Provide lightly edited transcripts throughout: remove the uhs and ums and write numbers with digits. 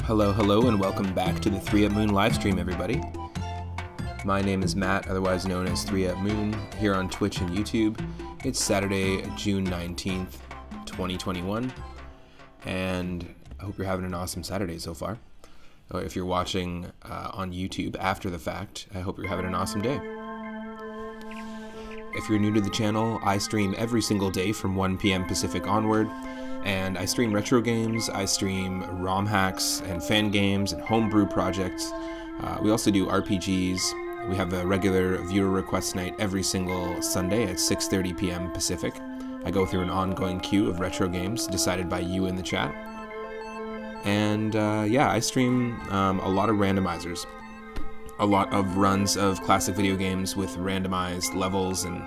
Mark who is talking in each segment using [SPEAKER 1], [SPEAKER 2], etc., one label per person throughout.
[SPEAKER 1] Hello, and welcome back to the 3 Up Moon livestream, everybody. My name is Matt, otherwise known as 3 Up Moon, here on Twitch and YouTube. It's Saturday, June 19th, 2021, and I hope you're having an awesome Saturday so far. Or if you're watching on YouTube after the fact, I hope you're having an awesome day. If you're new to the channel, I stream every single day from 1 p.m. Pacific onward. And I stream retro games, I stream ROM hacks and fan games and homebrew projects. We also do RPGs. We have a regular viewer request night every single Sunday at 6:30 p.m. Pacific. I go through an ongoing queue of retro games decided by you in the chat. And yeah, I stream a lot of randomizers. A lot of runs of classic video games with randomized levels and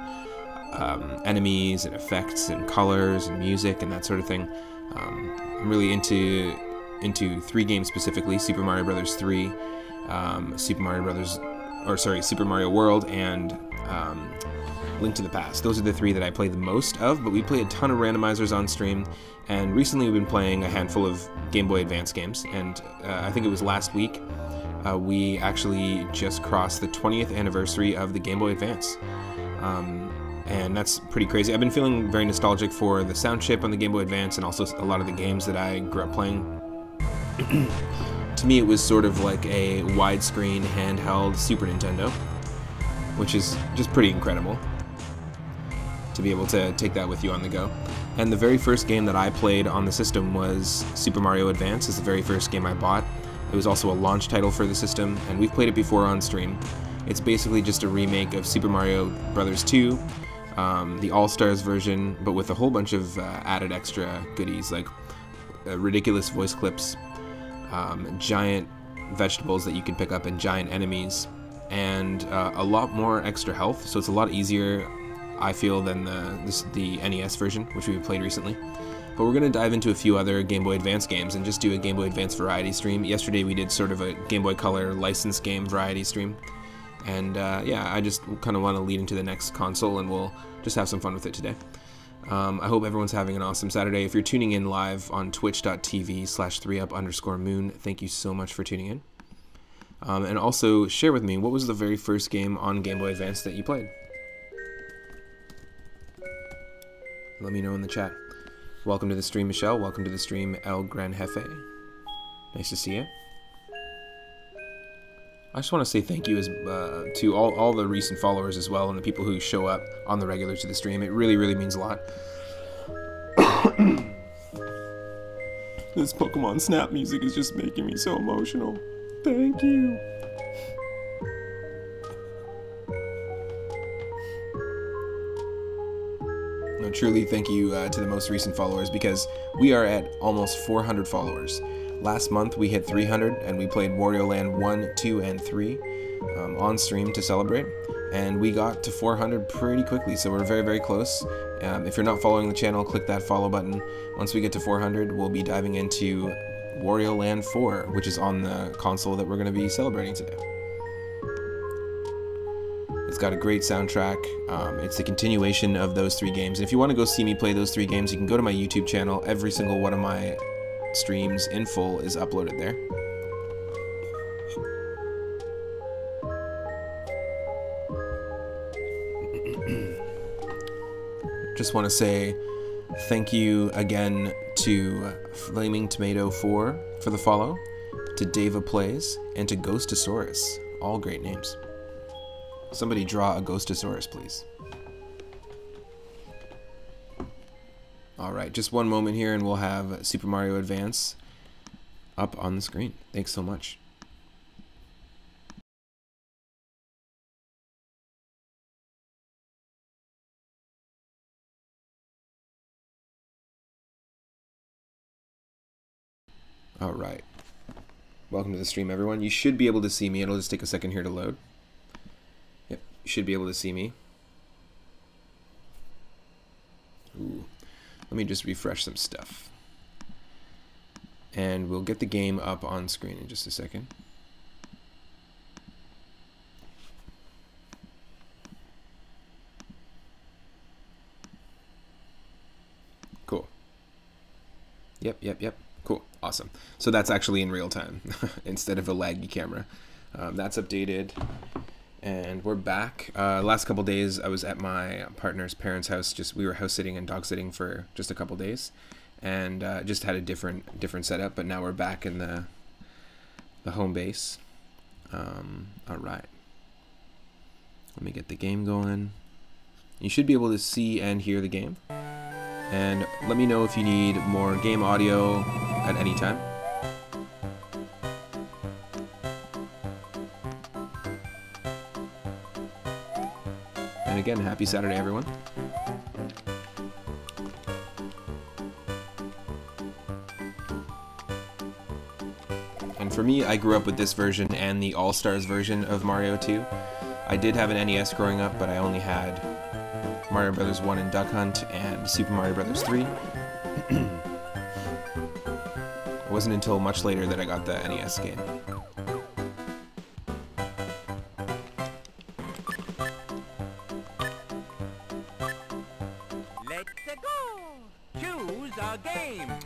[SPEAKER 1] enemies and effects and colors and music and that sort of thing. I'm really into 3 games specifically: Super Mario Bros. 3, Super Mario World, and Link to the Past. Those are the 3 that I play the most of, but we play a ton of randomizers on stream, and recently we've been playing a handful of Game Boy Advance games, and I think it was last week we actually just crossed the 20th anniversary of the Game Boy Advance. And that's pretty crazy. I've been feeling very nostalgic for the sound chip on the Game Boy Advance and also a lot of the games that I grew up playing. To me, it was sort of like a widescreen handheld Super Nintendo, which is just pretty incredible to be able to take that with you on the go. And the very first game that I played on the system was Super Mario Advance. It's the very first game I bought. It was also a launch title for the system, and we've played it before on stream. It's basically just a remake of Super Mario Bros. 2, the All-Stars version, but with a whole bunch of added extra goodies, like ridiculous voice clips, giant vegetables that you can pick up, and giant enemies, and a lot more extra health, so it's a lot easier, I feel, than the NES version, which we played recently. But we're going to dive into a few other Game Boy Advance games and just do a Game Boy Advance variety stream. Yesterday we did sort of a Game Boy Color licensed game variety stream. And yeah, I just kind of want to lead into the next console, and we'll just have some fun with it today. I hope everyone's having an awesome Saturday. If you're tuning in live on twitch.tv/3up_moon, thank you so much for tuning in. And also share with me, what was the very first game on Game Boy Advance that you played? Let me know in the chat. Welcome to the stream, Michelle. Welcome to the stream, El Gran Jefe. Nice to see you. I just want to say thank you to all the recent followers as well, and the people who show up on the regular to the stream. It really, really means a lot. This Pokemon Snap music is just making me so emotional. Thank you. No, truly thank you to the most recent followers, because we are at almost 400 followers. Last month we hit 300, and we played Wario Land 1, 2, and 3 on stream to celebrate, and we got to 400 pretty quickly, so we're very, very close. If you're not following the channel, click that follow button. Once we get to 400, we'll be diving into Wario Land 4, which is on the console that we're going to be celebrating today. It's got a great soundtrack. It's the continuation of those 3 games. And if you want to go see me play those 3 games, you can go to my YouTube channel. Every single one of my streams in full is uploaded there. Just want to say thank you again to Flaming Tomato 4 for the follow, to Dava Plays, and to Ghostosaurus. All great names. Somebody draw a Ghostosaurus, please. Alright, just one moment here and we'll have Super Mario Advance up on the screen. Thanks so much. Alright. Welcome to the stream, everyone. You should be able to see me. It'll just take a second here to load. Yep, you should be able to see me. Ooh. Let me just refresh some stuff. And we'll get the game up on screen in just a second. Cool. Yep. Cool, awesome. So that's actually in real time instead of a laggy camera. That's updated, and we're back. Last couple days I was at my partner's parents' house. We were house sitting and dog sitting for just a couple days, and just had a different setup. But now we're back in the home base. All right. Let me get the game going. You should be able to see and hear the game. And let me know if you need more game audio at any time. And again, happy Saturday, everyone. And for me, I grew up with this version and the All-Stars version of Mario 2. I did have an NES growing up, but I only had Mario Bros. 1 and Duck Hunt and Super Mario Bros. 3. It wasn't until much later that I got the NES game.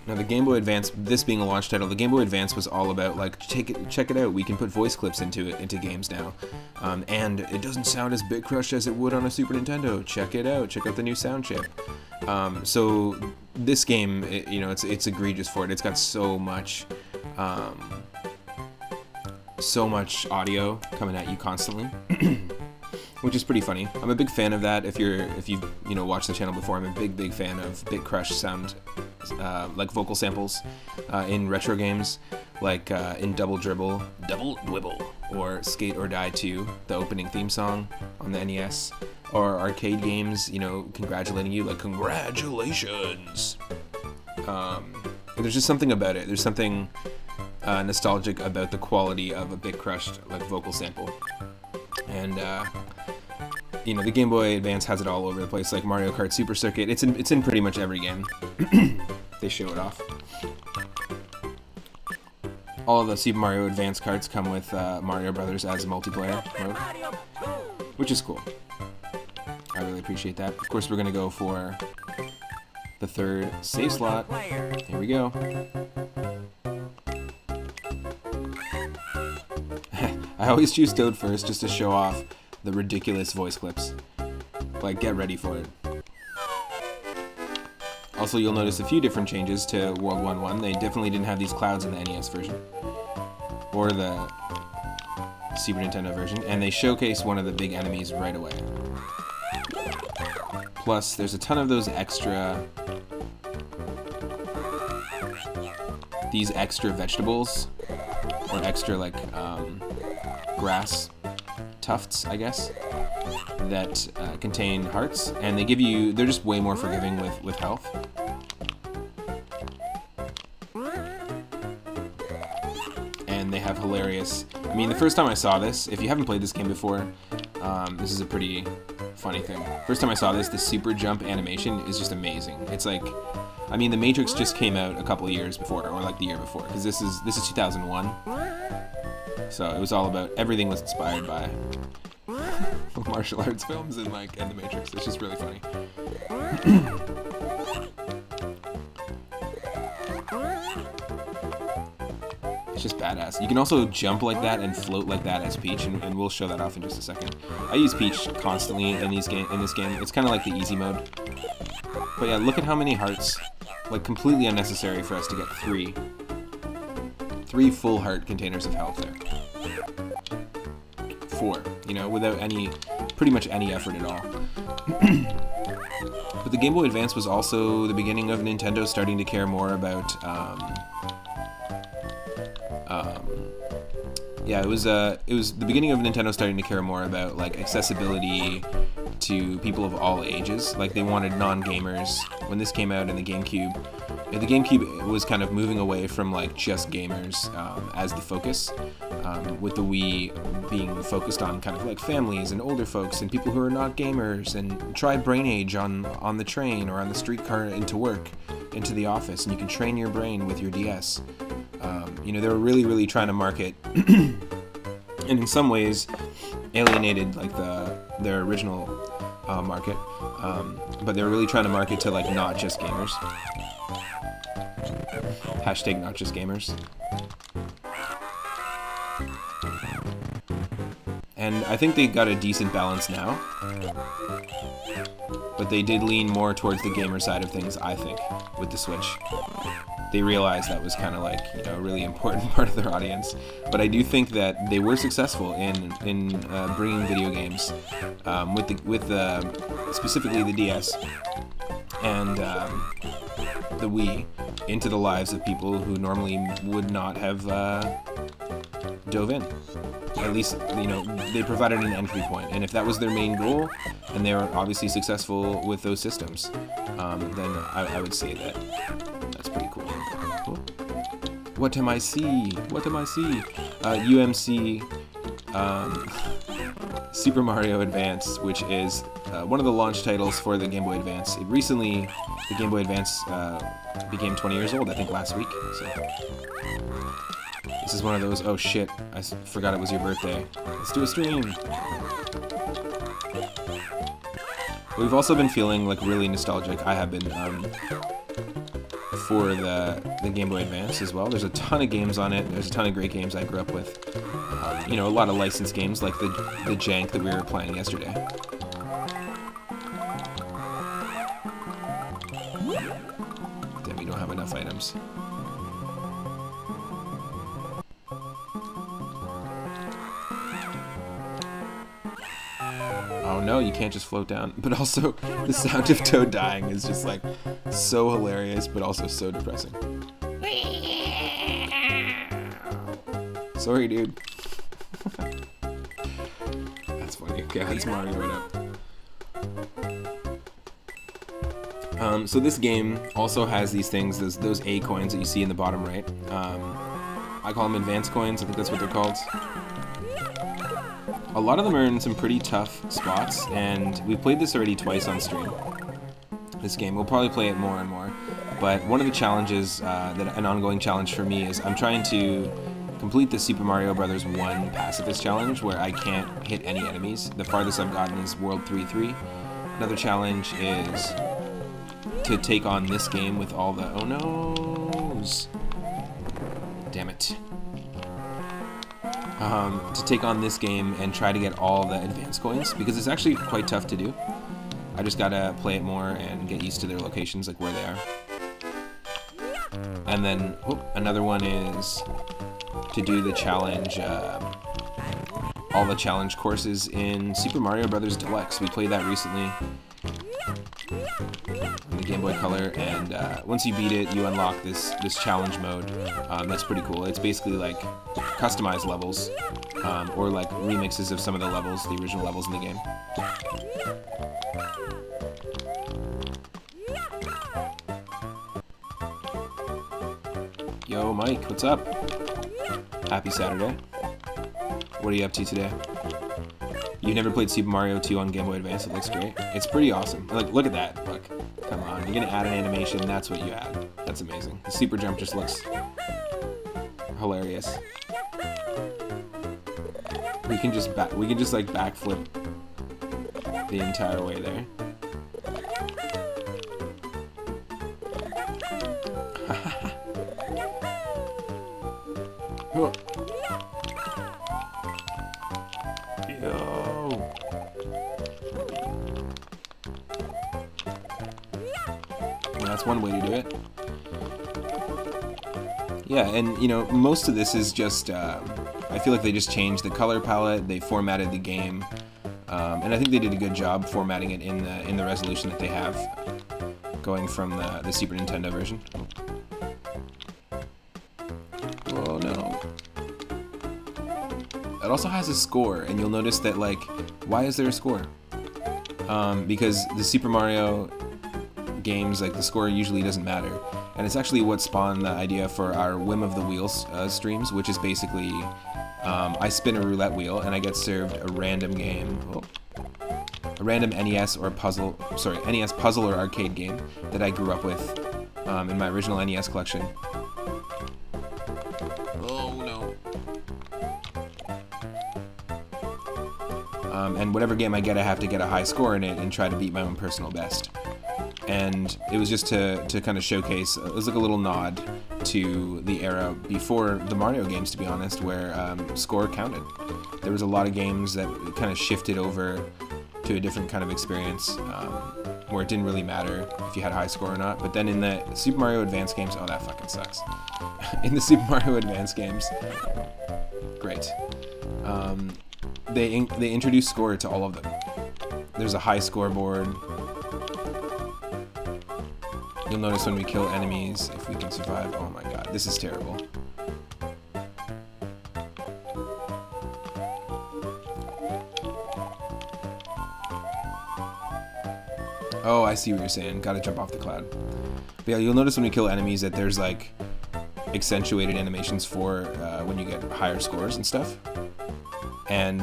[SPEAKER 1] Now the Game Boy Advance, this being a launch title, the Game Boy Advance was all about like, check it out, we can put voice clips into games now, and it doesn't sound as bit crushed as it would on a Super Nintendo. Check it out, check out the new sound chip. So this game, you know, it's egregious for it. It's got so much audio coming at you constantly. Which is pretty funny. I'm a big fan of that. If you've watched the channel before, I'm a big fan of bit crush sound, like vocal samples in retro games, like in Double Dribble, or Skate or Die 2, the opening theme song on the NES, or arcade games, you know, congratulating you, like congratulations. There's just something about it. There's something nostalgic about the quality of a bit crushed like vocal sample, and you know, the Game Boy Advance has it all over the place, like Mario Kart Super Circuit. It's in pretty much every game. They show it off. All of the Super Mario Advance carts come with Mario Brothers as a multiplayer mode, which is cool. I really appreciate that. Of course, we're gonna go for the third save slot. Here we go. I always choose Toad first just to show off the ridiculous voice clips. Like, get ready for it. Also, you'll notice a few different changes to World 1-1. They definitely didn't have these clouds in the NES version, or the Super Nintendo version, and they showcase one of the big enemies right away. Plus, there's a ton of those these extra vegetables, or extra, like, grass tufts, I guess, that contain hearts, and they're just way more forgiving with health. And they have hilarious, I mean, the first time I saw this, if you haven't played this game before, this is a pretty funny thing. First time I saw this, the super jump animation is just amazing. It's like, I mean, The Matrix just came out a couple of years before, or like the year before, because this is 2001. So it was all about, everything was inspired by martial arts films and The Matrix. It's just really funny. It's just badass. You can also jump like that and float like that as Peach, and we'll show that off in just a second. I use Peach constantly in this game. It's kind of like the easy mode. But yeah, look at how many hearts. Like, completely unnecessary for us to get three full heart containers of health there. 4, you know, without pretty much any effort at all. But the Game Boy Advance was also the beginning of Nintendo starting to care more about, yeah, it was the beginning of Nintendo starting to care more about, like, accessibility to people of all ages. Like, they wanted non-gamers. When this came out in the GameCube, was kind of moving away from, like, just gamers as the focus, with the Wii being focused on kind of like families and older folks and people who are not gamers, and try Brain Age on the train or on the streetcar into work, into the office, and you can train your brain with your DS. You know, they were really trying to market, and in some ways alienated like their original market, but they were really trying to market to like not just gamers. Hashtag not just gamers. And I think they got a decent balance now. But they did lean more towards the gamer side of things, I think, with the Switch. They realized that was kind of like, you know, a really important part of their audience. But I do think that they were successful in bringing video games with specifically the DS and the Wii into the lives of people who normally would not have dove in. At least, you know, they provided an entry point, and if that was their main goal, and they were obviously successful with those systems, then I would say that that's pretty cool. What am I see? What am I see? UMC Super Mario Advance, which is one of the launch titles for the Game Boy Advance. The Game Boy Advance became 20 years old, I think, last week. So this is one of those. Oh shit! I forgot it was your birthday. Let's do a stream. We've also been feeling like really nostalgic. I have been for the Game Boy Advance as well. There's a ton of games on it. There's a ton of great games I grew up with. You know, a lot of licensed games like the Jank that we were playing yesterday. Damn, we don't have enough items. Oh no, you can't just float down. But also, the sound of Toad dying is just like so hilarious, but also so depressing. Sorry, dude. That's funny. Okay, let's Mario it up. So this game also has these things, those A coins that you see in the bottom right. I call them advanced coins. I think that's what they're called. A lot of them are in some pretty tough spots, and we played this already twice on stream. This game, we'll probably play it more and more. But one of the challenges, an ongoing challenge for me, is I'm trying to complete the Super Mario Bros. 1 pacifist challenge, where I can't hit any enemies. The farthest I've gotten is World 3-3. Another challenge is to take on this game with all the oh no's. Damn it. To take on this game and try to get all the advanced coins, because it's actually quite tough to do. I just gotta play it more and get used to their locations, like where they are. And then, another one is to do the challenge, all the challenge courses in Super Mario Bros. Deluxe. We played that recently on the Game Boy Color, and once you beat it, you unlock this challenge mode. That's pretty cool. It's basically like customized levels, or like remixes of some of the levels, the original levels in the game. Yo, Mike, what's up? Happy Saturday. What are you up to today? You've never played Super Mario 2 on Game Boy Advance? It looks great. It's pretty awesome. Like, look at that. Look. Come on. You're gonna add an animation, that's what you add. That's amazing. The super jump just looks hilarious. We can just like backflip the entire way there. Yo. Well, that's one way to do it. Yeah, and you know, most of this is just I feel like they just changed the color palette, they formatted the game, and I think they did a good job formatting it in the resolution that they have, going from the Super Nintendo version. Oh no. It also has a score, and you'll notice that, like, why is there a score? Because the Super Mario games, like, the score usually doesn't matter. And it's actually what spawned the idea for our Whim of the Wheels streams, which is basically, I spin a roulette wheel, and I get served a random game, a random NES puzzle or arcade game that I grew up with in my original NES collection. And whatever game I get, I have to get a high score in it and try to beat my own personal best. and it was just to kind of showcase, it was like a little nod to the era before the Mario games, to be honest, where score counted. There was a lot of games that kind of shifted over to a different kind of experience, where it didn't really matter if you had a high score or not. But then in the Super Mario Advance games, oh, that fucking sucks. In the Super Mario Advance games, great. They introduced score to all of them. There's a high scoreboard. You'll notice when we kill enemies, if we can survive. Oh my god, this is terrible. Oh, I see what you're saying. Gotta jump off the cloud. But yeah, you'll notice when we kill enemies that there's like accentuated animations for when you get higher scores and stuff. And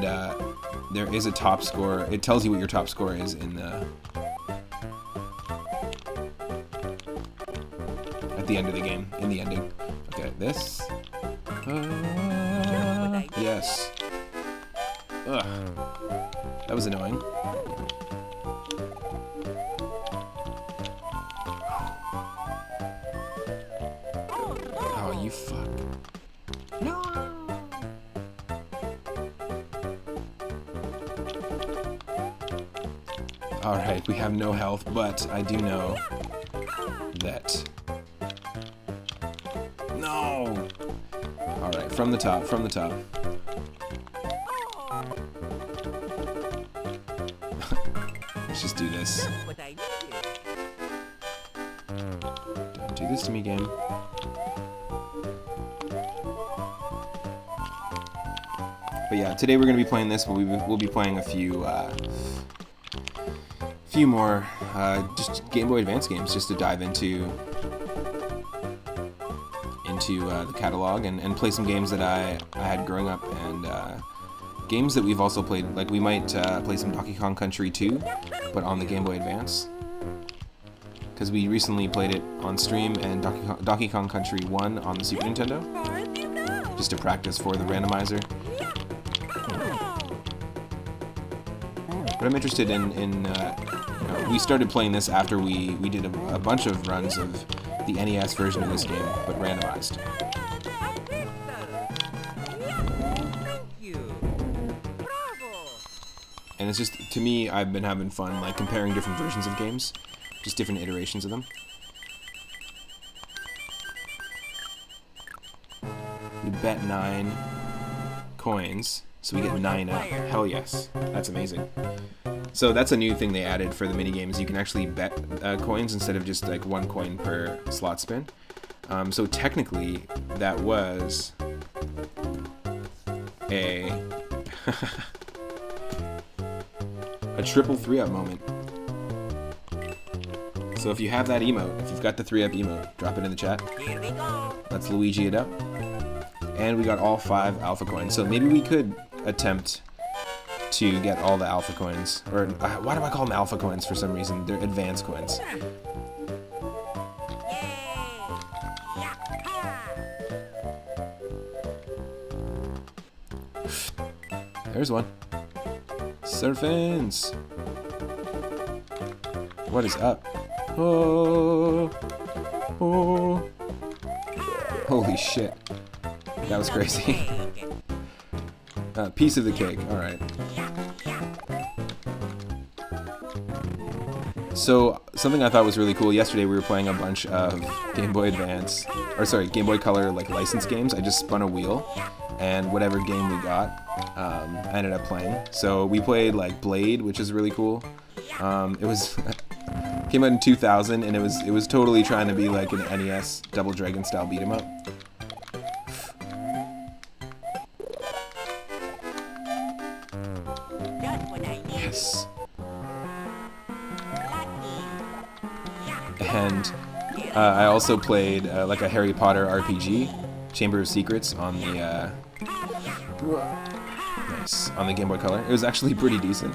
[SPEAKER 1] there is a top score. It tells you what your top score is in the at the end of the game, in the ending. Okay, this. Yes. Ugh. That was annoying. Oh, you fuck. No. Alright, we have no health, but I do know that... No! Alright, from the top, from the top. Let's just do this. Don't do this to me, game. But yeah, today we're going to be playing this, but we'll be playing a few more just Game Boy Advance games, just to dive into the catalog and play some games that I had growing up, and games that we've also played. Like, we might play some Donkey Kong Country 2, but on the Game Boy Advance, because we recently played it on stream, and Donkey Kong Country 1 on the Super Nintendo, just to practice for the randomizer. But I'm interested in we started playing this after we did a bunch of runs of the NES version of this game, but randomized. And it's just, to me, I've been having fun, like, comparing different versions of games, just different iterations of them. We bet 9 coins, so we get 9 up. Hell yes, that's amazing. So that's a new thing they added for the minigames. You can actually bet coins instead of just like 1 coin per slot spin. So technically, that was a a triple 3-up moment. So if you have that emote, if you've got the 3-up emote, drop it in the chat. Let's Luigi it up. And we got all 5 alpha coins. So maybe we could attempt to get all the alpha coins, or why do I call them alpha coins for some reason? They're advanced coins. There's one. Surfins! What is up? Oh! Oh! Holy shit. That was crazy. Piece of the cake, alright. So, something I thought was really cool, yesterday we were playing a bunch of Game Boy Advance, or sorry, Game Boy Color, like, licensed games. I just spun a wheel, and whatever game we got, I ended up playing. So, we played, like, Blade, which is really cool. It was... came out in 2000, and it was totally trying to be like an NES Double Dragon style beat 'em up. Yes. And I also played like a Harry Potter RPG, Chamber of Secrets, on the nice, on the Game Boy Color. It was actually pretty decent.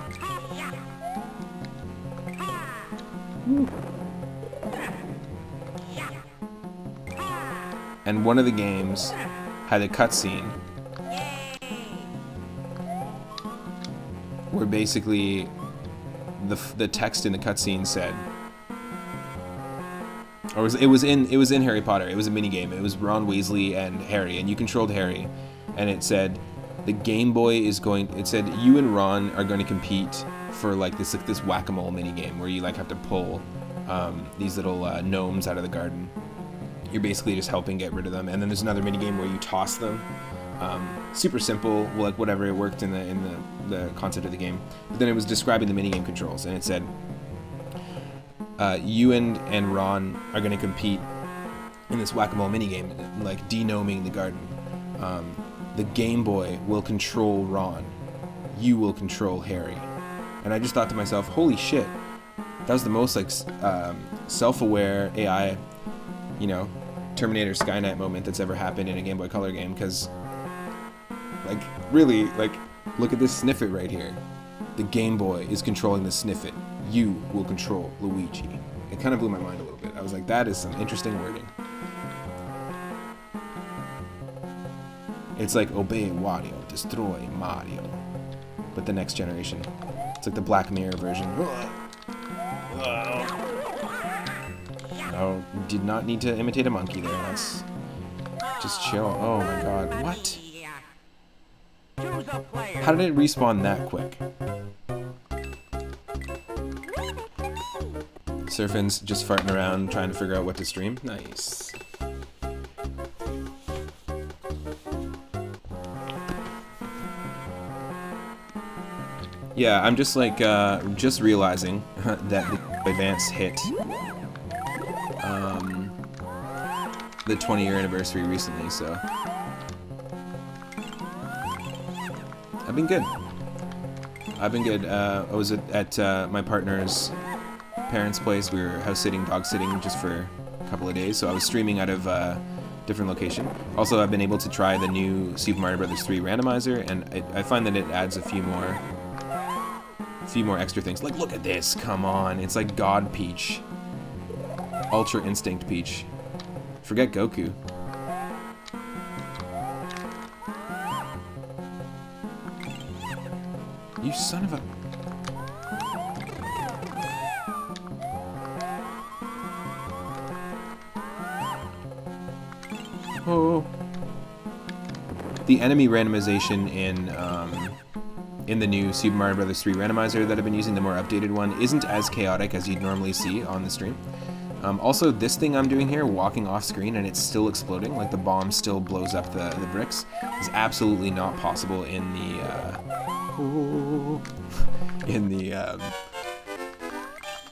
[SPEAKER 1] And one of the games had a cutscene where basically the text in the cutscene said, Or it was in Harry Potter. It was a mini game. It was Ron Weasley and Harry, and you controlled Harry, and it said the Game Boy is going. It said you and Ron are going to compete for like this whack-a-mole mini game where you like have to pull these little gnomes out of the garden. You're basically just helping get rid of them, and then there's another mini game where you toss them. Super simple, like whatever, it worked in the concept of the game. But then it was describing the mini game controls, and it said you and Ron are going to compete in this whack-a-mole mini game, like denoming the garden. The Game Boy will control Ron. You will control Harry. And I just thought to myself, holy shit, that was the most like self-aware AI, you know, Terminator Skynet moment that's ever happened in a Game Boy Color game. Because, like, really, like, look at this snippet right here. The Game Boy is controlling the snippet. You will control Luigi. It kind of blew my mind a little bit. I was like, that is some interesting wording. It's like obey Wario, destroy Mario. But the next generation. It's like the Black Mirror version. No, did not need to imitate a monkey there. Let's just chill. Oh my god. What? How did it respawn that quick? Surfin's just farting around trying to figure out what to stream. Nice. Yeah, I'm just like, just realizing that the Advance hit the 20-year anniversary recently, so I've been good. I've been good. I was at my partner's parents' place. We were house sitting, dog sitting just for a couple of days, so I was streaming out of different location. Also, I've been able to try the new Super Mario Bros. 3 randomizer, and I find that it adds a few more extra things. Like, look at this, come on, it's like God Peach. Ultra Instinct Peach. Forget Goku. You son of a... Oh. The enemy randomization in the new Super Mario Bros. 3 randomizer that I've been using, the more updated one, isn't as chaotic as you'd normally see on the stream. Also, this thing I'm doing here, walking off screen and it's still exploding, like the bomb still blows up the bricks, is absolutely not possible in the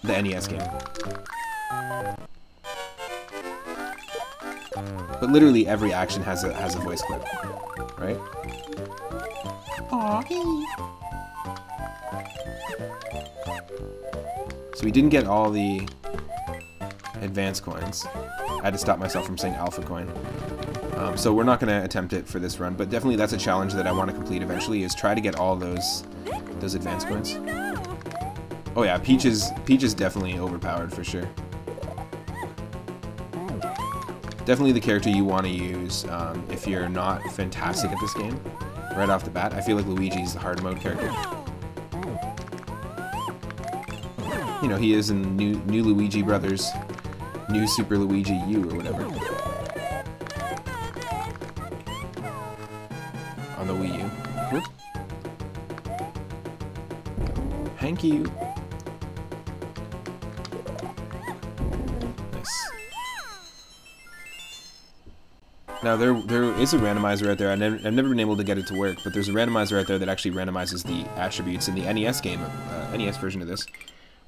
[SPEAKER 1] NES game. But literally every action has a voice clip, right? So we didn't get all the advanced coins. I had to stop myself from saying alpha coin. So we're not going to attempt it for this run, but definitely that's a challenge that I want to complete eventually, is try to get all those advanced coins. Oh yeah, Peach is definitely overpowered for sure. Definitely the character you want to use if you're not fantastic at this game right off the bat. I feel like Luigi's the hard mode character. You know, he is in new Luigi Brothers, New Super Luigi U or whatever. On the Wii U. Whoop. Thank you. Nice. Now there is a randomizer out there. I've never been able to get it to work, but there's a randomizer out there that actually randomizes the attributes in the NES game, NES version of this.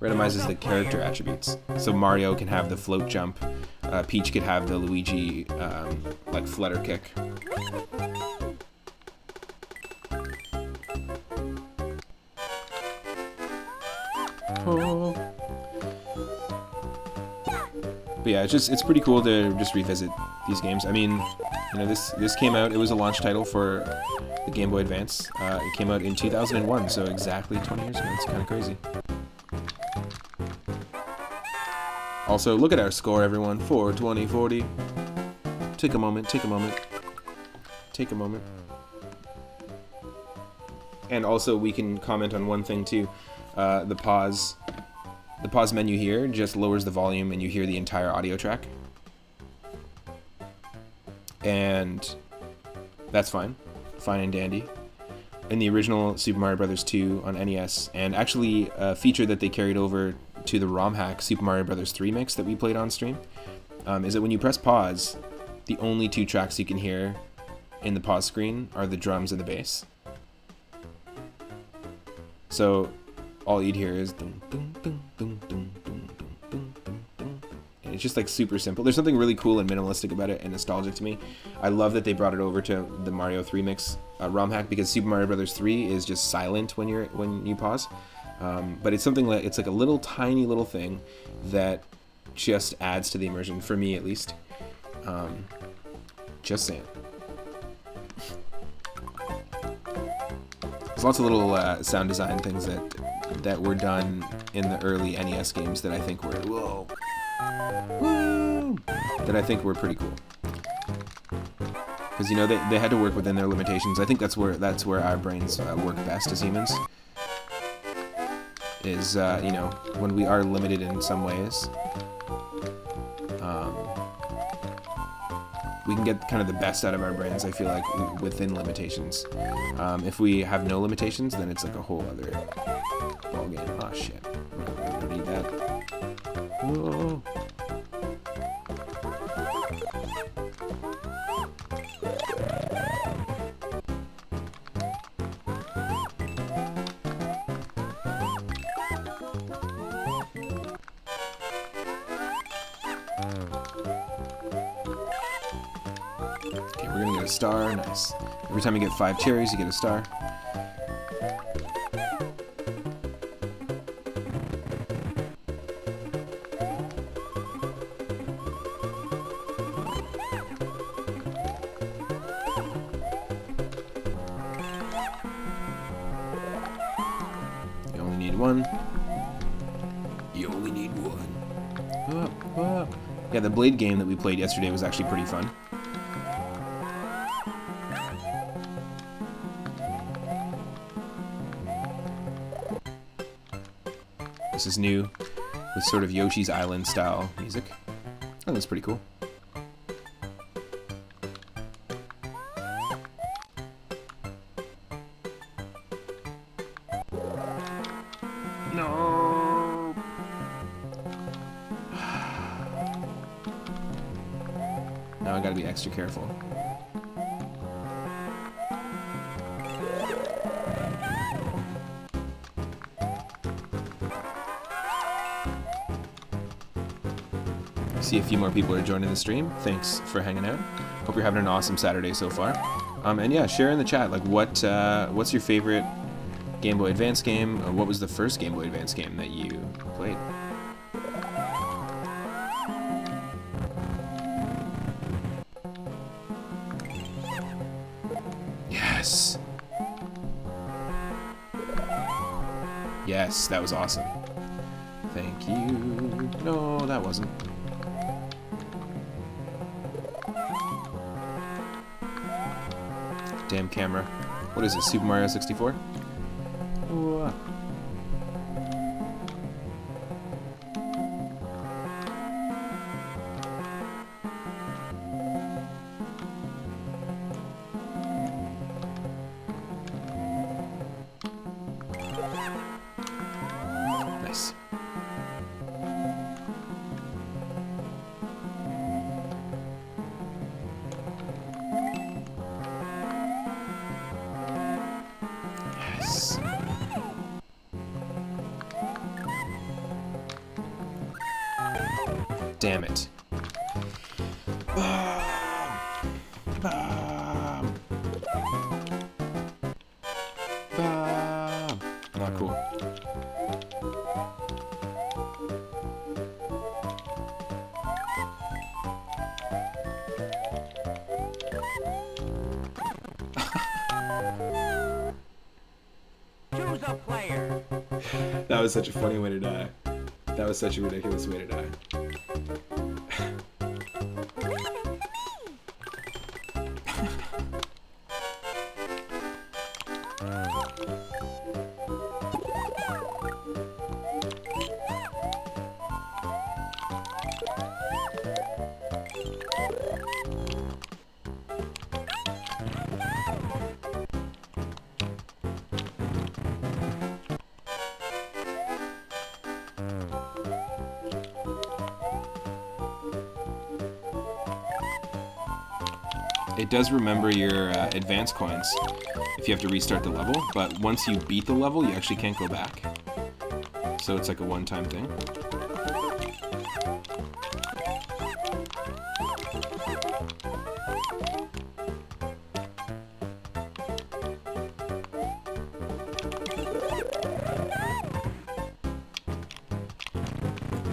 [SPEAKER 1] Randomizes the character attributes. So Mario can have the float jump, Peach could have the Luigi like flutter kick. Oh. But yeah, it's pretty cool to just revisit these games. I mean, you know, this came out. It was a launch title for the Game Boy Advance. It came out in 2001, so exactly 20 years ago. It's kind of crazy. Also, look at our score, everyone. 420-40. Take a moment, take a moment. Take a moment. And also, we can comment on one thing, too. The pause the pause menu here just lowers the volume and you hear the entire audio track. And that's fine. Fine and dandy. In the original Super Mario Bros. 2 on NES, and actually a feature that they carried over to the ROM hack Super Mario Bros. 3 mix that we played on stream, is that when you press pause, the only two tracks you can hear in the pause screen are the drums and the bass. So all you'd hear is dum, dum, dum, dum, dum, dum, dum, dum, dum, dum. And it's just like super simple. There's something really cool and minimalistic about it and nostalgic to me. I love that they brought it over to the Mario 3 mix ROM hack, because Super Mario Bros. 3 is just silent when you pause. But it's something like, it's like a little tiny little thing that just adds to the immersion, for me at least. Just saying. There's lots of little sound design things that were done in the early NES games that I think were that I think were pretty cool. Because, you know, they had to work within their limitations. I think that's where our brains work best as humans. Is you know, when we are limited in some ways, we can get kind of the best out of our brains, I feel like, within limitations. If we have no limitations, then it's like a whole other ballgame. Oh shit. I don't need that. Whoa. Okay, we're gonna get a star. Nice. Every time you get 5 cherries, you get a star. You only need one. You only need one. Oh, oh. Yeah, the Blade game that we played yesterday was actually pretty fun. This is new, with sort of Yoshi's Island style music. I think that's pretty cool. No. Now I gotta be extra careful. See a few more people are joining the stream. Thanks for hanging out. Hope you're having an awesome Saturday so far. And yeah, share in the chat, like, what's your favorite Game Boy Advance game? What was the first Game Boy Advance game that you played? Yes. Yes, that was awesome. Thank you. No, that wasn't. Damn camera. What is it, Super Mario 64? Ooh. Nice. Yes. Damn it. Not cool.
[SPEAKER 2] Choose a player.
[SPEAKER 1] That was such a funny way to die. That was such a ridiculous way to die. It does remember your advance coins if you have to restart the level, but once you beat the level, you actually can't go back. So it's like a one-time thing.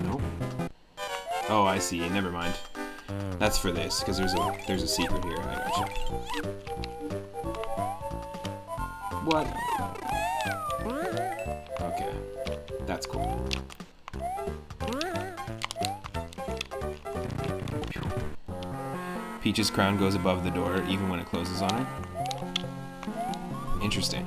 [SPEAKER 1] Nope. Oh, I see. Never mind. That's for this, because there's a secret here. I gotcha. What? Okay. That's cool. Peach's crown goes above the door, even when it closes on her. Interesting.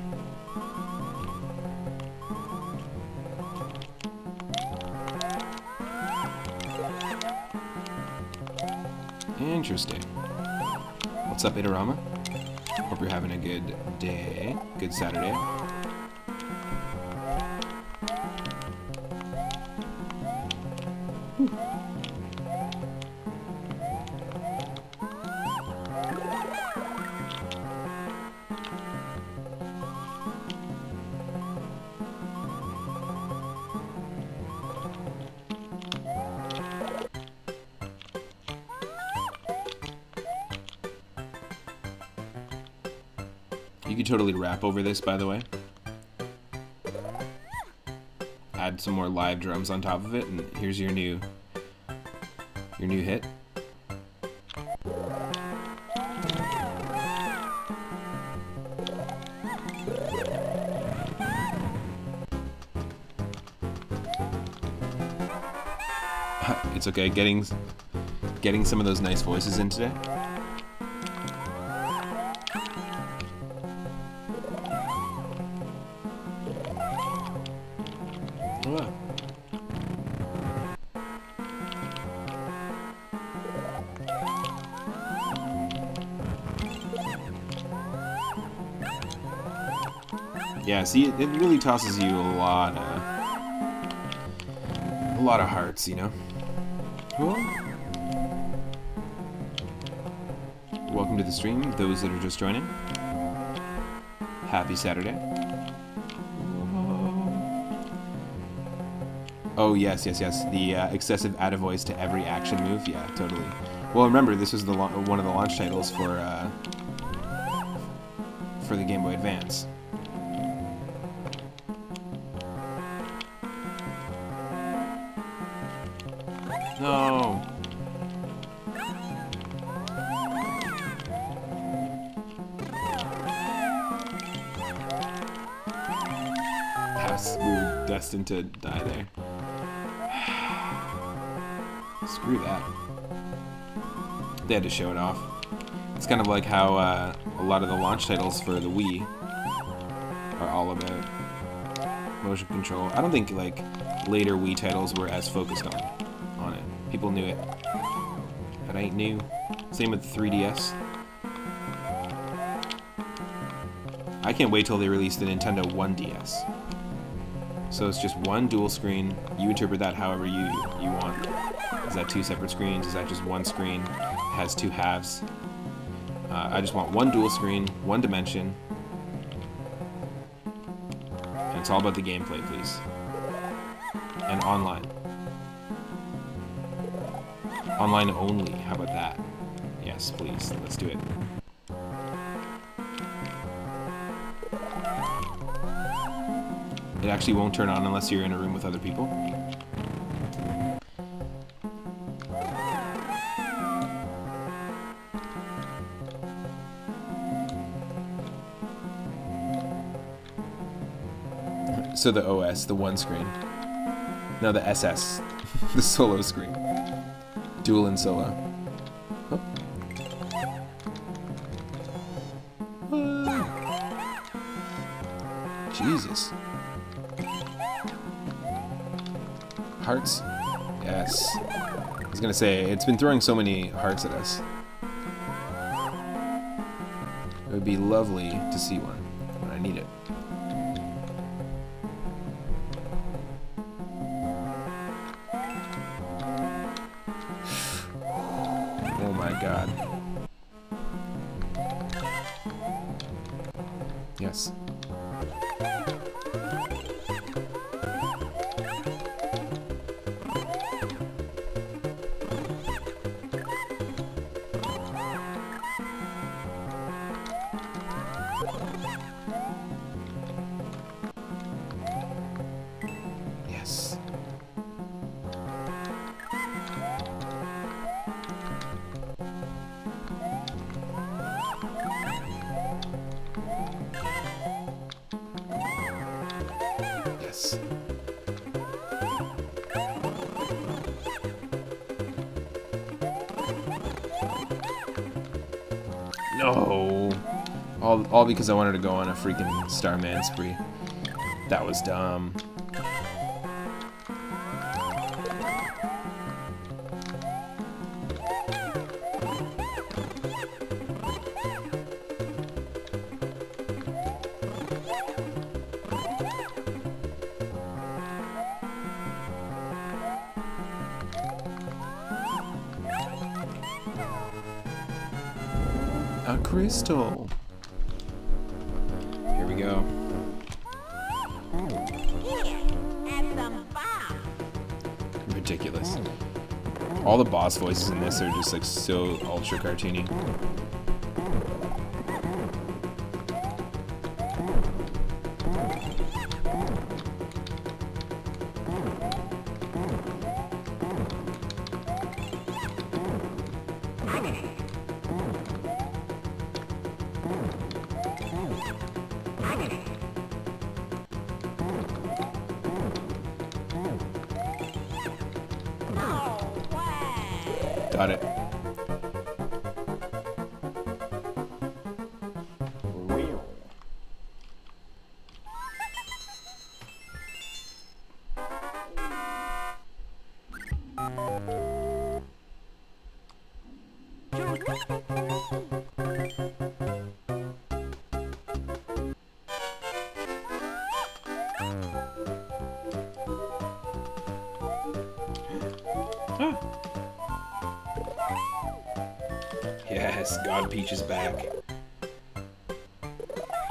[SPEAKER 1] Interesting. What's up, Itarama? Hope you're having a good day. Good Saturday. Whew. You could totally rap over this, by the way. Add some more live drums on top of it, and here's your new hit. It's okay, getting some of those nice voices in today. Wow. Yeah, see, it really tosses you a lot of hearts, you know. Cool. Welcome to the stream, those that are just joining. Happy Saturday. Oh, yes. The excessive add a voice to every action move. Yeah, totally. Well, remember, this was one of the launch titles for the Game Boy Advance. No. We were destined to die there. Screw that. They had to show it off. It's kind of like how a lot of the launch titles for the Wii are all about motion control. I don't think like later Wii titles were as focused on it. People knew it. That ain't new. Same with the 3DS. I can't wait till they release the Nintendo 1DS. So it's just one dual screen. You interpret that however you want. Is that two separate screens? Is that just one screen? It has two halves. I just want one dual screen, one dimension. And it's all about the gameplay, please. And online. Online only. How about that? Yes, please. Let's do it. It actually won't turn on unless you're in a room with other people. So the OS, the one screen. No, the SS, the solo screen. Dual and solo. Oh. Jesus. Hearts? Yes. I was gonna say, it's been throwing so many hearts at us. It would be lovely to see one when I need it. Oh my god. Yes. Yes. Yes. No. All because I wanted to go on a freaking Starman spree. That was dumb. A crystal. Here we go. Ridiculous. All the boss voices in this are just like so ultra cartoony. Got it. Yes, God Peach is back.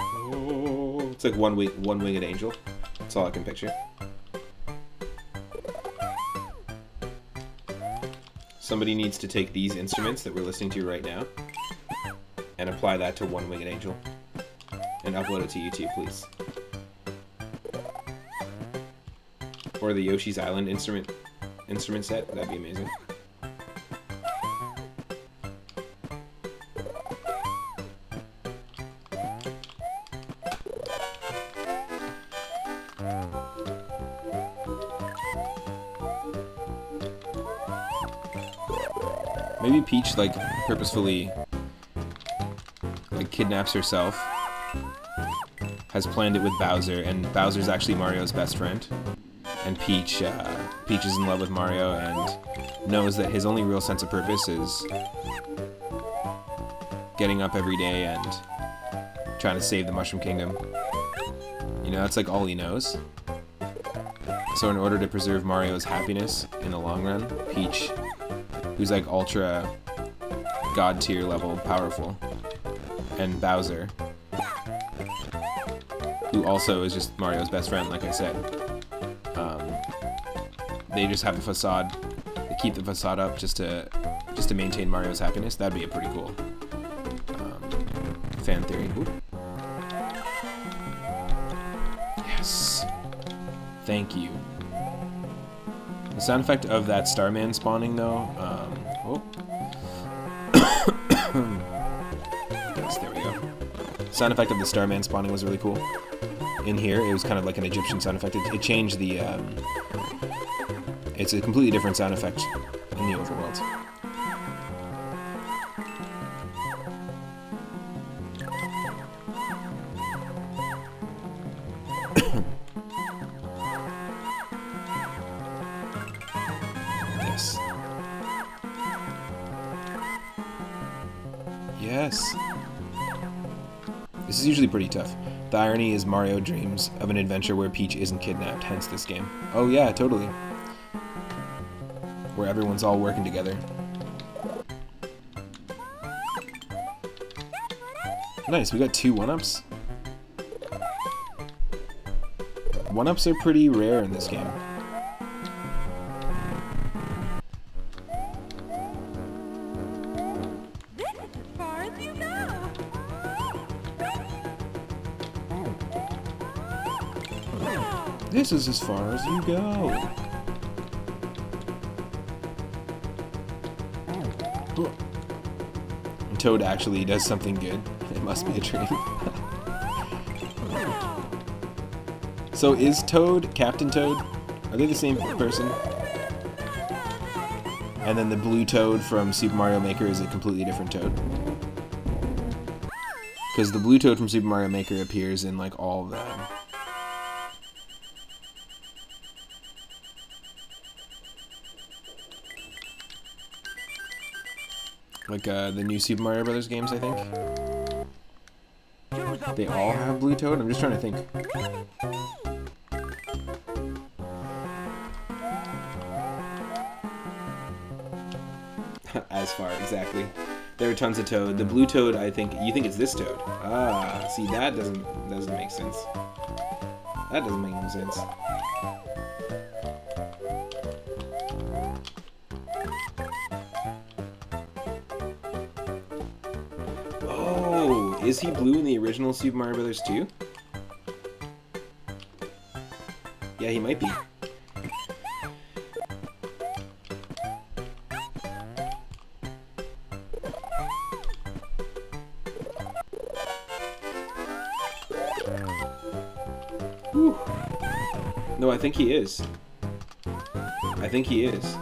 [SPEAKER 1] Oh, it's like one-winged angel. That's all I can picture. Somebody needs to take these instruments that we're listening to right now and apply that to One-Winged Angel and upload it to YouTube, please. Or the Yoshi's Island instrument set. That'd be amazing. Maybe Peach, like, purposefully, like, kidnaps herself, has planned it with Bowser, and Bowser's actually Mario's best friend, and Peach is in love with Mario and knows that his only real sense of purpose is getting up every day and trying to save the Mushroom Kingdom. You know, that's like all he knows. So in order to preserve Mario's happiness in the long run, Peach, who's like ultra god tier level powerful, and Bowser, who also is just Mario's best friend, like I said, they just have a facade. They keep the facade up just to maintain Mario's happiness. That'd be a pretty cool fan theory. Ooh. Yes. Thank you. The sound effect of that Starman spawning, though, yes, there we go. The sound effect of the Starman spawning was really cool. In here, it was kind of like an Egyptian sound effect. It changed the, it's a completely different sound effect in the overworld. Yes. Yes. This is usually pretty tough. The irony is Mario dreams of an adventure where Peach isn't kidnapped, hence this game. Oh yeah, totally. Where everyone's all working together. Nice, we got 2 1-ups. 1-ups are pretty rare in this game. This is as far as you go. And Toad actually does something good. It must be a dream. So is Toad Captain Toad? Are they the same person? And then the blue Toad from Super Mario Maker is a completely different Toad? Because the blue Toad from Super Mario Maker appears in like all the... like the new Super Mario Brothers games, I think. They all have blue Toad? I'm just trying to think. As far, exactly. There are tons of Toad. The blue Toad, I think, you think it's this Toad. Ah, see, that doesn't make sense. That doesn't make any sense. Oh, is he blue in the original Super Mario Brothers 2? Yeah, he might be. Whew. No, I think he is. I think he is.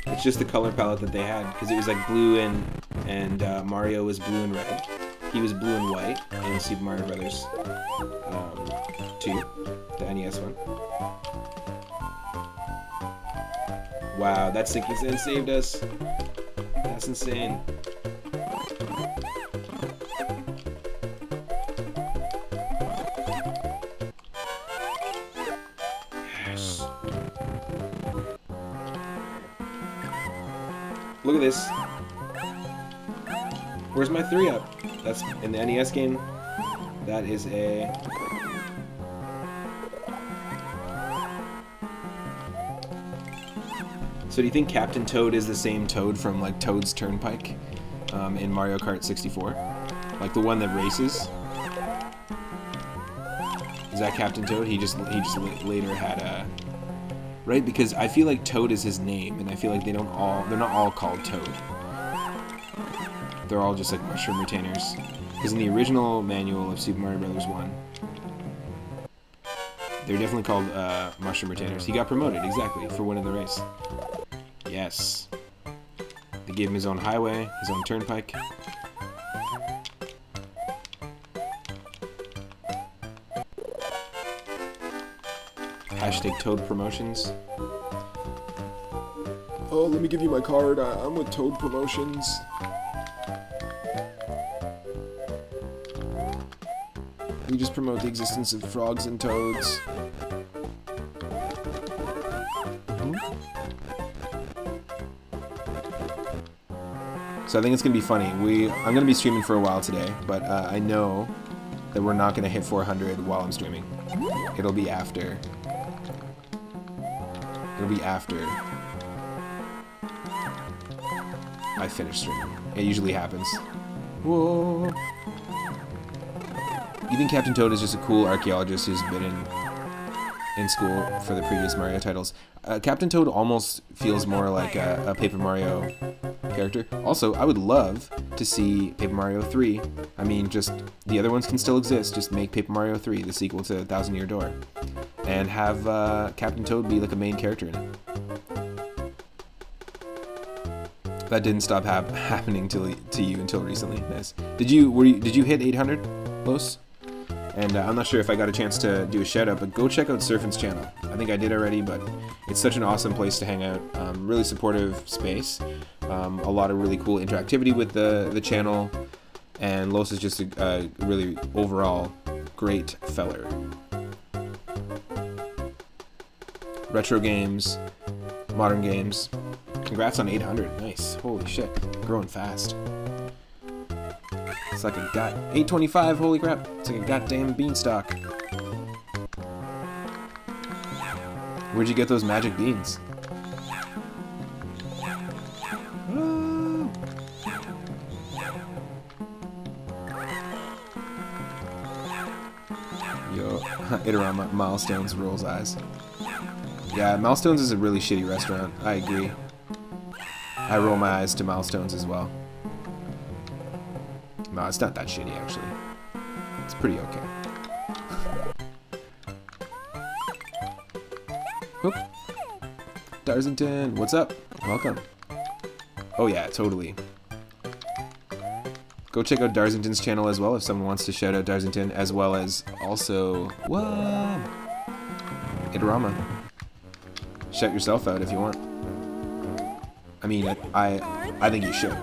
[SPEAKER 1] It's just the color palette that they had, because it was like blue and Mario was blue and red. He was blue and white in Super Mario Brothers 2, the NES one. Wow, that 60 cents saved us. That's insane. Yes. Look at this. Where's my 3-up? That's in the NES game. That is a... So do you think Captain Toad is the same Toad from like Toad's Turnpike in Mario Kart 64? Like the one that races? Is that Captain Toad? He just later had a... Right? Because I feel like Toad is his name, and I feel like they're not all called Toad. They're all just like mushroom retainers. Because in the original manual of Super Mario Bros. 1, they're definitely called mushroom retainers. He got promoted, exactly, for winning the race. Yes. They gave him his own highway, his own turnpike. Hashtag Toad Promotions. Oh, let me give you my card. I'm with Toad Promotions. We just promote the existence of frogs and toads. So I think it's going to be funny. I'm going to be streaming for a while today, but I know that we're not going to hit 400 while I'm streaming. It'll be after. It'll be after I finish streaming. It usually happens. Whoa. You think Captain Toad is just a cool archaeologist who's been in school for the previous Mario titles? Captain Toad almost feels more like a Paper Mario character. Also, I would love to see Paper Mario 3. I mean, just the other ones can still exist. Just make Paper Mario 3 the sequel to Thousand Year Door, and have Captain Toad be like a main character in it. That didn't stop happening to you until recently. Nice. Did you hit 800, Los? And I'm not sure if I got a chance to do a shout out, but go check out Surfin's channel. I think I did already, but it's such an awesome place to hang out. Really supportive space. A lot of really cool interactivity with the channel. And Los is just a really overall great feller. Retro games, modern games. Congrats on 800. Nice. Holy shit. Growing fast. It's like a 825, holy crap. It's like a goddamn beanstalk. Where'd you get those magic beans? Yo, Itorama Milestones rolls eyes. Yeah, Milestones is a really shitty restaurant. I agree. I roll my eyes to Milestones as well. No, it's not that shitty, actually. It's pretty okay. Oop. Darzington, what's up? Welcome. Oh yeah, totally. Go check out Darzington's channel as well if someone wants to shout out Darzington, as well as also... Whoa! Itorama. Shout yourself out if you want. I mean, I think you should.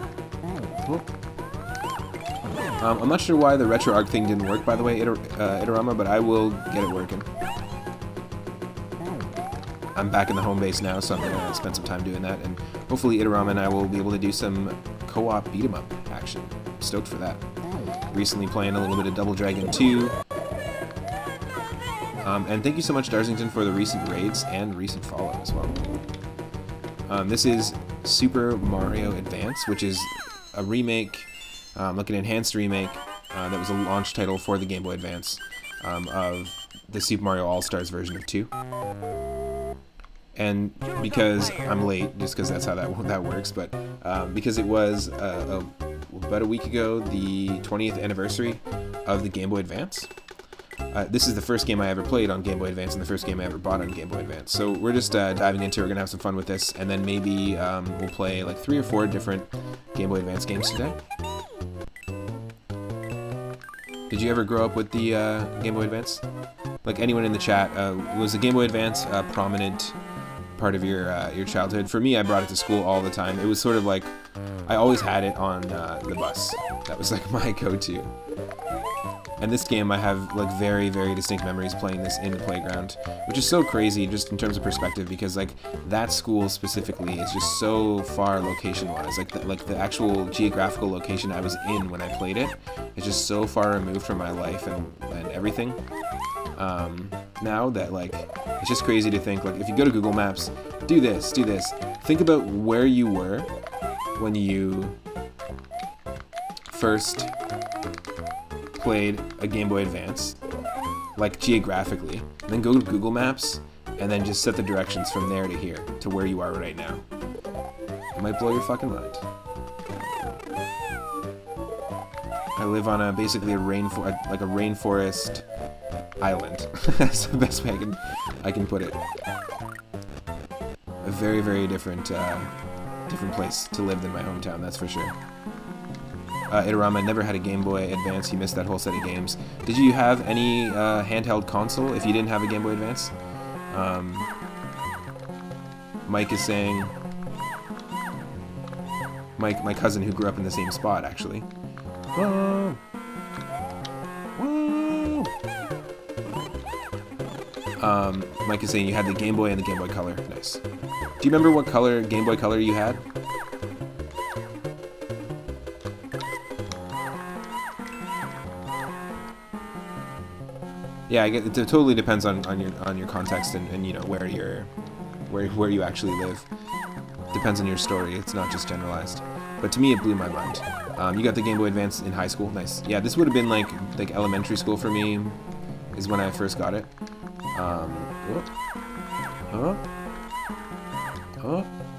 [SPEAKER 1] I'm not sure why the RetroArch thing didn't work, by the way, Itorama, but I will get it working. I'm back in the home base now, so I'm gonna spend some time doing that, and hopefully Itorama and I will be able to do some co-op beat-em-up action. I'm stoked for that. Recently playing a little bit of Double Dragon 2. And thank you so much, Darzington, for the recent raids and recent follow as well. This is Super Mario Advance, which is a remake, like an enhanced remake, that was a launch title for the Game Boy Advance of the Super Mario All-Stars version of 2. And because I'm late, just because that's how that works, but because it was about a week ago, the 20th anniversary of the Game Boy Advance. This is the first game I ever played on Game Boy Advance and the first game I ever bought on Game Boy Advance. So we're just diving into it. We're going to have some fun with this, and then maybe we'll play like 3 or 4 different Game Boy Advance games today. Did you ever grow up with the Game Boy Advance? Like anyone in the chat, was the Game Boy Advance a prominent part of your childhood? For me, I brought it to school all the time. It was sort of like, I always had it on the bus. That was like my go-to. And this game, I have like very, very distinct memories playing this in the playground, which is so crazy just in terms of perspective, because like that school specifically is just so far location-wise. Like the actual geographical location I was in when I played it is just so far removed from my life and everything. Now that like it's just crazy to think, like if you go to Google Maps, do this. Think about where you were when you first played a Game Boy Advance, like geographically, and then go to Google Maps and then just set the directions from there to here to where you are right now. It might blow your fucking mind. I live on basically a rainforest island. That's the best way I can put it. A very, very different place to live than my hometown, that's for sure. Itorama never had a Game Boy Advance. He missed that whole set of games. Did you have any handheld console if you didn't have a Game Boy Advance? Mike is saying... Mike, my cousin who grew up in the same spot, actually. Whoa! Whoa! Mike is saying you had the Game Boy and the Game Boy Color. Nice. Do you remember what color Game Boy Color you had? Yeah, it totally depends on your context and you know where you actually live. Depends on your story. It's not just generalized. But to me, it blew my mind. You got the Game Boy Advance in high school. Nice. Yeah, this would have been like elementary school for me. Is when I first got it. Oh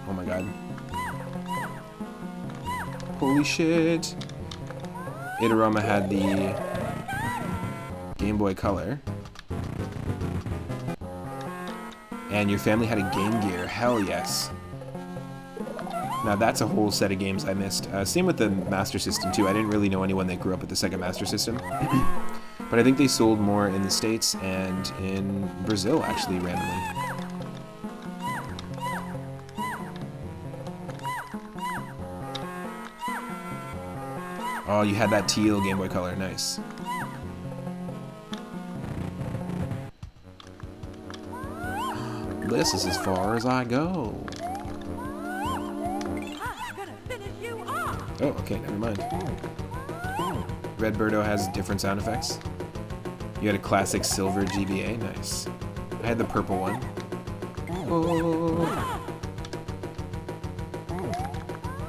[SPEAKER 1] my god. Holy shit. Itorama had the Game Boy Color. And your family had a Game Gear. Hell yes. Now that's a whole set of games I missed. Same with the Master System too. I didn't really know anyone that grew up with the Sega Master System. But I think they sold more in the States and in Brazil, actually, randomly. Oh, you had that teal Game Boy Color. Nice. This is as far as I go. Oh, okay, never mind. Red Birdo has different sound effects. You had a classic silver GBA, nice. I had the purple one. Oh.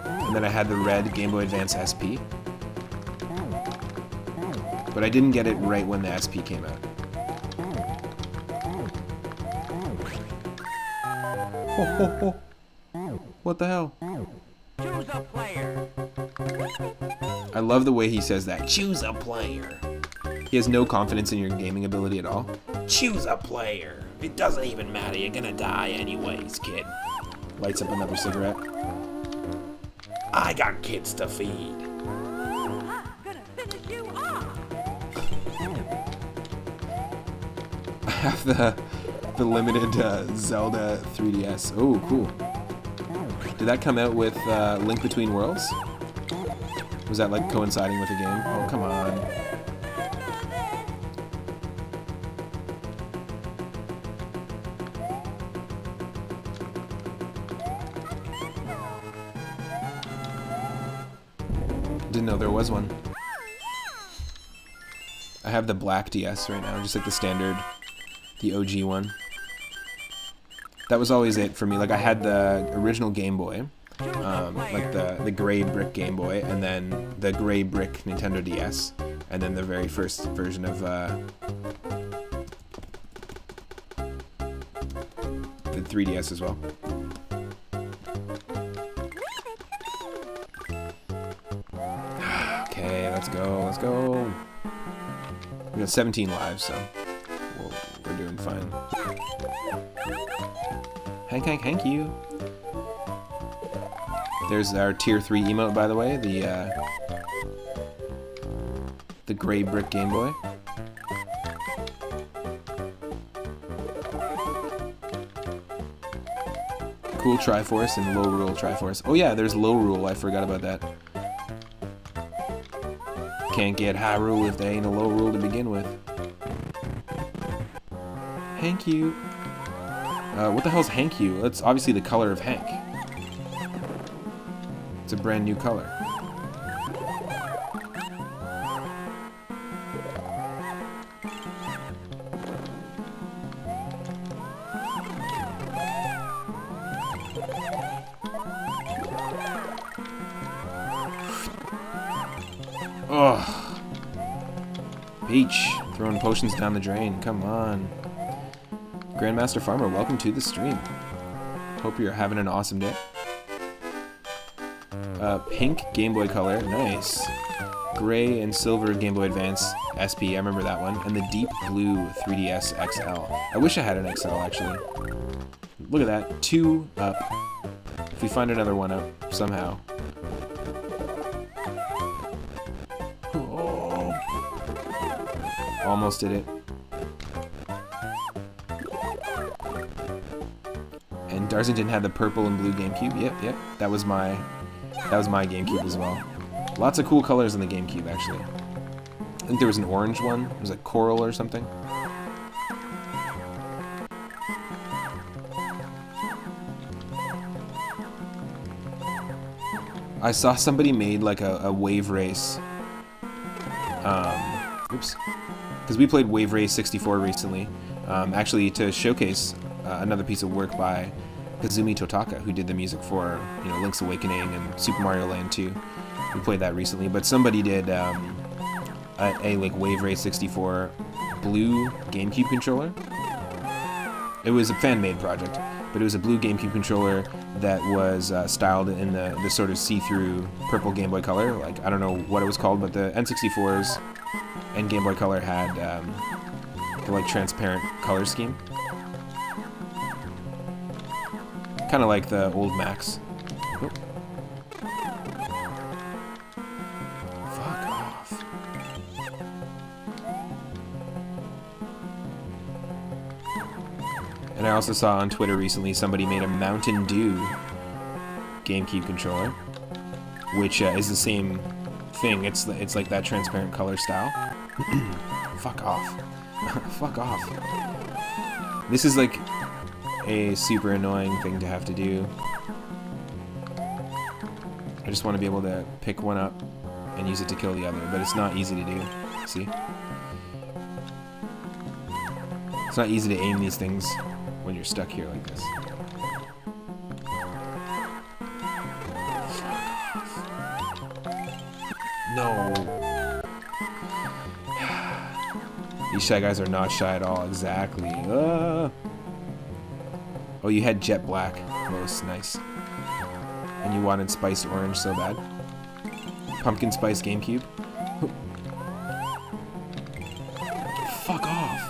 [SPEAKER 1] And then I had the red Game Boy Advance SP. But I didn't get it right when the SP came out. Oh. What the hell?
[SPEAKER 2] Choose a player.
[SPEAKER 1] I love the way he says that. Choose a player. He has no confidence in your gaming ability at all. Choose a player. It doesn't even matter. You're gonna die anyways, kid. Lights up another cigarette. I got kids to feed.
[SPEAKER 2] I'm gonna finish you off.
[SPEAKER 1] I have the limited Zelda 3DS. Oh, cool. Did that come out with Link Between Worlds? Was that like coinciding with the game? Oh, come on. Didn't know there was one. I have the black DS right now, just like the standard, the OG one. That was always it for me. Like I had the original Game Boy, like the gray brick Game Boy, and then the gray brick Nintendo DS, and then the very first version of the 3DS as well. Okay, let's go, let's go. We got 17 lives, so we're doing fine. Hank you. There's our tier 3 emote, by the way, the gray brick Game Boy. Cool Triforce and low rule Triforce. Oh yeah, there's low rule. I forgot about that. Can't get high rule if there ain't a low rule to begin with. Hank you. What the hell's Hank you? That's obviously the color of Hank. It's a brand new color. Ugh. Peach, throwing potions down the drain. Come on. Grandmaster Farmer, welcome to the stream. Hope you're having an awesome day. Pink Game Boy Color, nice. Gray and silver Game Boy Advance SP, I remember that one. And the deep blue 3DS XL. I wish I had an XL, actually. Look at that, 2 up. If we find another one up, somehow. Oh. Almost did it. And Darzington had the purple and blue GameCube. Yep. That was my GameCube as well. Lots of cool colors on the GameCube, actually. I think there was an orange one. It was like coral or something. I saw somebody made like a Wave Race. Oops. Because we played Wave Race 64 recently. Actually, to showcase another piece of work by Kazumi Totaka, who did the music for, you know, Link's Awakening and Super Mario Land 2. We played that recently, but somebody did a like Wave Race 64 blue GameCube controller. It was a fan-made project, but it was a blue GameCube controller that was styled in the sort of see-through purple Game Boy Color. Like, I don't know what it was called, but the N64s and Game Boy Color had the like transparent color scheme. Kind of like the old Macs. Oh. Fuck off. And I also saw on Twitter recently somebody made a Mountain Dew GameCube controller, which is the same thing. It's like that transparent color style. Fuck off. Fuck off. This is like a super annoying thing to have to do. I just want to be able to pick one up and use it to kill the other, but it's not easy to do. See? It's not easy to aim these things when you're stuck here like this. No. These Shy Guys are not shy at all. Exactly. Oh, you had Jet Black. Close. Nice. And you wanted Spiced Orange so bad. Pumpkin Spice GameCube. Fuck off.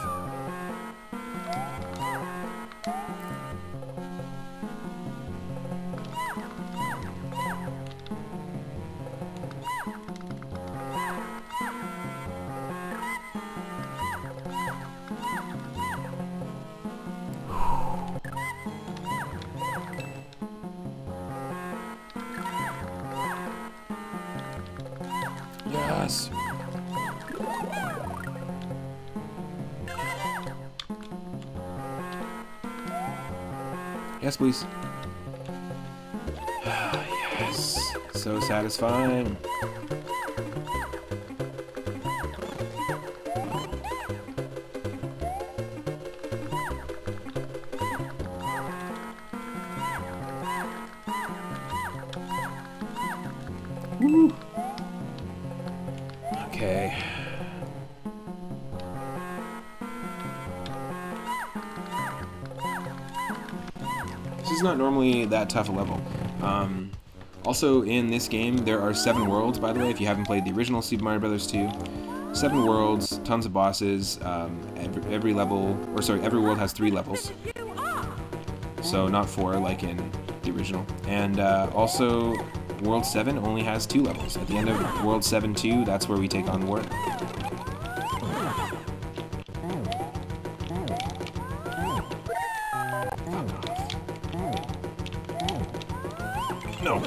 [SPEAKER 1] Yes. Yes, please. Yes. So satisfying. Woo. Okay. This is not normally that tough a level. Also, in this game, there are 7 worlds, by the way, if you haven't played the original Super Mario Bros. 2. 7 worlds, tons of bosses, every world has 3 levels. So not 4 like in the original. And also, World 7 only has 2 levels. At the end of World 7-2, that's where we take on Wart. No.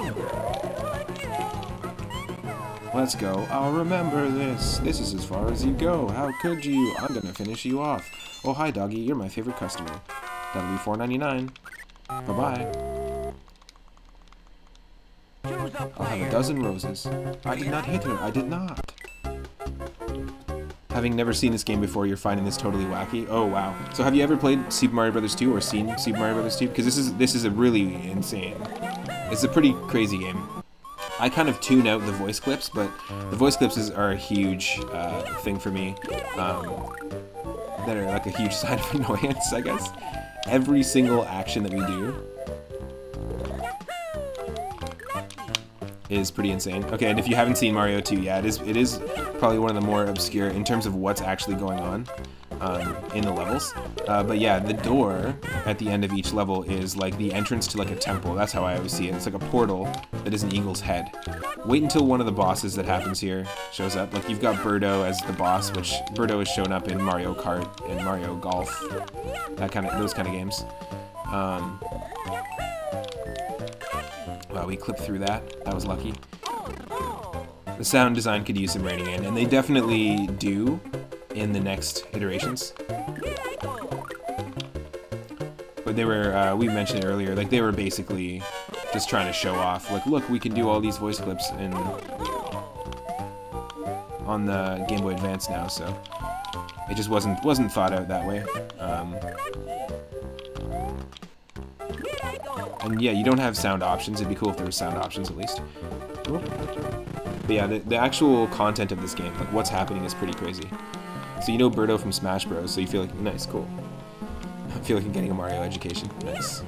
[SPEAKER 1] Let's go. I'll remember this. This is as far as you go. How could you? I'm gonna finish you off. Oh, hi, doggy. You're my favorite customer. That'll be $4.99. Bye-bye. I'll have a dozen roses. I did not hit her. I did not. Having never seen this game before, you're finding this totally wacky. Oh, wow. So have you ever played Super Mario Bros. 2 or seen Super Mario Bros. 2? Because this is a really insane. It's a pretty crazy game. I kind of tune out the voice clips, but the voice clips are a huge thing for me. That are like a huge sign of annoyance, I guess. Every single action that we do is pretty insane. Okay, and if you haven't seen Mario 2, yeah, it is probably one of the more obscure in terms of what's actually going on in the levels. But yeah, the door at the end of each level is like the entrance to like a temple. That's how I always see it. It's like a portal that is an eagle's head. Wait until one of the bosses that happens here shows up. Like you've got Birdo as the boss, which Birdo has shown up in Mario Kart and Mario Golf, those kind of games. Wow, we clipped through that. That was lucky. The sound design could use some reining in, and they definitely do in the next iterations. But they were, we mentioned it earlier, like they were basically just trying to show off, like, look, we can do all these voice clips on the Game Boy Advance now, so it just wasn't thought out that way. And yeah, you don't have sound options. It'd be cool if there were sound options at least. But yeah, the actual content of this game, like what's happening, is pretty crazy. So you know Birdo from Smash Bros, so you feel like, nice, cool. I feel like I'm getting a Mario education. Nice.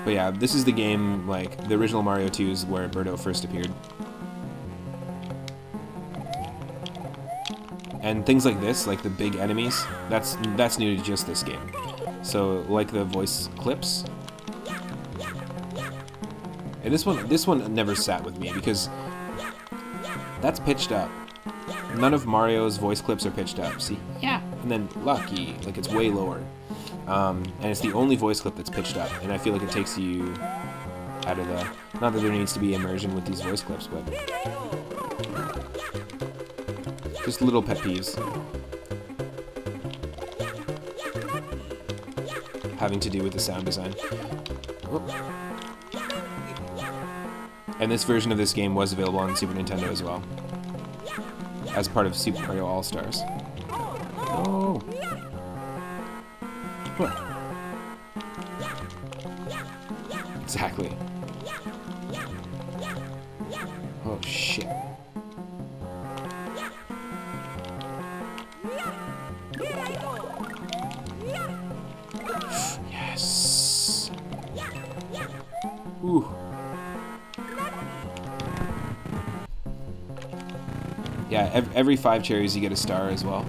[SPEAKER 1] But yeah, this is the game, like, the original Mario 2 is where Birdo first appeared. And things like this, like the big enemies, that's new to just this game. So, like the voice clips. And this one never sat with me, because that's pitched up. None of Mario's voice clips are pitched up, see? Yeah. And then Lucky, like it's way lower. And it's the only voice clip that's pitched up, and I feel like it takes you out of the... Not that there needs to be immersion with these voice clips, but... Just little pet peeves. Having to do with the sound design. Oh. And this version of this game was available on Super Nintendo as well, as part of Super Mario All-Stars. Oh! Huh. Exactly. Ooh. Yeah, every 5 cherries you get a star as well.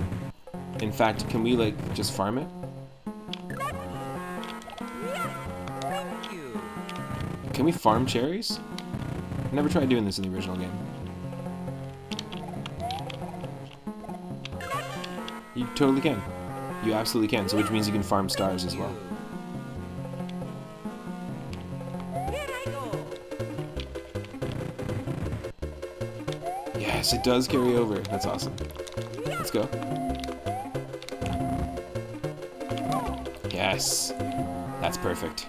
[SPEAKER 1] In fact, can we like just farm it?
[SPEAKER 2] Thank you.
[SPEAKER 1] Can we farm cherries? I never tried doing this in the original game. You totally can. You absolutely can, so which means you can farm stars as well.
[SPEAKER 2] Here I go.
[SPEAKER 1] Yes, it does carry over. That's awesome. Let's go. Yes. That's perfect.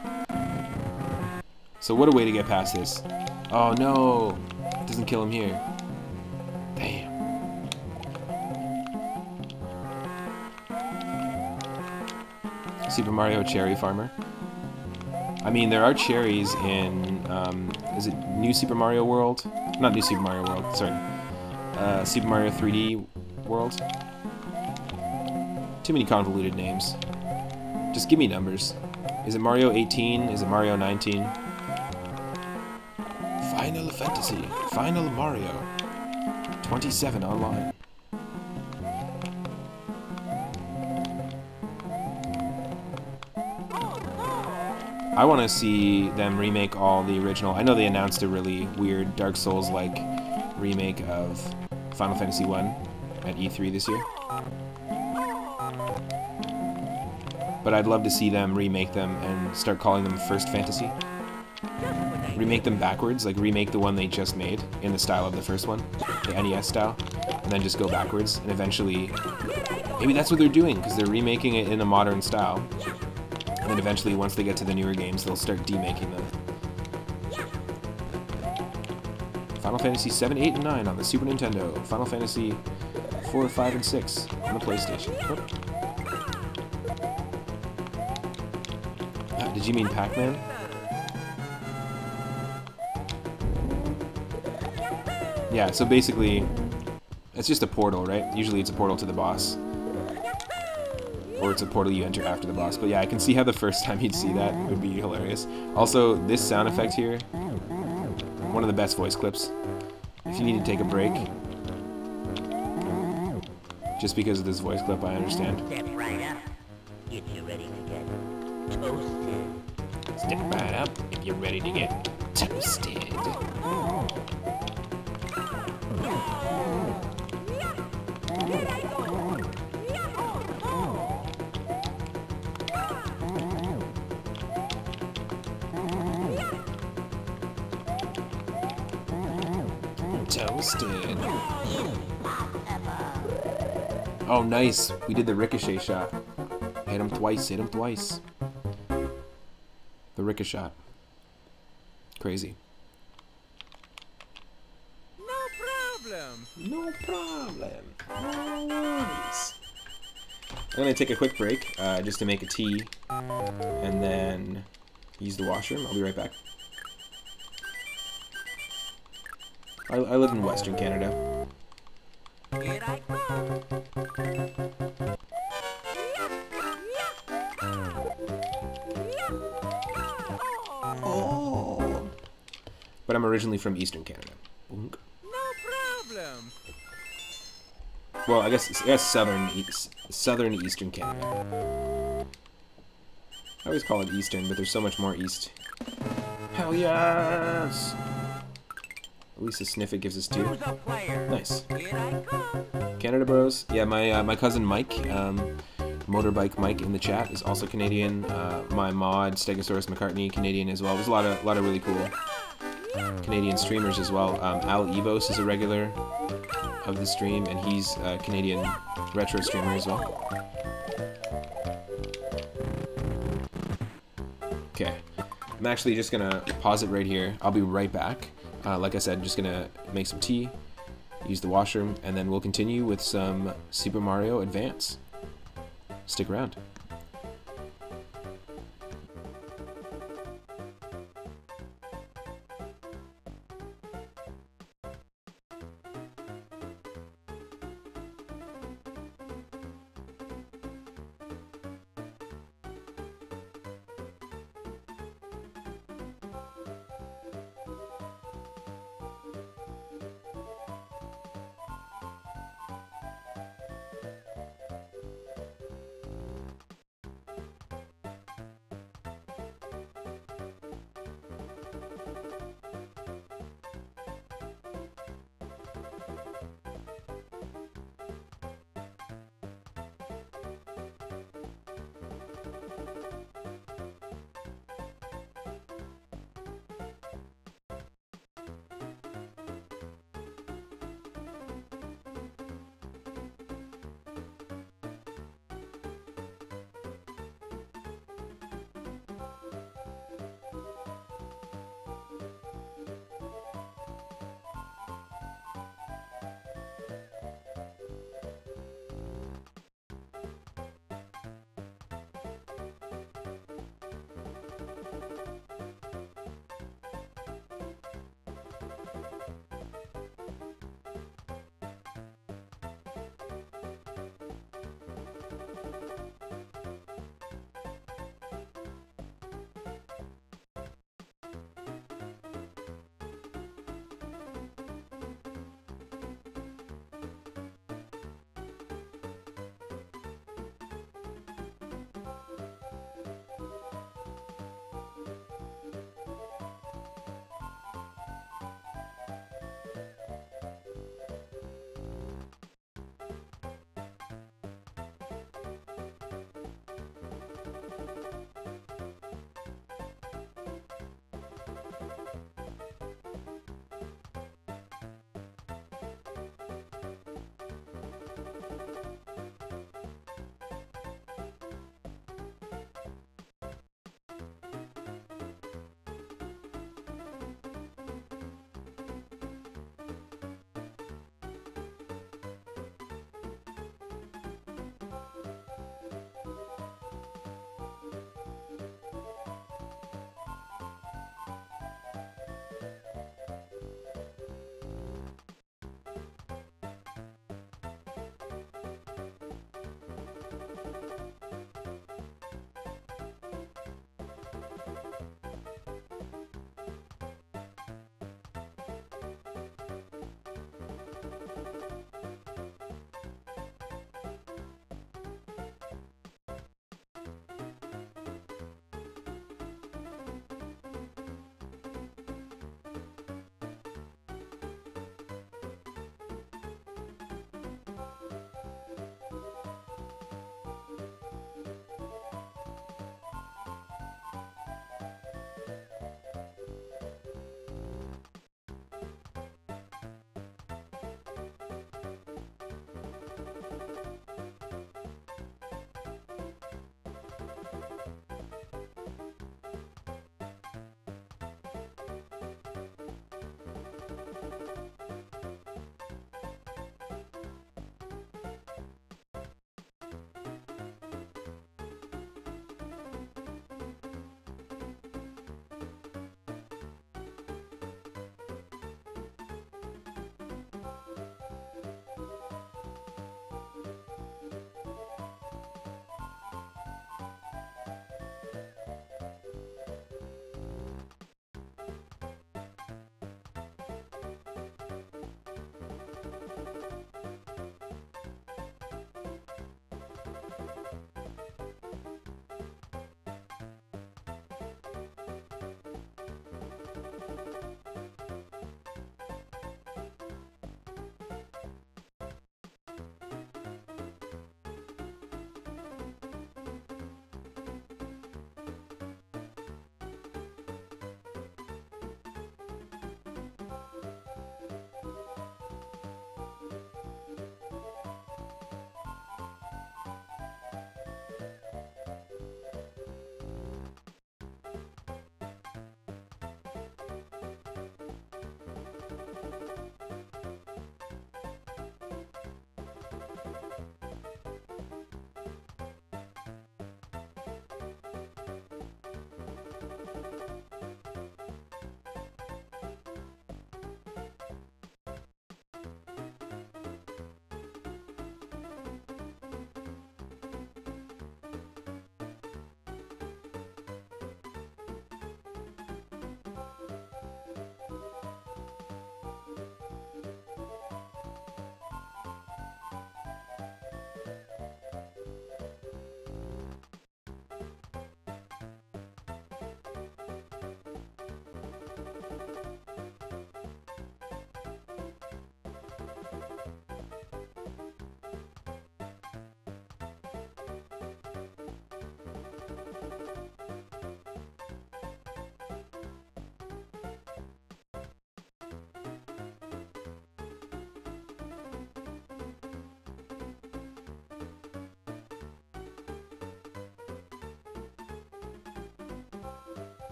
[SPEAKER 1] So what a way to get past this. Oh no! It doesn't kill him here. Damn. Super Mario Cherry Farmer. I mean, there are cherries in, is it New Super Mario World? Not New Super Mario World, sorry. Super Mario 3D World. Too many convoluted names. Just give me numbers. Is it Mario 18? Is it Mario 19? Final Fantasy. Final Mario. 27 online. I want to see them remake all the original. I know they announced a really weird Dark Souls-like remake of Final Fantasy 1 at E3 this year. But I'd love to see them remake them and start calling them First Fantasy. Remake them backwards, like remake the one they just made in the style of the first one, the NES style, and then just go backwards, and eventually, maybe that's what they're doing, because they're remaking it in a modern style, and then eventually, once they get to the newer games, they'll start demaking them. Final Fantasy 7, 8, and 9 on the Super Nintendo, Final Fantasy 4, 5, and 6 on the PlayStation. Whoop. Did you mean Pac-Man? Yeah, so basically, it's just a portal, right? Usually it's a portal to the boss. Or it's a portal you enter after the boss. But yeah, I can see how the first time you'd see that would be hilarious. Also, this sound effect here, one of the best voice clips. If you need to take a break, just because of this voice clip, I understand.
[SPEAKER 3] Step right up. Get you ready to get toasted.
[SPEAKER 1] Step right up if you're ready to get toasted. Toasted. Oh, nice. We did the ricochet shot. Hit him twice, hit him twice. The ricochet. Crazy.
[SPEAKER 2] No problem.
[SPEAKER 1] No problem. No worries. I'm gonna take a quick break, just to make a tea, and then use the washroom. I'll be right back. I live in Western Canada.
[SPEAKER 2] Here I come.
[SPEAKER 1] Oh. But I'm originally from Eastern Canada.
[SPEAKER 2] No problem.
[SPEAKER 1] Well, I guess southern Eastern Canada. I always call it Eastern, but there's so much more East. Hell yes! At least a sniff it gives us 2.
[SPEAKER 2] Choose a player.
[SPEAKER 1] Nice.
[SPEAKER 2] Here I come.
[SPEAKER 1] Canada Bros. Yeah, my cousin Mike, Motorbike Mike in the chat is also Canadian. My mod Stegosaurus McCartney, Canadian as well. There's a lot of really cool Canadian streamers as well. Al Evos is a regular of the stream, and he's a Canadian retro streamer as well. Okay, I'm actually just gonna pause it right here. I'll be right back. Like I said, just gonna make some tea, use the washroom, and then we'll continue with some Super Mario Advance. Stick around.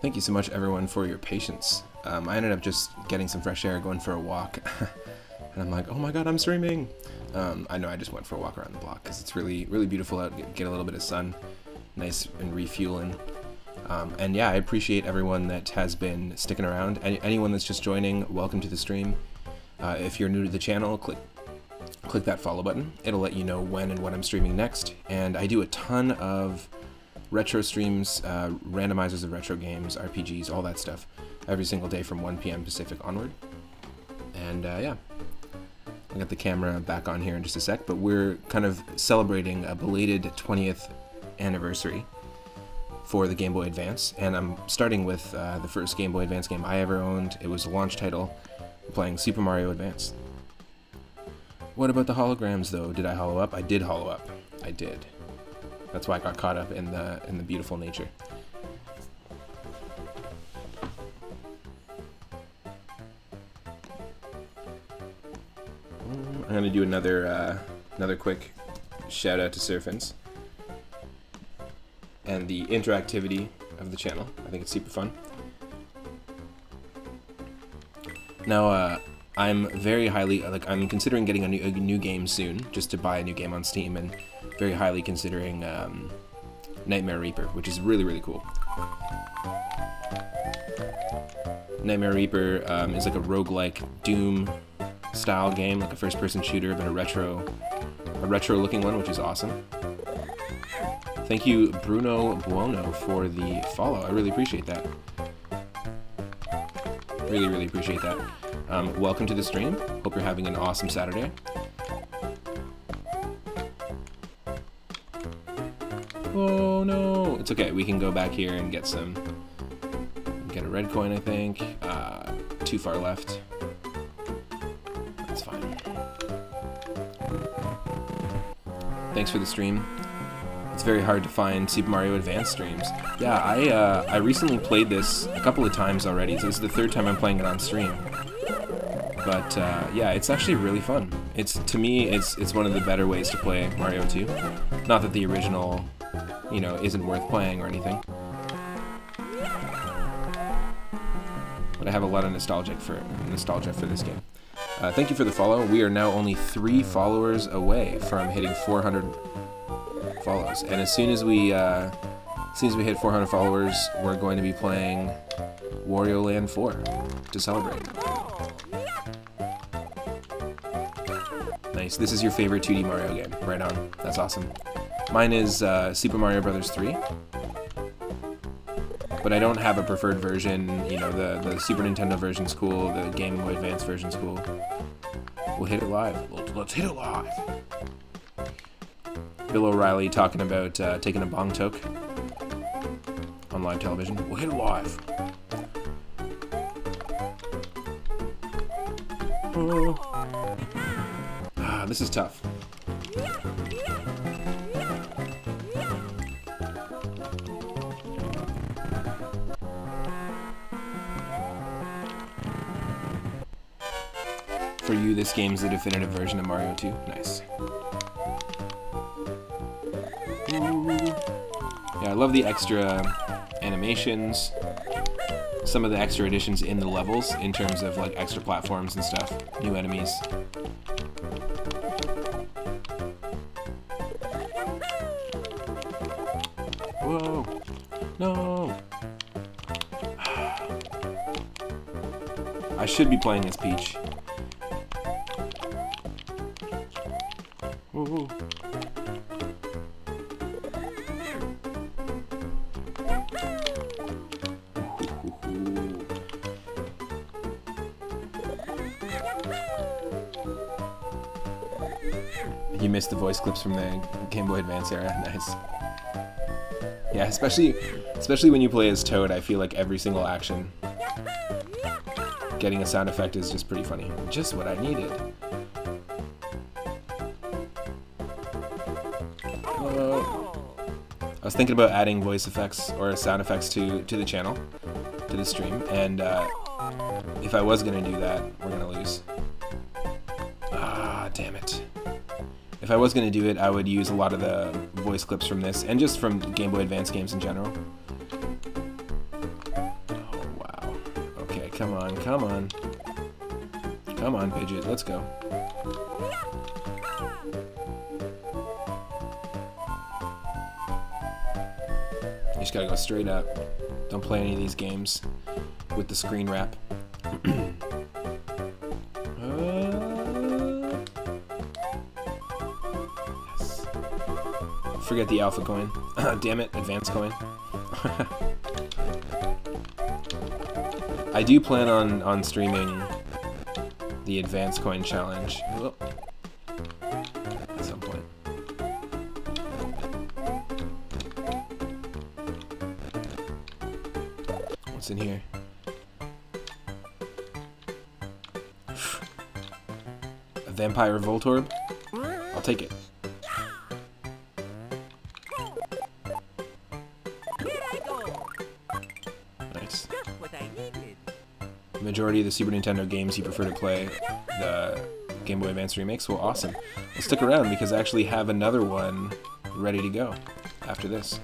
[SPEAKER 1] Thank you so much, everyone, for your patience. I ended up just getting some fresh air, going for a walk, and I'm like, oh my god, I'm streaming! I know I just went for a walk around the block, because it's really, really beautiful out, get a little bit of sun, nice and refueling. And yeah, I appreciate everyone that has been sticking around. Anyone that's just joining, welcome to the stream. If you're new to the channel, click that follow button. It'll let you know when and what I'm streaming next. And I do a ton of retro streams, randomizers of retro games, RPGs, all that stuff, every single day from 1 p.m. Pacific onward. And yeah, I'll get the camera back on here in just a sec, but we're kind of celebrating a belated 20th anniversary for the Game Boy Advance, and I'm starting with the first Game Boy Advance game I ever owned. It was a launch title, playing Super Mario Advance. What about the holograms, though? Did I hollow up? I did hollow up. I did. That's why I got caught up in the beautiful nature. I'm gonna do another quick shout out to Surfins and the interactivity of the channel. I think it's super fun. Now, I'm very highly, I'm considering getting a new game soon, just to buy a new game on Steam, and very highly considering Nightmare Reaper, which is really, really cool. Nightmare Reaper is like a roguelike Doom style game, like a first-person shooter, but a retro-looking one, which is awesome. Thank you, Bruno Buono, for the follow. I really appreciate that. Really, really appreciate that. Welcome to the stream. Hope you're having an awesome Saturday. Oh no! It's okay, we can go back here and get a red coin, I think. Too far left. That's fine. Thanks for the stream. It's very hard to find Super Mario Advance streams. Yeah, I recently played this a couple of times already, so this is the third time I'm playing it on stream. But yeah, it's actually really fun. To me, it's one of the better ways to play Mario 2. Not that the original, you know, isn't worth playing or anything. But I have a lot of nostalgia for this game. Thank you for the follow. We are now only 3 followers away from hitting 400 follows, and as soon as we hit 400 followers, we're going to be playing Wario Land 4 to celebrate. Nice. This is your favorite 2D Mario game. Right on. That's awesome. Mine is Super Mario Bros. 3. But I don't have a preferred version. You know, the Super Nintendo version's cool, the Game Boy Advance version's cool. We'll hit it live. Let's hit it live. Bill O'Reilly talking about taking a bong toke on live television. We'll hit it live. Oh. This is tough. For you, this game's the definitive version of Mario 2. Nice. Yeah, I love the extra animations, some of the extra additions in the levels in terms of like extra platforms and stuff, new enemies. Whoa! No! I should be playing as Peach. Whoa. You missed the voice clips from the Game Boy Advance era. Nice. Yeah, especially when you play as Toad, I feel like every single action, getting a sound effect is just pretty funny. Just what I needed. I was thinking about adding voice effects or sound effects to the channel, to the stream, and if I was gonna do that, we're gonna lose. Ah, damn it. If I was gonna do it, I would use a lot of the voice clips from this, and just from Game Boy Advance games in general. Oh, wow. Okay, come on, come on. Come on, Pidgeot, let's go. You just gotta go straight up. Don't play any of these games with the screen wrap. Yes. Forget the alpha coin. Damn it, advance coin. I do plan on streaming the advance coin challenge at some point. What's in here? A vampire Voltorb? I'll take it. Nice. The majority of the Super Nintendo games you prefer to play the Game Boy Advance remakes? Well, awesome. Well, stick around because I actually have another one ready to go after this.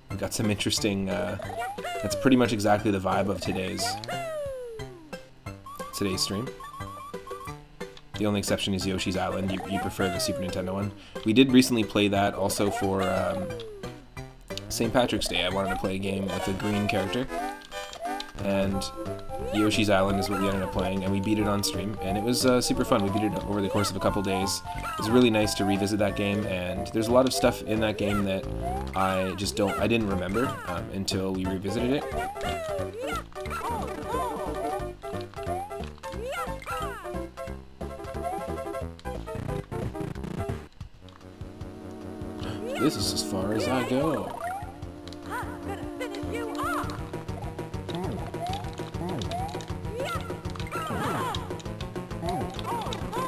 [SPEAKER 1] We've got some interesting... that's pretty much exactly the vibe of today's stream. The only exception is Yoshi's Island. You prefer the Super Nintendo one. We did recently play that also for St. Patrick's Day. I wanted to play a game with a green character, and Yoshi's Island is what we ended up playing, and we beat it on stream, and it was super fun. We beat it over the course of a couple days. It was really nice to revisit that game, and there's a lot of stuff in that game that I didn't remember until we revisited it. This is as far as I go.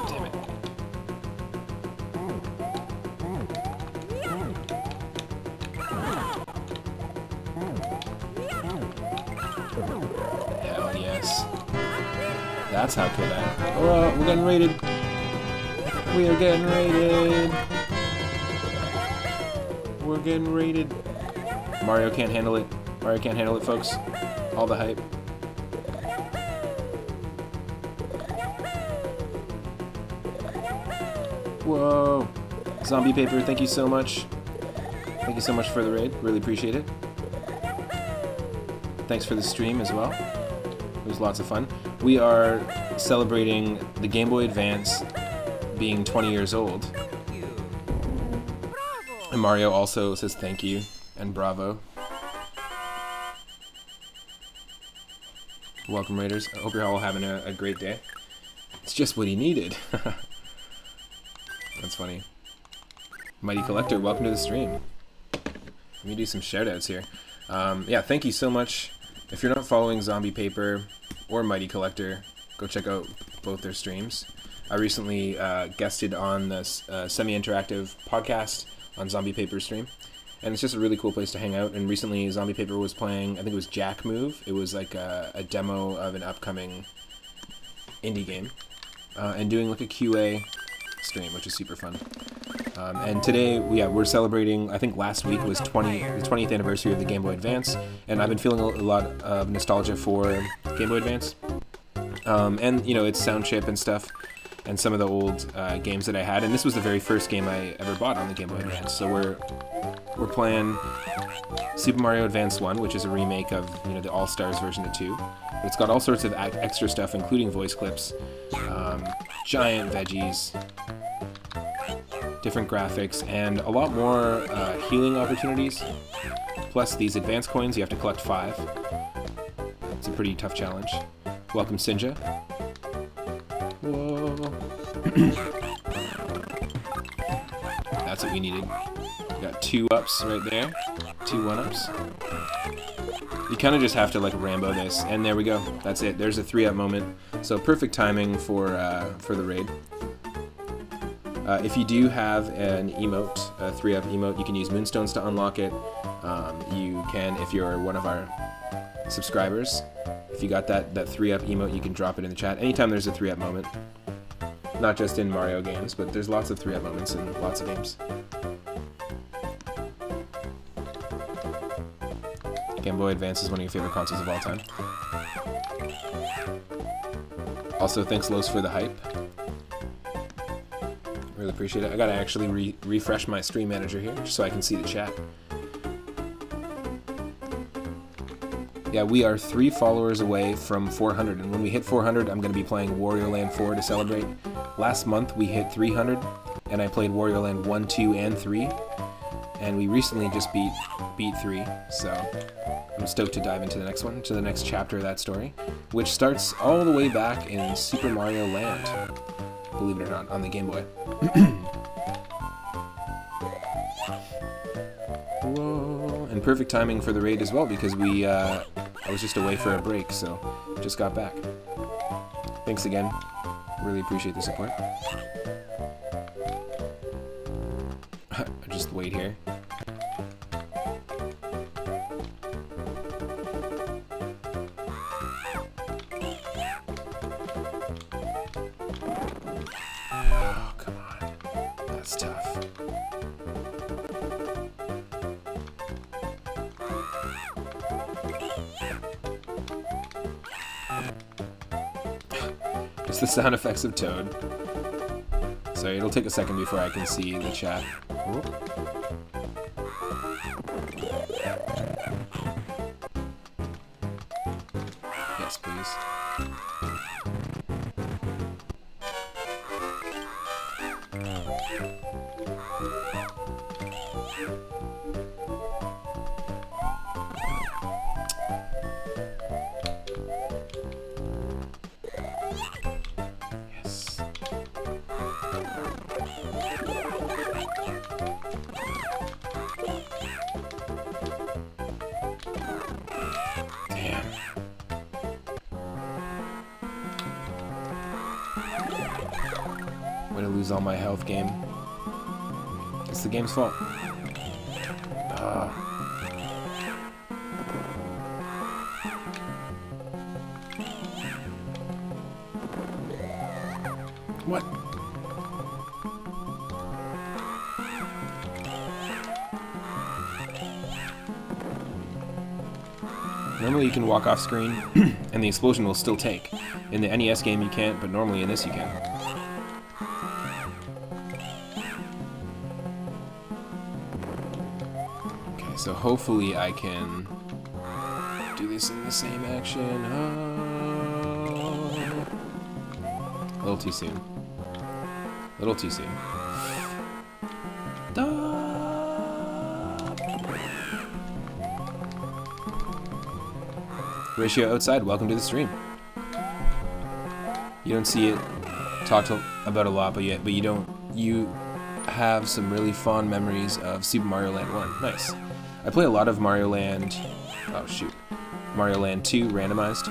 [SPEAKER 1] Damn it. Hell yes. That's how good I am. Oh, we're getting raided. We are getting raided. We're getting raided. Mario can't handle it. Mario can't handle it, folks. All the hype. Whoa. Zombie Paper, thank you so much. Thank you so much for the raid. Really appreciate it. Thanks for the stream as well. It was lots of fun. We are celebrating the Game Boy Advance being 20 years old. And Mario also says thank you and bravo. Welcome, Raiders. I hope you're all having a great day. It's just what he needed. That's funny. Mighty Collector, welcome to the stream. Let me do some shoutouts here. Yeah, thank you so much. If you're not following Zombie Paper or Mighty Collector, go check out both their streams. I recently guested on this semi-interactive podcast on Zombie Paper's stream, and it's just a really cool place to hang out. And recently Zombie Paper was playing, I think it was Jack Move. It was like a demo of an upcoming indie game, and doing like a QA stream, which is super fun. And today, we're celebrating, I think last week was the 20th anniversary of the Game Boy Advance, and I've been feeling a lot of nostalgia for Game Boy Advance. And, you know, its sound chip and stuff, and some of the old games that I had, and this was the very first game I ever bought on the Game Boy Advance. So we're playing Super Mario Advance 1, which is a remake of, you know, the All-Stars version of 2. But it's got all sorts of extra stuff, including voice clips, giant veggies, different graphics, and a lot more healing opportunities. Plus these advance coins, you have to collect 5. It's a pretty tough challenge. Welcome, Sinja. Whoa. That's what we needed. Got 2 ups right there. 2 1-ups. You kind of just have to like Rambo this, and there we go. That's it. There's a 3-up moment. So perfect timing for the raid. If you do have an emote, a 3-up emote, you can use Moonstones to unlock it. You can, if you're one of our subscribers, if you got that 3-up emote, you can drop it in the chat anytime there's a 3-up moment. Not just in Mario games, but there's lots of 3-up moments in lots of games. Game Boy Advance is one of your favorite consoles of all time. Also, thanks Los for the hype. Really appreciate it. I gotta actually refresh my stream manager here, just so I can see the chat. Yeah, we are 3 followers away from 400, and when we hit 400, I'm gonna be playing Wario Land 4 to celebrate. Last month, we hit 300, and I played Wario Land 1, 2, and 3, and we recently just beat 3, so I'm stoked to dive into the next one, to the next chapter of that story, which starts all the way back in Super Mario Land, believe it or not, on the Game Boy. Whoa. And perfect timing for the raid as well, because I was just away for a break, so just got back. Thanks again. Really appreciate the support. I'll just wait here. Oh, come on. That's tough. Just the sound effects of Toad. Sorry, it'll take a second before I can see the chat. Whoop. Yes, please. All my health game. It's the game's fault. What? Normally you can walk off screen and the explosion will still take. In the NES game you can't, but normally in this you can. So hopefully I can do this in the same action. Oh. A little too soon. A little too soon. Ratio outside, welcome to the stream. You don't see it talked about a lot, but you have some really fond memories of Super Mario Land 1. Nice. I play a lot of Mario Land... Oh, shoot. Mario Land 2 randomized.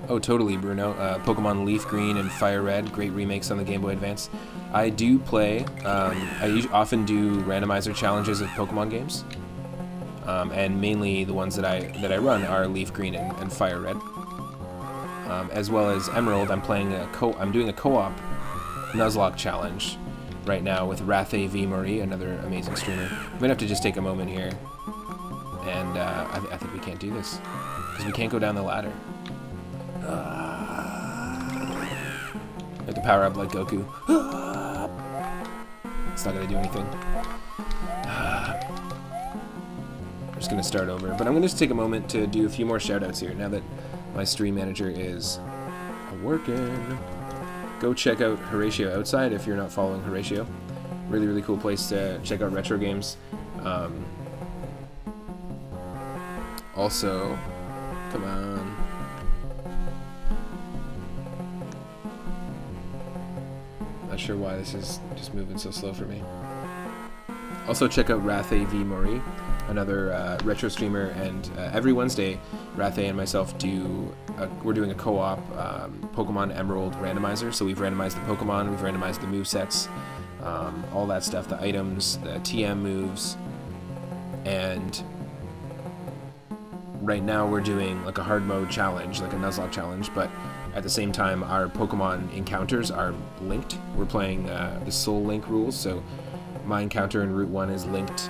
[SPEAKER 1] Oh, totally, Bruno. Pokemon Leaf Green and Fire Red, great remakes on the Game Boy Advance. I do play... I often do randomizer challenges of Pokemon games. And mainly the ones that I run are Leaf Green and Fire Red. As well as Emerald, I'm doing a co-op Nuzlocke challenge right now with Rathe V. Marie, another amazing streamer. I'm gonna have to just take a moment here, and I think we can't do this because we can't go down the ladder. I have to power up like Goku. It's not gonna do anything. I'm just gonna start over, but I'm gonna just take a moment to do a few more shoutouts here now that my stream manager is working. Go check out Horatio Outside if you're not following Horatio. Really, really cool place to check out retro games. Also, come on. Not sure why this is just moving so slow for me. Also check out Rathe V. Mori, another retro streamer, and every Wednesday, Rathe and myself we're doing a co-op Pokemon Emerald randomizer. So we've randomized the Pokemon, we've randomized the movesets, all that stuff, the items, the TM moves, and right now we're doing like a hard mode challenge, like a Nuzlocke challenge, but at the same time our Pokemon encounters are linked. We're playing the Soul Link rules, so my encounter in Route 1 is linked,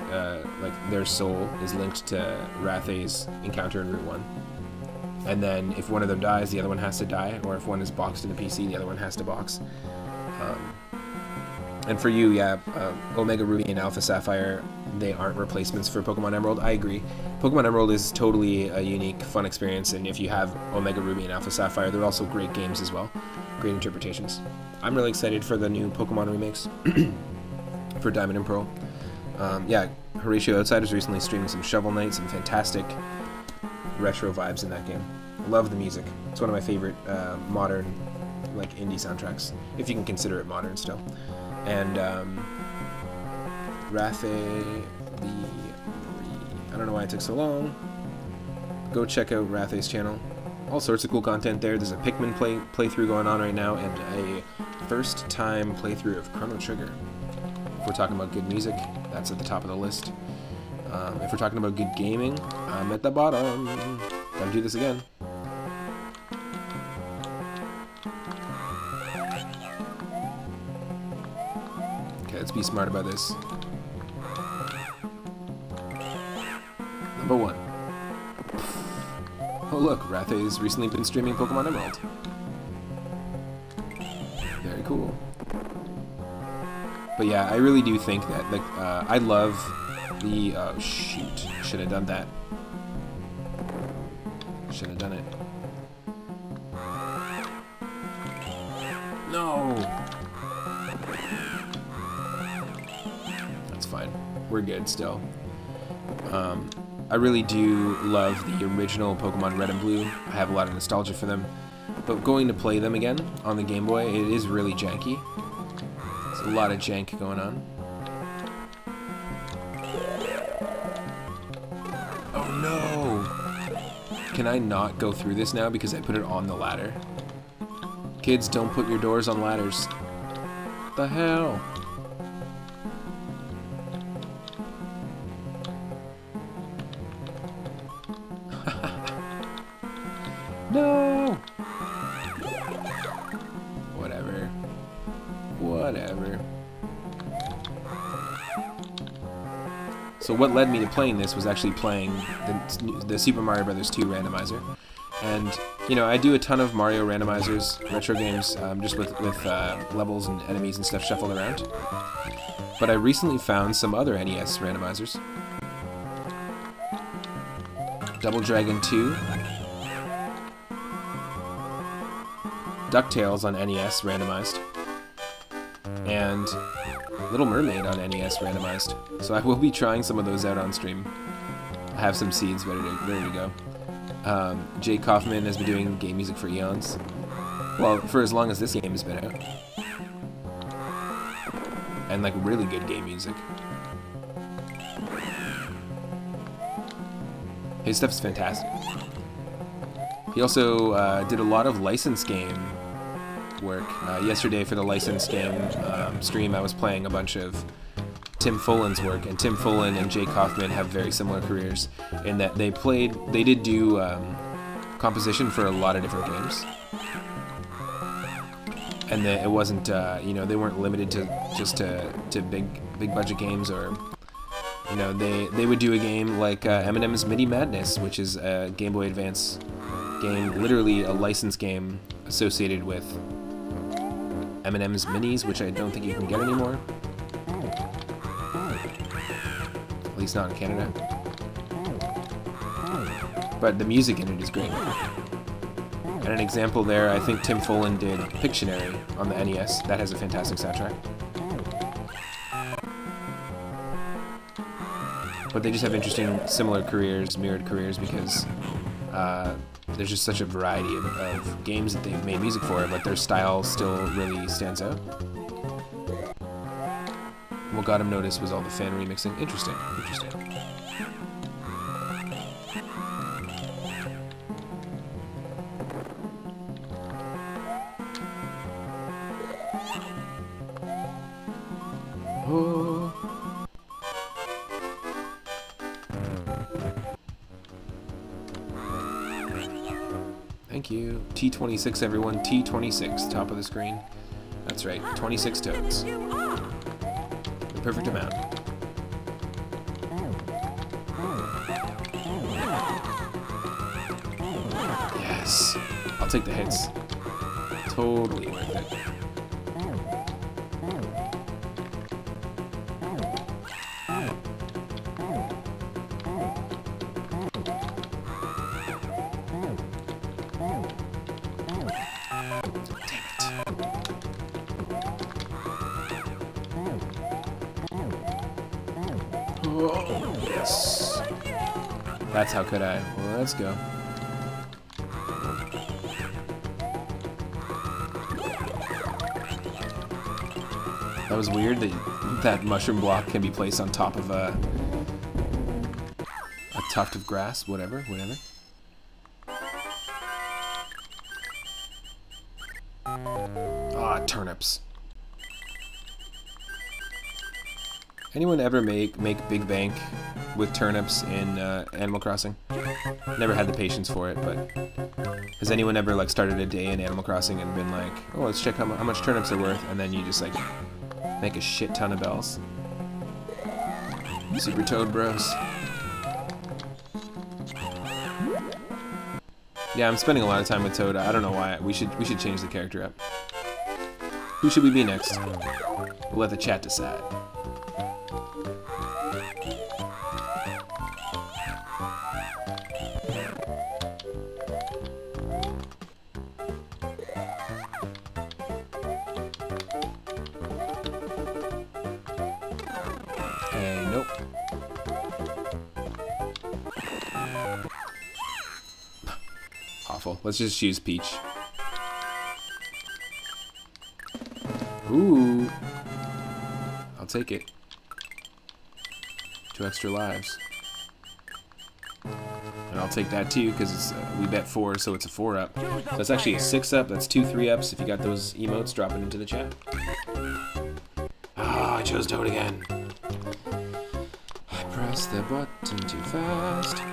[SPEAKER 1] like their soul is linked to Rathe's encounter in Route 1. And then if one of them dies, the other one has to die, or if one is boxed in the PC, the other one has to box. And for you, yeah, Omega Ruby and Alpha Sapphire, they aren't replacements for Pokemon Emerald. I agree. Pokemon Emerald is totally a unique, fun experience, and if you have Omega Ruby and Alpha Sapphire, they're also great games as well. Great interpretations. I'm really excited for the new Pokemon remakes for Diamond and Pearl. Yeah, Horatio Outsiders recently streaming some Shovel Knight, some fantastic retro vibes in that game. I love the music. It's one of my favorite modern, like, indie soundtracks, if you can consider it modern still. And Rathe I don't know why it took so long. Go check out Rathe's channel. All sorts of cool content there. There's a Pikmin playthrough going on right now, and a first-time playthrough of Chrono Trigger. If we're talking about good music, that's at the top of the list. If we're talking about good gaming, I'm at the bottom. Gotta do this again. Okay, let's be smart about this. Number 1. Oh look, Rathe's recently been streaming Pokemon Emerald. Very cool. But yeah, I really do think that, like, I love the, oh shoot, should have done that. Should have done it. No! That's fine. We're good still. I really do love the original Pokemon Red and Blue. I have a lot of nostalgia for them. But going to play them again on the Game Boy, it is really janky. There's a lot of jank going on. Oh no! Can I not go through this now because I put it on the ladder? Kids, don't put your doors on ladders. What the hell? No! Whatever. Whatever. So what led me to playing this was actually playing the Super Mario Bros. 2 randomizer. And, you know, I do a ton of Mario randomizers, retro games, just with levels and enemies and stuff shuffled around. But I recently found some other NES randomizers. Double Dragon 2. DuckTales on NES randomized, and Little Mermaid on NES randomized. So I will be trying some of those out on stream. I have some seeds ready to go. Jay Kaufman has been doing game music for eons. Well, for as long as this game has been out. And like really good game music. His stuff's fantastic. He also did a lot of licensed game work. Yesterday for the licensed game stream, I was playing a bunch of Tim Follon's work, and Tim Follon and Jay Kaufman have very similar careers in that they did do composition for a lot of different games. And it wasn't, you know, they weren't limited to just to big budget games, or, you know, they would do a game like Eminem's MIDI Madness, which is a Game Boy Advance game, literally a licensed game associated with Eminem's Minis, which I don't think you can get anymore. At least not in Canada. But the music in it is great. And an example there, I think Tim Follon did Pictionary on the NES. That has a fantastic soundtrack. But they just have interesting, similar careers, mirrored careers, because there's just such a variety of games that they've made music for, but their style still really stands out. what got him noticed was all the fan remixing. Interesting, interesting. Oh. Thank you. T26, everyone. T26, top of the screen. That's right, 26 toads.
[SPEAKER 2] You are.
[SPEAKER 1] The perfect amount. Yes. I'll take the hits. Totally worth it. Oh, yes. That's how could I. Well, let's go. That was weird that that mushroom block can be placed on top of a tuft of grass. Whatever, whatever. Ah, turnips. Anyone ever make Big Bank with turnips in Animal Crossing? Never had the patience for it, but has anyone ever like started a day in Animal Crossing and been like, oh, let's check how much turnips are worth, and then you just like make a shit ton of bells? Super Toad Bros. Yeah, I'm spending a lot of time with Toad. I don't know why. We should change the character up. Who should we be next? We'll let the chat decide. Nope. Awful. Let's just choose Peach. Ooh. I'll take it. 2 extra lives. And I'll take that too, because we bet 4, so it's a 4-up. So it's actually a 6-up. That's 2 3-ups if you got those emotes dropping into the chat. Ah, I chose Toad again. I pressed the button too fast.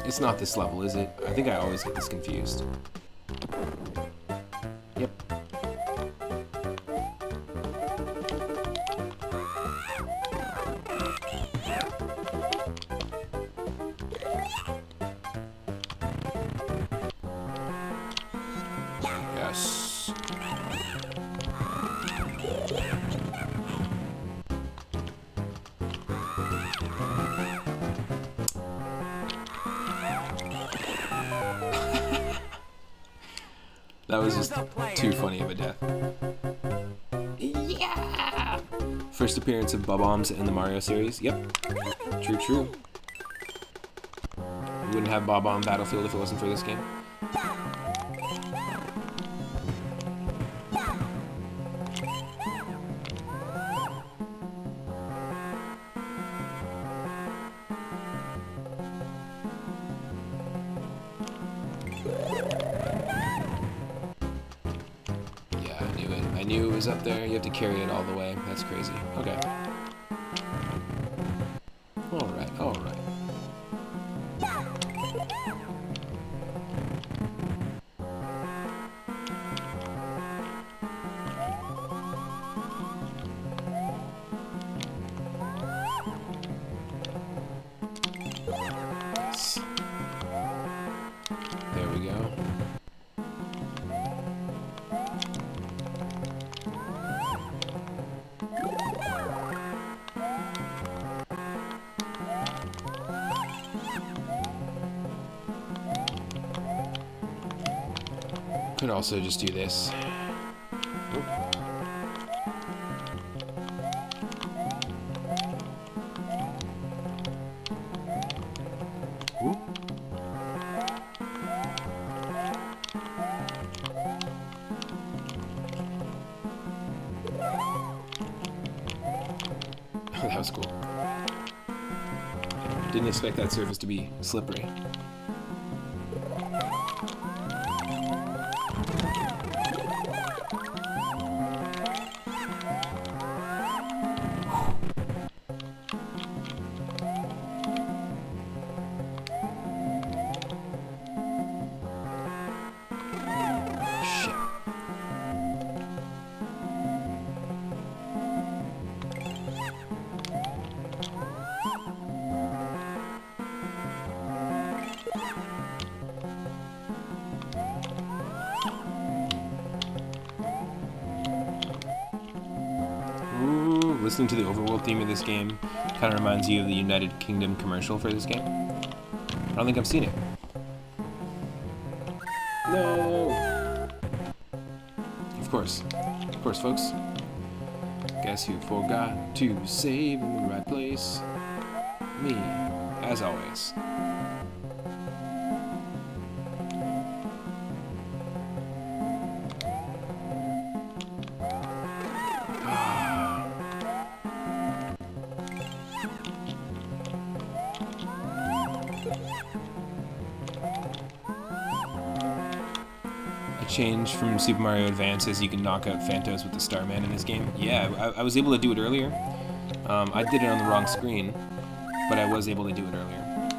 [SPEAKER 1] It's not this level, is it? I think I always get this confused. Yep. Yes. That was just too funny of a death. Yeah! First appearance of Bob-ombs in the Mario series. Yep. True, true. We wouldn't have Bob-omb Battlefield if it wasn't for this game. I knew it was up there. You have to carry it all the way. That's crazy. Okay. Alright, alright. Yes. There we go. Could also just do this. Oop. Didn't expect that surface to be slippery. Listening to the overworld theme of this game kind of reminds you of the United Kingdom commercial for this game. I don't think I've seen it. No! Of course, folks. Guess who forgot to save in the right place? Me, as always. Change from Super Mario Advance as you can knock out Phantos with the Starman in this game. Yeah, I was able to do it earlier. I did it on the wrong screen, but I was able to do it earlier.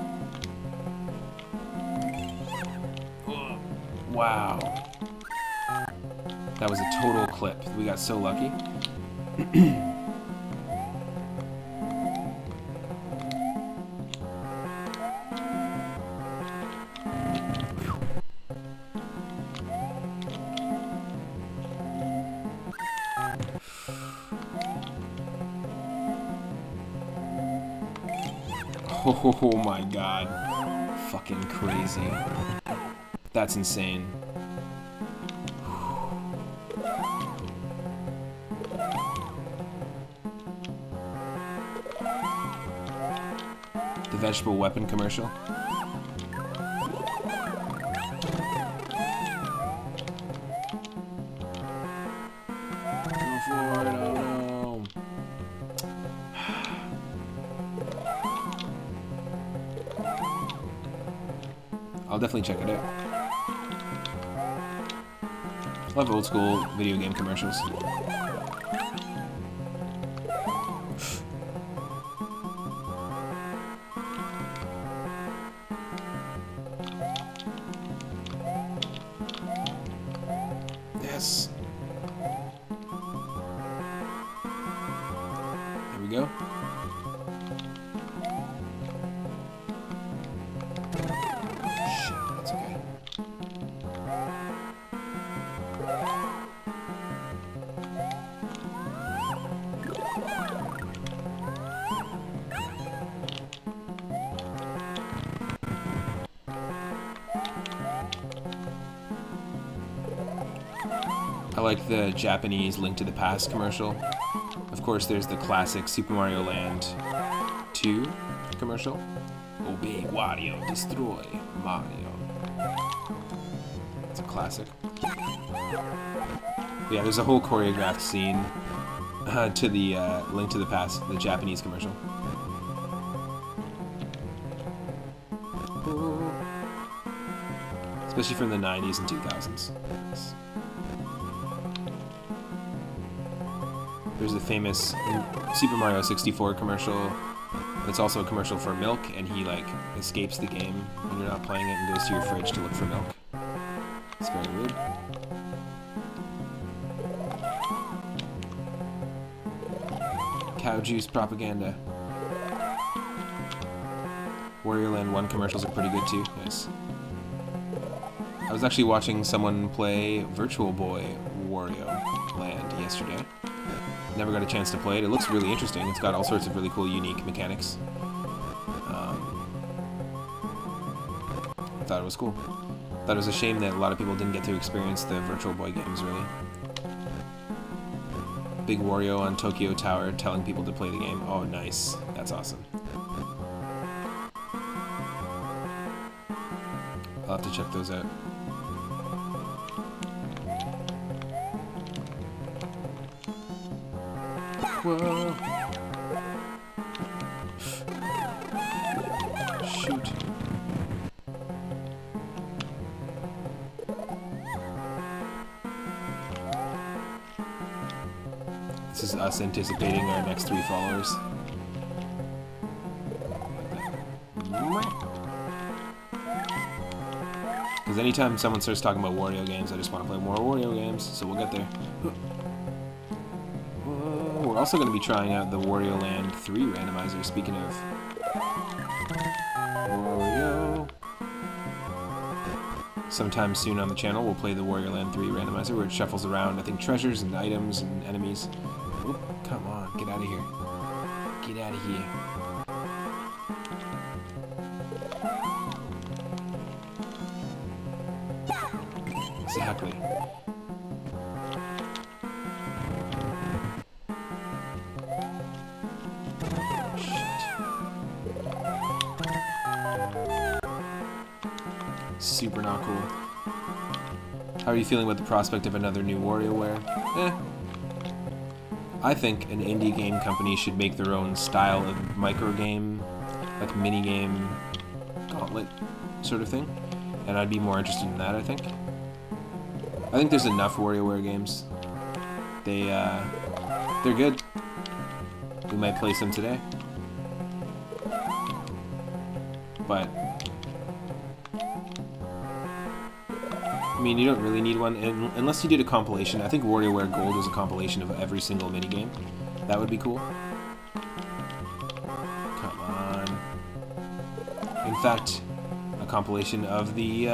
[SPEAKER 1] Wow. That was a total clip. We got so lucky. Oh my god. Fucking crazy. That's insane. The vegetable weapon commercial. Go for it, oh no. I'll definitely check it out. Love old school video game commercials. Yes. There we go. I like the Japanese Link to the Past commercial. Of course, there's the classic Super Mario Land 2 commercial. Obey Wario, destroy Mario. It's a classic. Yeah, there's a whole choreographed scene to the Link to the Past, the Japanese commercial. Especially from the 90s and 2000s. There's a famous Super Mario 64 commercial. It's also a commercial for milk, and he like escapes the game when you're not playing it and goes to your fridge to look for milk. It's very weird. Cow juice propaganda. Wario Land 1 commercials are pretty good too. Nice. I was actually watching someone play Virtual Boy Wario Land yesterday. Never got a chance to play it. It looks really interesting. It's got all sorts of really cool, unique mechanics. I thought it was cool. Thought it was a shame that a lot of people didn't get to experience the Virtual Boy games, really. Big Wario on Tokyo Tower telling people to play the game. Oh, nice. That's awesome. I'll have to check those out. Whoa. us anticipating our next 3 followers. Because anytime someone starts talking about Wario games, I just want to play more Wario games, so we'll get there. We're also going to be trying out the Wario Land 3 randomizer, speaking of Wario. Sometime soon on the channel, we'll play the Wario Land 3 randomizer, where it shuffles around, I think, treasures and items and enemies. Oop, come on, get out of here. Get out of here. Exactly. Super not cool. How are you feeling about the prospect of another new WarioWare? I think an indie game company should make their own style of micro game, like minigame gauntlet sort of thing, and I'd be more interested in that, I think. I think there's enough WarioWare games. They're good. We might play some today. But I mean, you don't really need one, unless you did a compilation. I think WarioWare Gold is a compilation of every single minigame. That would be cool. Come on. In fact, a compilation of the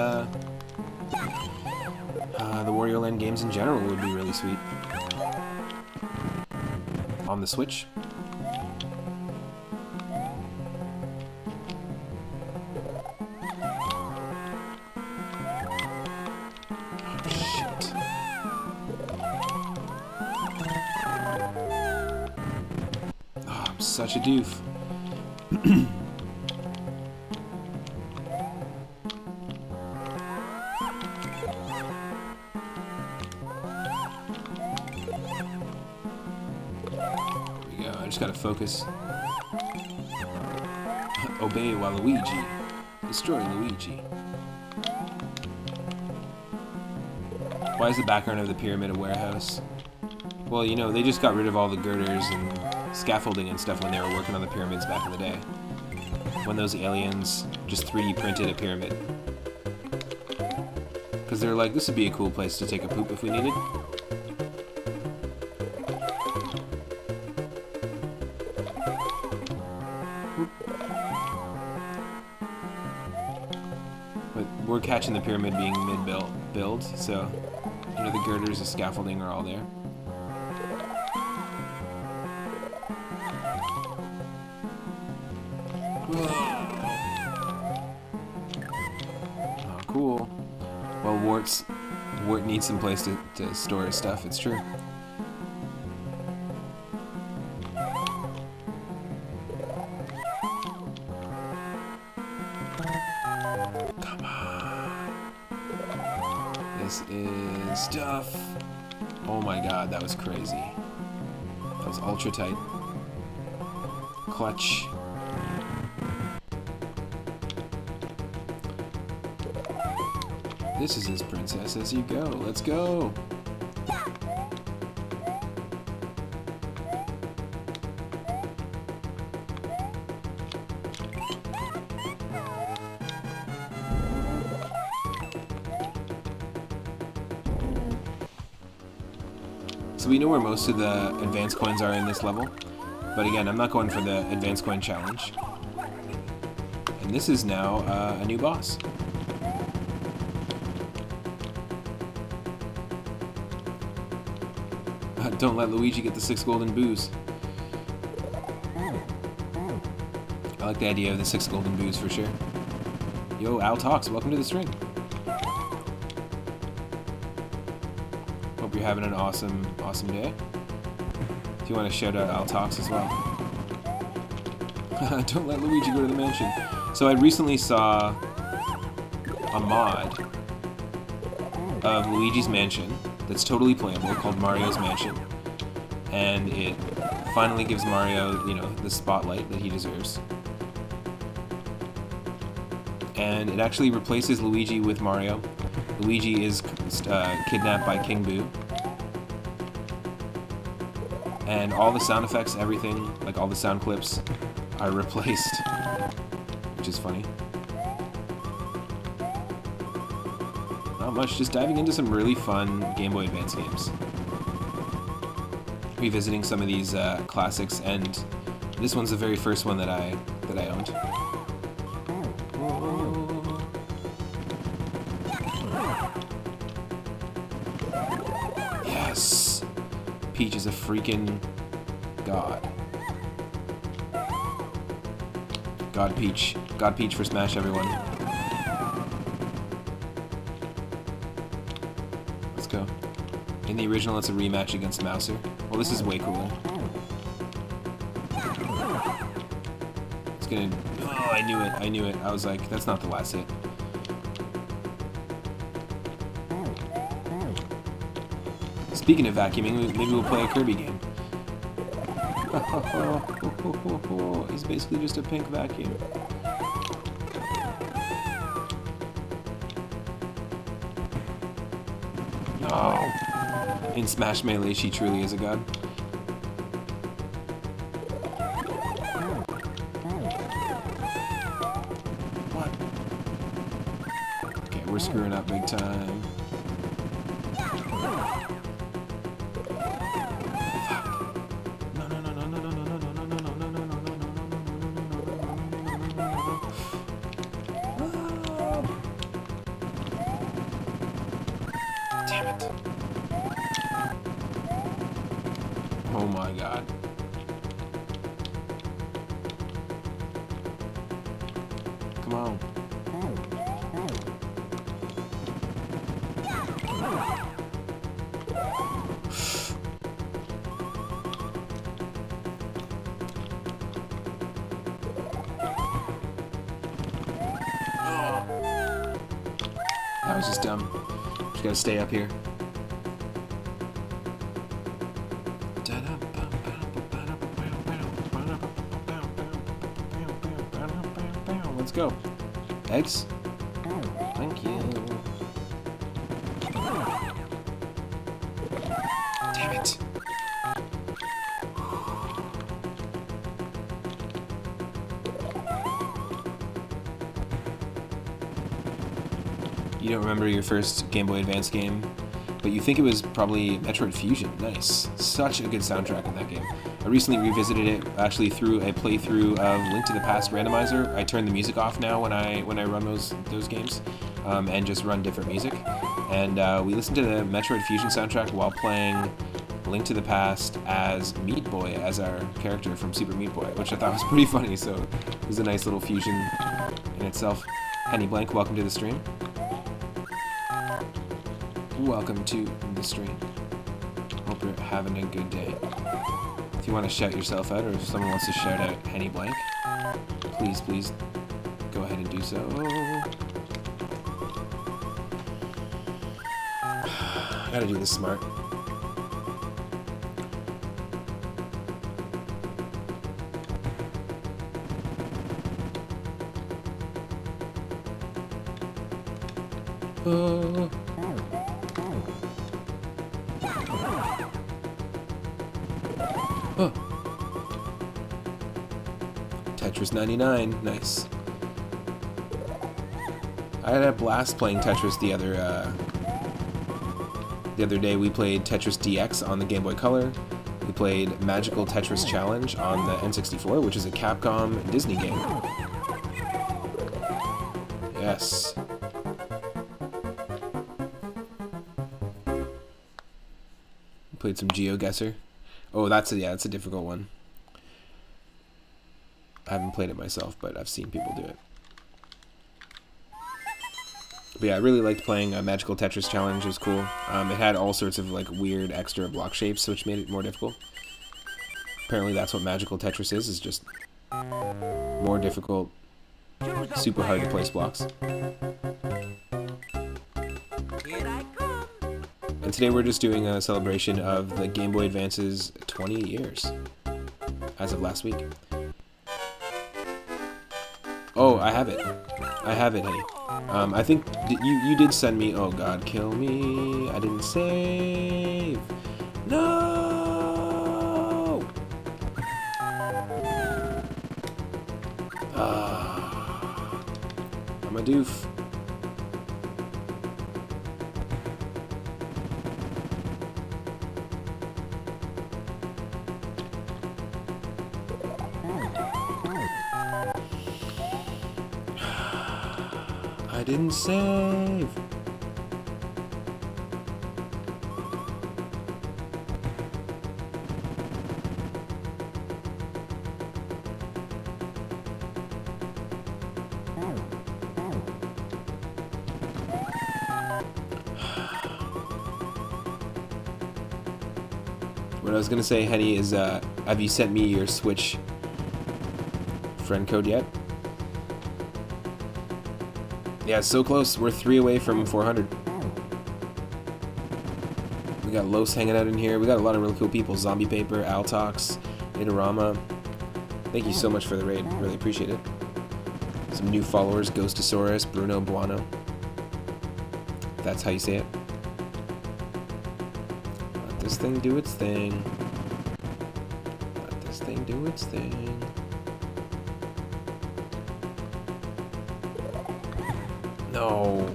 [SPEAKER 1] Wario Land games in general would be really sweet. On the Switch. Such a doof. There we go, I just gotta focus. Obey Waluigi. Destroy Luigi. Why is the background of the pyramid a warehouse? Well, you know, they just got rid of all the girders and scaffolding and stuff when they were working on the pyramids back in the day. When those aliens just 3D printed a pyramid. Because they're like, this would be a cool place to take a poop if we needed. But we're catching the pyramid being mid-build, so you know, the girders, the scaffolding are all there. Oh, cool. Well, Wart needs some place to store his stuff, it's true. Come on. This is stuff. Oh my god, that was crazy. That was ultra tight. Clutch. This is as princess as you go. Let's go. So we know where most of the advanced coins are in this level, but again, I'm not going for the advanced coin challenge. And this is now a new boss. Don't let Luigi get the 6 golden boos. I like the idea of the 6 golden boos for sure. Yo, Al Talks, welcome to the stream. Hope you're having an awesome day. If you want to shout out Al Talks as well. Don't let Luigi go to the mansion. So I recently saw a mod of Luigi's Mansion that's totally playable called Mario's Mansion. And it finally gives Mario, you know, the spotlight that he deserves. And it actually replaces Luigi with Mario. Luigi is kidnapped by King Boo. and all the sound effects, everything, like all the sound clips, are replaced, which is funny. Not much, just diving into some really fun Game Boy Advance games. Revisiting some of these classics, and this one's the very first one that I owned. Yes! Peach is a freaking god. God Peach. God Peach for Smash, everyone. Let's go. In the original, it's a rematch against Mouser. Well, this is way cooler. It's gonna... Oh, I knew it. I knew it. I was like, that's not the last hit. Speaking of vacuuming, maybe we'll play a Kirby game. He's basically just a pink vacuum. No! In Smash Melee, she truly is a god. What? Okay, we're screwing up big time. Damn it. Oh my god. Come on. That was just dumb. Just gotta stay up here. Let's go. Eggs? Thank you. Damn it. You don't remember your first Game Boy Advance game, but you think it was probably Metroid Fusion. Nice. Such a good soundtrack in that game. I recently revisited it actually through a playthrough of Link to the Past Randomizer. I turn the music off now when I run those games, and just run different music. And we listened to the Metroid Fusion soundtrack while playing Link to the Past as Meat Boy, as our character from Super Meat Boy, which I thought was pretty funny. So it was a nice little fusion in itself. Henny Blank, welcome to the stream. Welcome to the stream. Hope you're having a good day. If you want to shout yourself out, or if someone wants to shout out Henny Blank, please go ahead and do so. I gotta do this smart. Tetris 99, nice. I had a blast playing Tetris the other day. We played Tetris DX on the Game Boy Color. We played Magical Tetris Challenge on the N64, which is a Capcom Disney game. Yes. We played some GeoGuessr. Oh, that's a difficult one. I haven't played it myself, but I've seen people do it. But yeah, I really liked playing Magical Tetris Challenge. It was cool. It had all sorts of like weird extra block shapes, which made it more difficult. Apparently that's what Magical Tetris is just more difficult, super hard to place blocks. And today we're just doing a celebration of the Game Boy Advance's 20 years, as of last week. Oh, I have it. I have it, honey. I think you did send me... Oh god, kill me. I didn't save. No! I'm a doof. I didn't save. What I was gonna say, Henny, is have you sent me your Switch friend code yet? Yeah, it's so close. We're 3 away from 400. We got Los hanging out in here. We got a lot of really cool people. Zombie Paper, Altox, Idarama. Thank you so much for the raid. Really appreciate it. Some new followers. Ghostosaurus, Bruno Buono. If that's how you say it. Let this thing do its thing. Let this thing do its thing. No.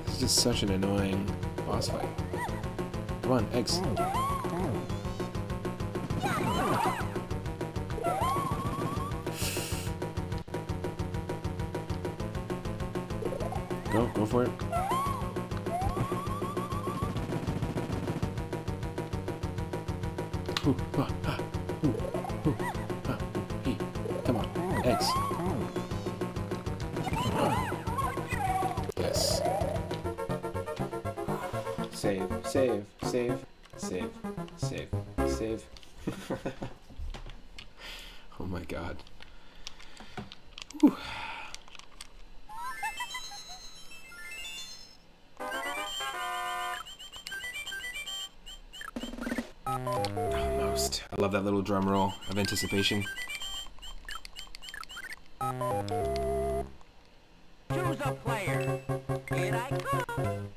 [SPEAKER 1] This is just such an annoying boss fight. Come on, eggs. Go for it. Come on, eggs. Yes. Save, save, save, save, save, save. Oh my god. Whew. Almost. I love that little drum roll of anticipation.
[SPEAKER 2] Choose a player. Here I come.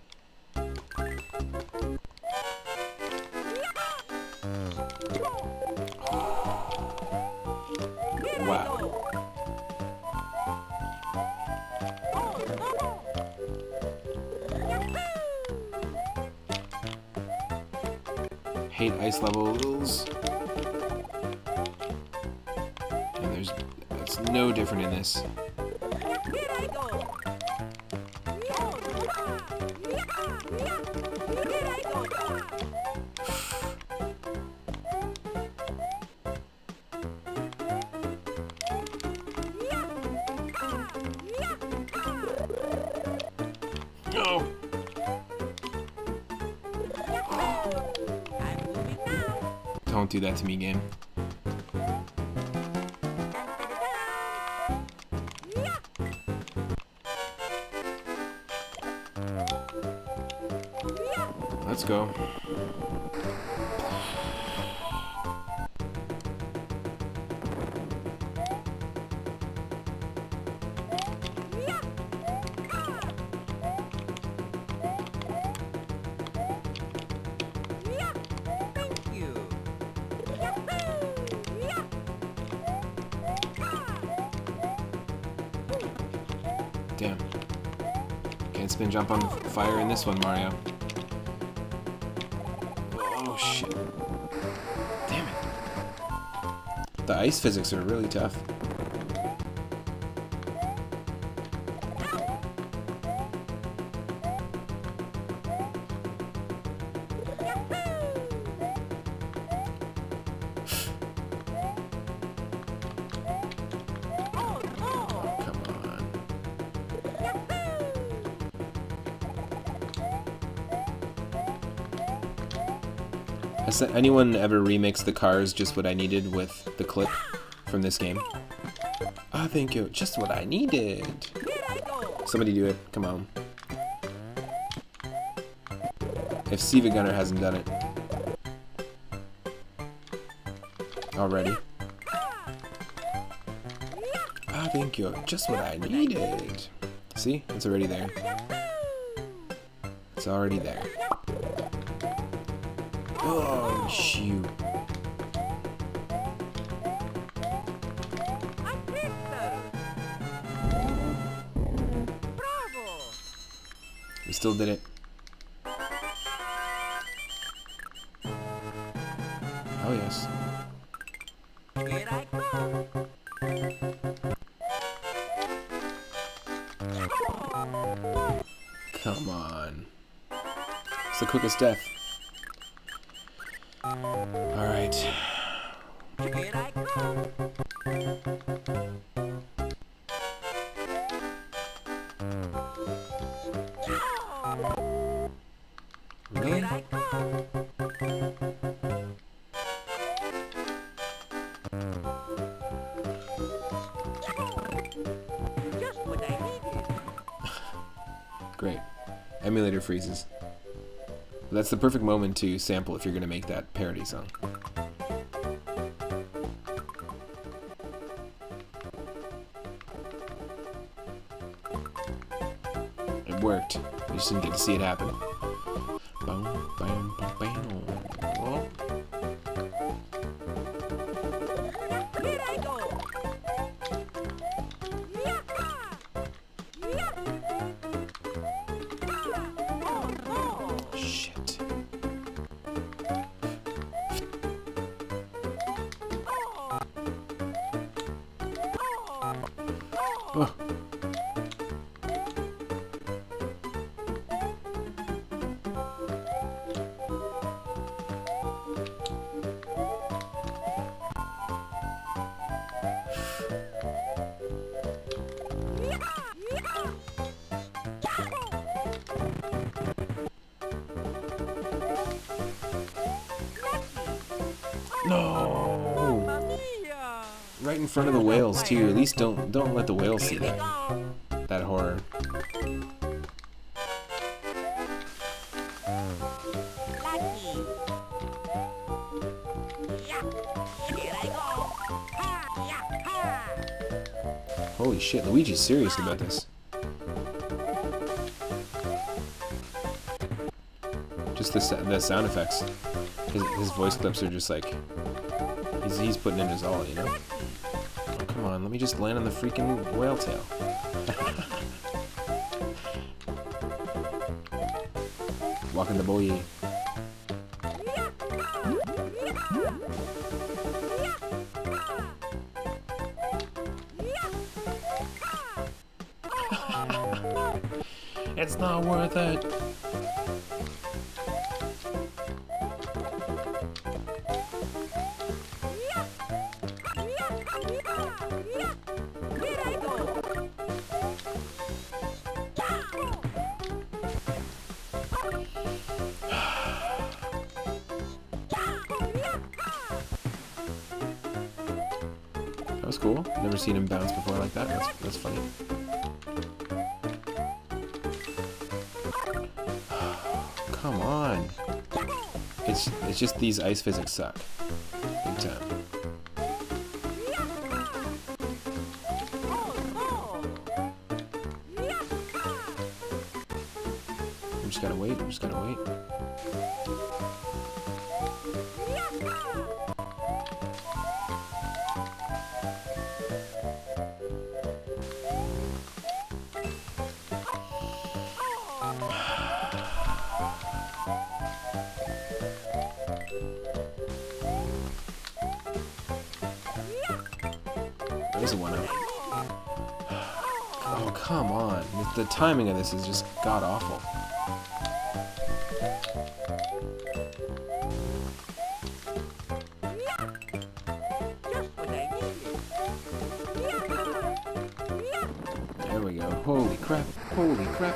[SPEAKER 1] Wow. Hate ice levels. And it's no different in this.
[SPEAKER 2] Here I go. Here I go.
[SPEAKER 1] No.
[SPEAKER 2] I'm moving now.
[SPEAKER 1] Don't do that to me, game. Let's go.
[SPEAKER 2] Thank you.
[SPEAKER 1] Damn. Can't spin jump on fire in this one, Mario. Oh shit. Damn it. The ice physics are really tough. Come on. Has anyone ever remixed the cars Just What I Needed with the clip from this game? Oh, thank you. Just what I needed. Somebody do it. Come on. If Siva Gunner hasn't done it already. Ah, thank you. Just what I needed. See? It's already there. It's already there. Oh, shoot.
[SPEAKER 2] I think so. Bravo.
[SPEAKER 1] We still did it. Oh, yes.
[SPEAKER 2] Here I come.
[SPEAKER 1] Come on. It's the quickest death. Alright.
[SPEAKER 2] Here I come.
[SPEAKER 1] Really?
[SPEAKER 2] Here I come. Just what I needed.
[SPEAKER 1] Great. Emulator freezes. That's the perfect moment to sample if you're going to make that parody song. It worked. You just didn't get to see it happen. Boom, bam, bam, bam. Oh.
[SPEAKER 2] Here I go. Yaha! Oh,
[SPEAKER 1] Shit. Oh. No!
[SPEAKER 2] Mamma mia!
[SPEAKER 1] Right in front of the whales too. At least don't let the whales see
[SPEAKER 2] Here we
[SPEAKER 1] that
[SPEAKER 2] go.
[SPEAKER 1] horror.
[SPEAKER 2] Lucky. Yeah. Here I go. Ha! Yeah! Ha!
[SPEAKER 1] Holy shit, Luigi's serious about this. Just the sound effects. His voice clips are just like he's putting in his all, you know. Oh, come on, let me just land on the freaking whale tail. Walking the boy. It's not worth it.
[SPEAKER 2] Here I go.
[SPEAKER 1] That was cool. Never seen him bounce before like that. That's funny. Come on. It's just these ice physics suck. Big time. We just gotta wait. We just gotta wait. There's a 1-up. Oh, come on. The timing of this is just god-awful. There we go. Holy crap. Holy crap.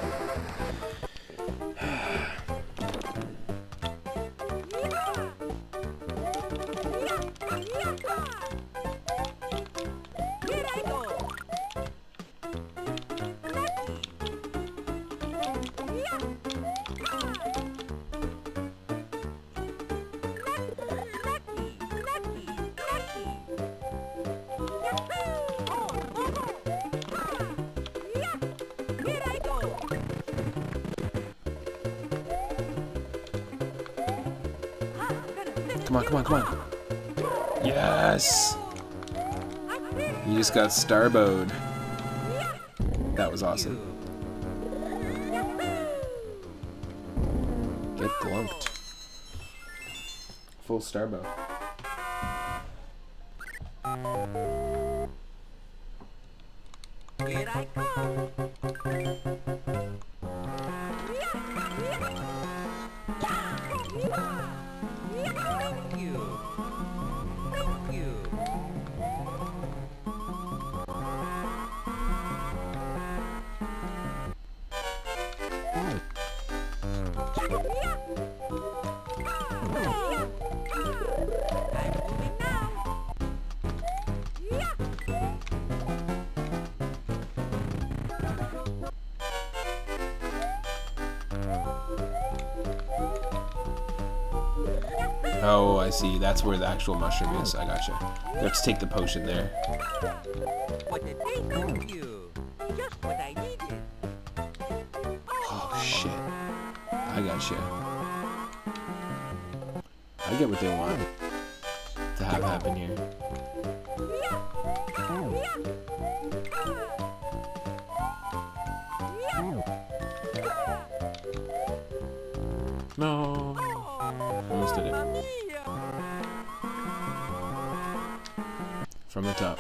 [SPEAKER 2] Here I go. Here I go.
[SPEAKER 1] Come on, come on, come on. Yes! You just got starbowed. That was awesome. Get glumped. Full starbow.
[SPEAKER 2] Here I come. Thank you. Thank you. I'm moving now.
[SPEAKER 1] Oh, I see. That's where the actual mushroom is. I gotcha. You have to take the potion there.
[SPEAKER 2] What did they thank you? Just what I needed.
[SPEAKER 1] Oh, shit. I gotcha. I get what they want to have happen here. No. Almost did it. From the top.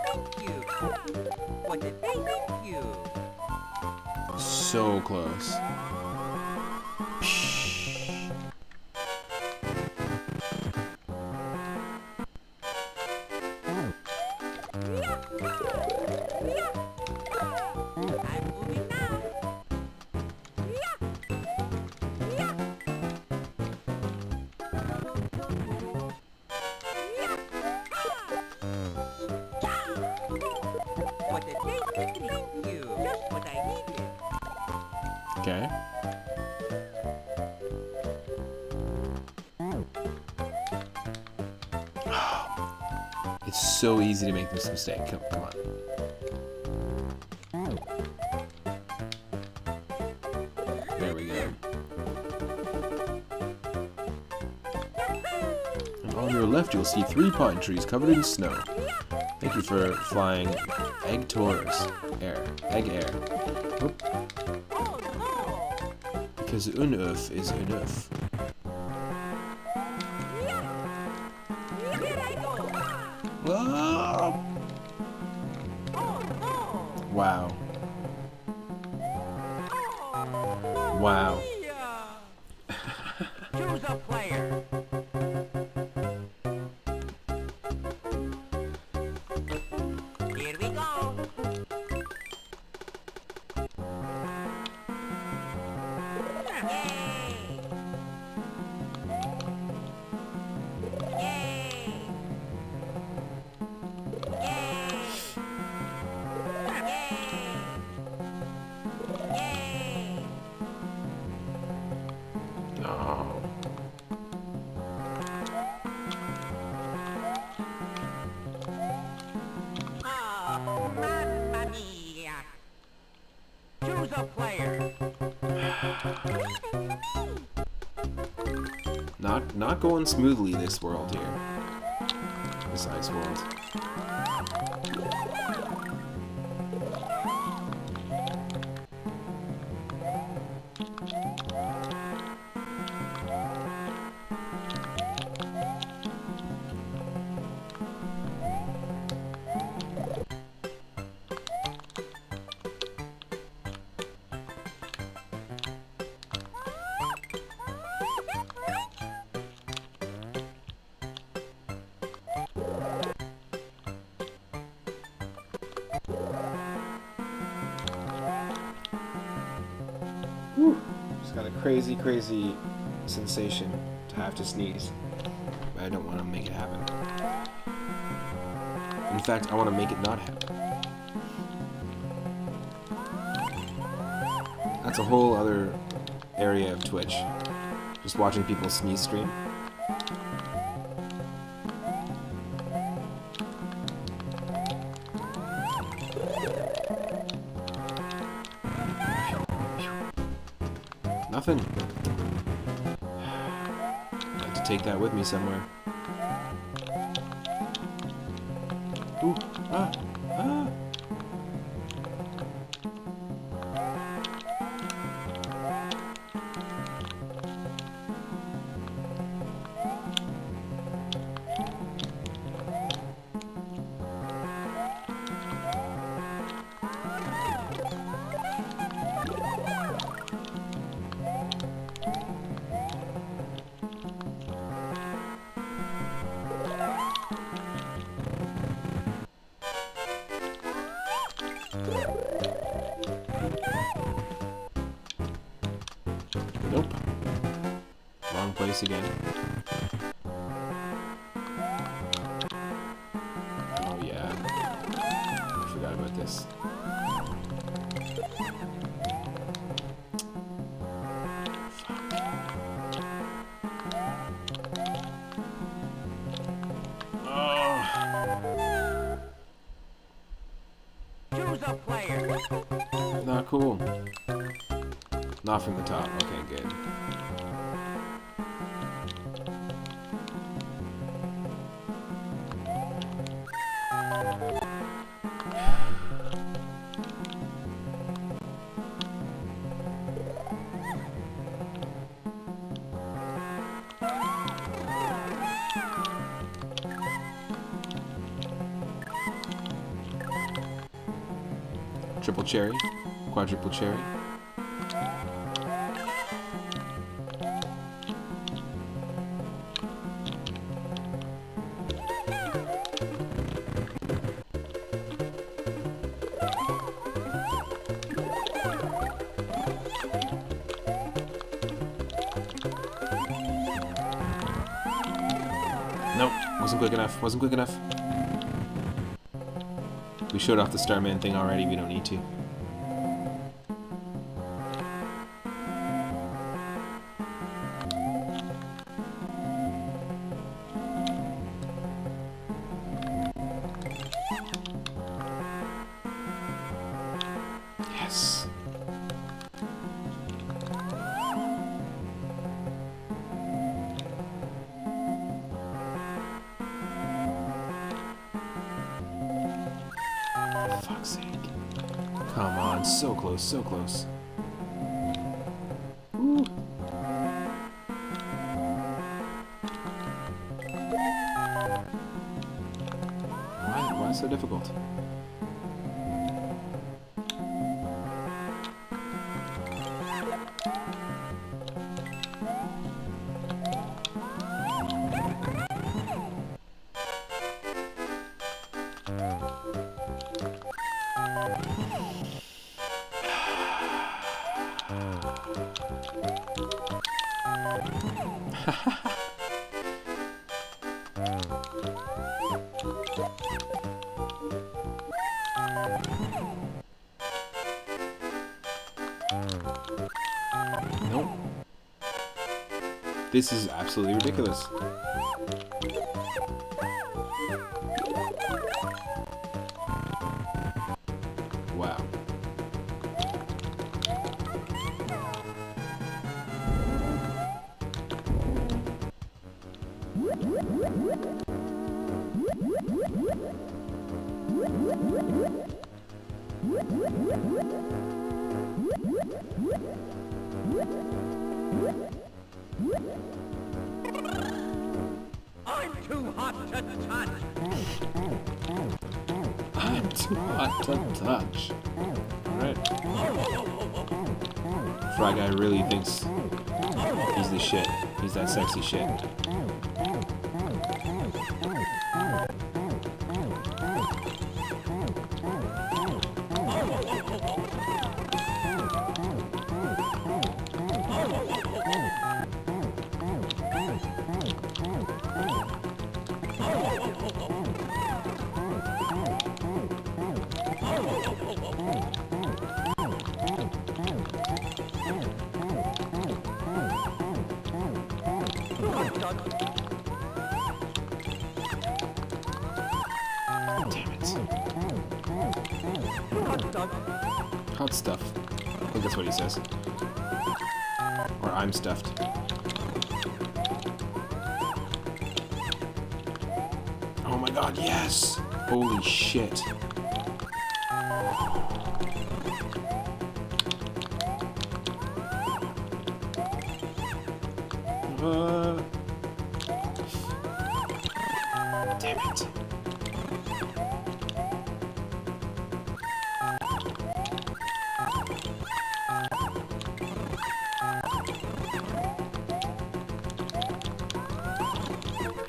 [SPEAKER 2] Thank you. What did they thank you?
[SPEAKER 1] So close.
[SPEAKER 2] I'm moving now. What did they thank you? Just what I needed.
[SPEAKER 1] Okay. It's so easy to make this mistake. Come on. There we go. And on your left, you'll see 3 pine trees covered in snow. Thank you for flying Egg Tours. Egg Air. Oop.
[SPEAKER 2] Oh no!
[SPEAKER 1] Because enough is enough.
[SPEAKER 2] Here I go.
[SPEAKER 1] Ah!
[SPEAKER 2] Oh no!
[SPEAKER 1] Wow. Wow.
[SPEAKER 2] Choose a player. Here we go. Yay! Yay! Yay!
[SPEAKER 1] Oh.
[SPEAKER 2] Oh, mamma mia! Choose a player.
[SPEAKER 1] Not going smoothly this world here. This ice world. Just got a crazy, crazy sensation to have to sneeze. But I don't want to make it happen. In fact, I want to make it not happen. That's a whole other area of Twitch. Just watching people sneeze stream. Nothing. I have to take that with me somewhere. Ooh, ah, ah. Nope. Wrong place again. Oh yeah. I forgot about this. Oh.
[SPEAKER 2] Choose a player.
[SPEAKER 1] Not cool. Not from the top. Okay, good. Triple cherry, quadruple cherry. Nope, wasn't quick enough, wasn't quick enough. We showed off the Starman thing already, we don't need to. Yes. For fuck's sake. Come on, so close, so close. Ooh. Why so difficult? Nope. This is absolutely ridiculous. Wow.
[SPEAKER 2] I'm too hot to touch.
[SPEAKER 1] I'm too hot to touch. Alright. Fry Guy really thinks he's the shit. He's that sexy shit. Damn it. Hot stuff. I think that's what he says. Or I'm stuffed. Oh my god, yes! Holy shit. Damn it.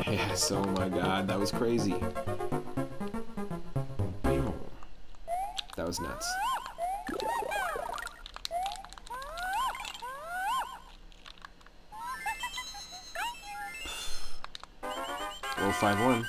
[SPEAKER 1] Yes, oh my god, that was crazy. That was nuts. Roll 5-1.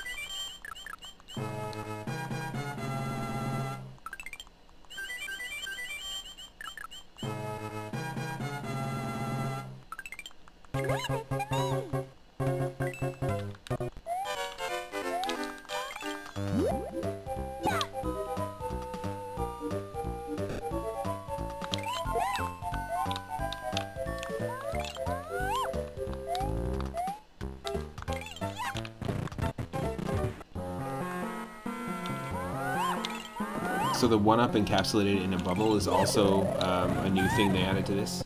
[SPEAKER 1] So the 1-up encapsulated in a bubble is also a new thing they added to this.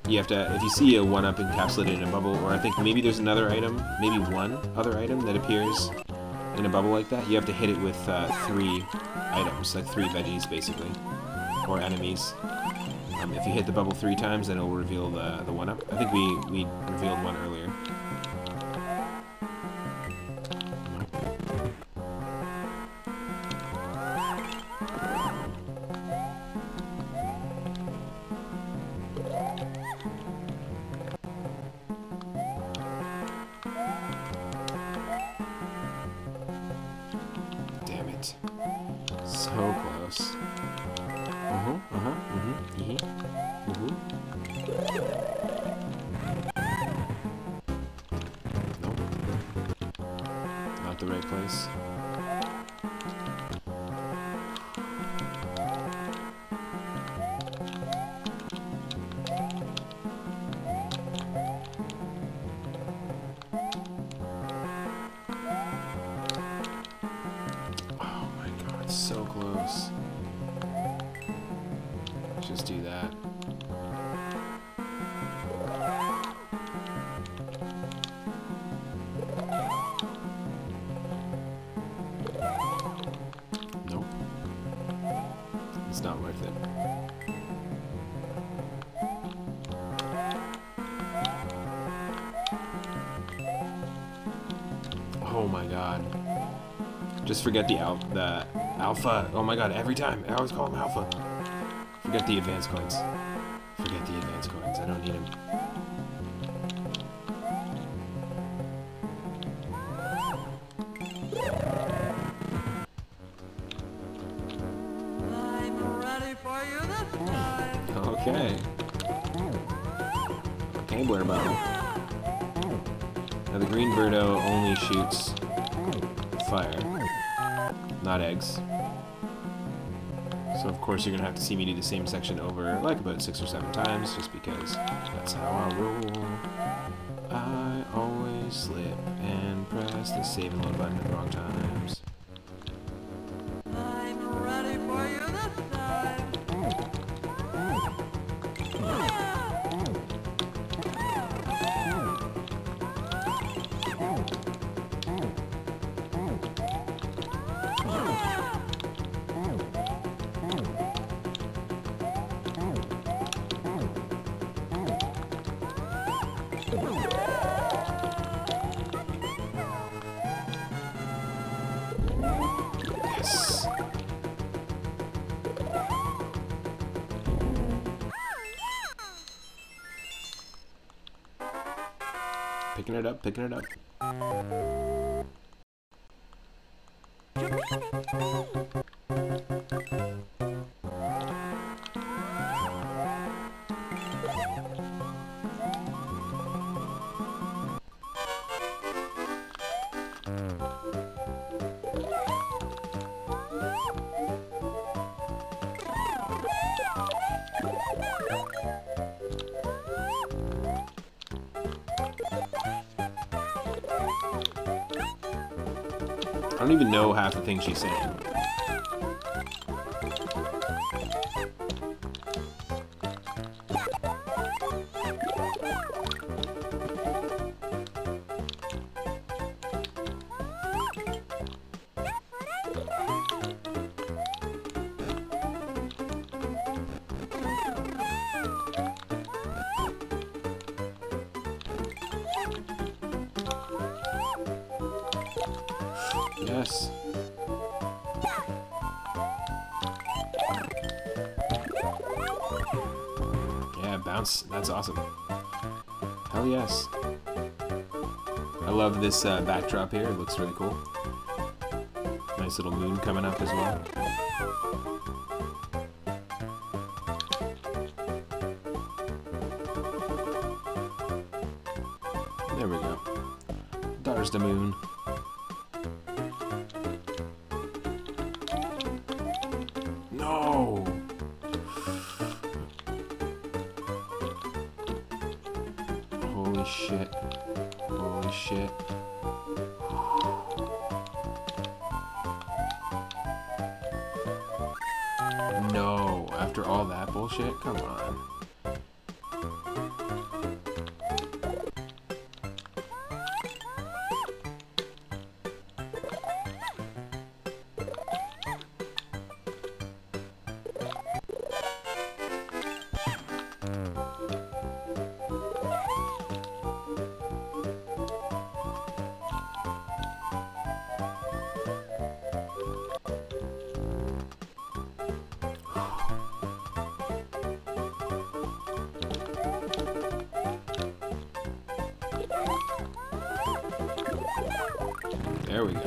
[SPEAKER 1] You have to, if you see a 1-up encapsulated in a bubble, or I think maybe there's another item, maybe one other item that appears in a bubble like that, you have to hit it with 3 items, like 3 veggies basically, or enemies. If you hit the bubble 3 times, then it will reveal the 1-up. I think we revealed one earlier. Damn it. So close. Nope. Not the right place. Oh my god, so close. Just do that. Nope. It's not worth it. Oh my god. Just forget the alpha. Oh my god, every time. I always call him alpha. Forget the advanced coins. Forget the advanced coins. I don't need them.
[SPEAKER 2] I'm ready for you this time.
[SPEAKER 1] Okay. Okay, Blurbo. Now the green Birdo only shoots fire, not eggs. So of course you're gonna have to see me do the same section over like about 6 or 7 times, just because that's how I roll. I always slip and press the save and load button at the wrong times.
[SPEAKER 2] I'm ready for you this time.
[SPEAKER 1] Yes. Picking it up, picking it up. I don't even know half the things she's saying. Yes. Yeah, bounce. That's awesome. Hell yes. I love this backdrop here. It looks really cool. Nice little moon coming up as well. There we go. There's the moon. No! Holy shit. Holy shit. No, after all that bullshit? Come on. There we go.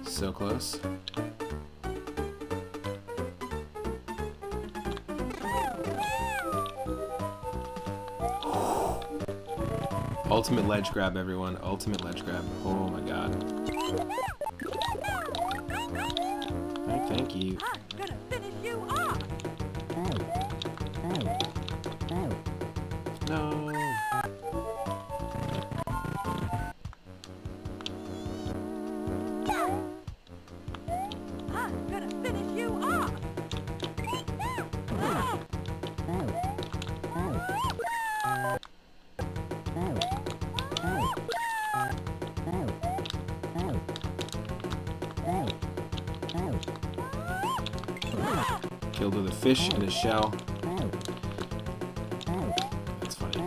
[SPEAKER 1] So close. Ultimate ledge grab, everyone. Ultimate ledge grab. Oh my god. Oh, thank you.
[SPEAKER 2] I'm gonna finish you off.
[SPEAKER 1] No.
[SPEAKER 2] I'm gonna finish you off.
[SPEAKER 1] Killed with a fish in a shell. That's funny.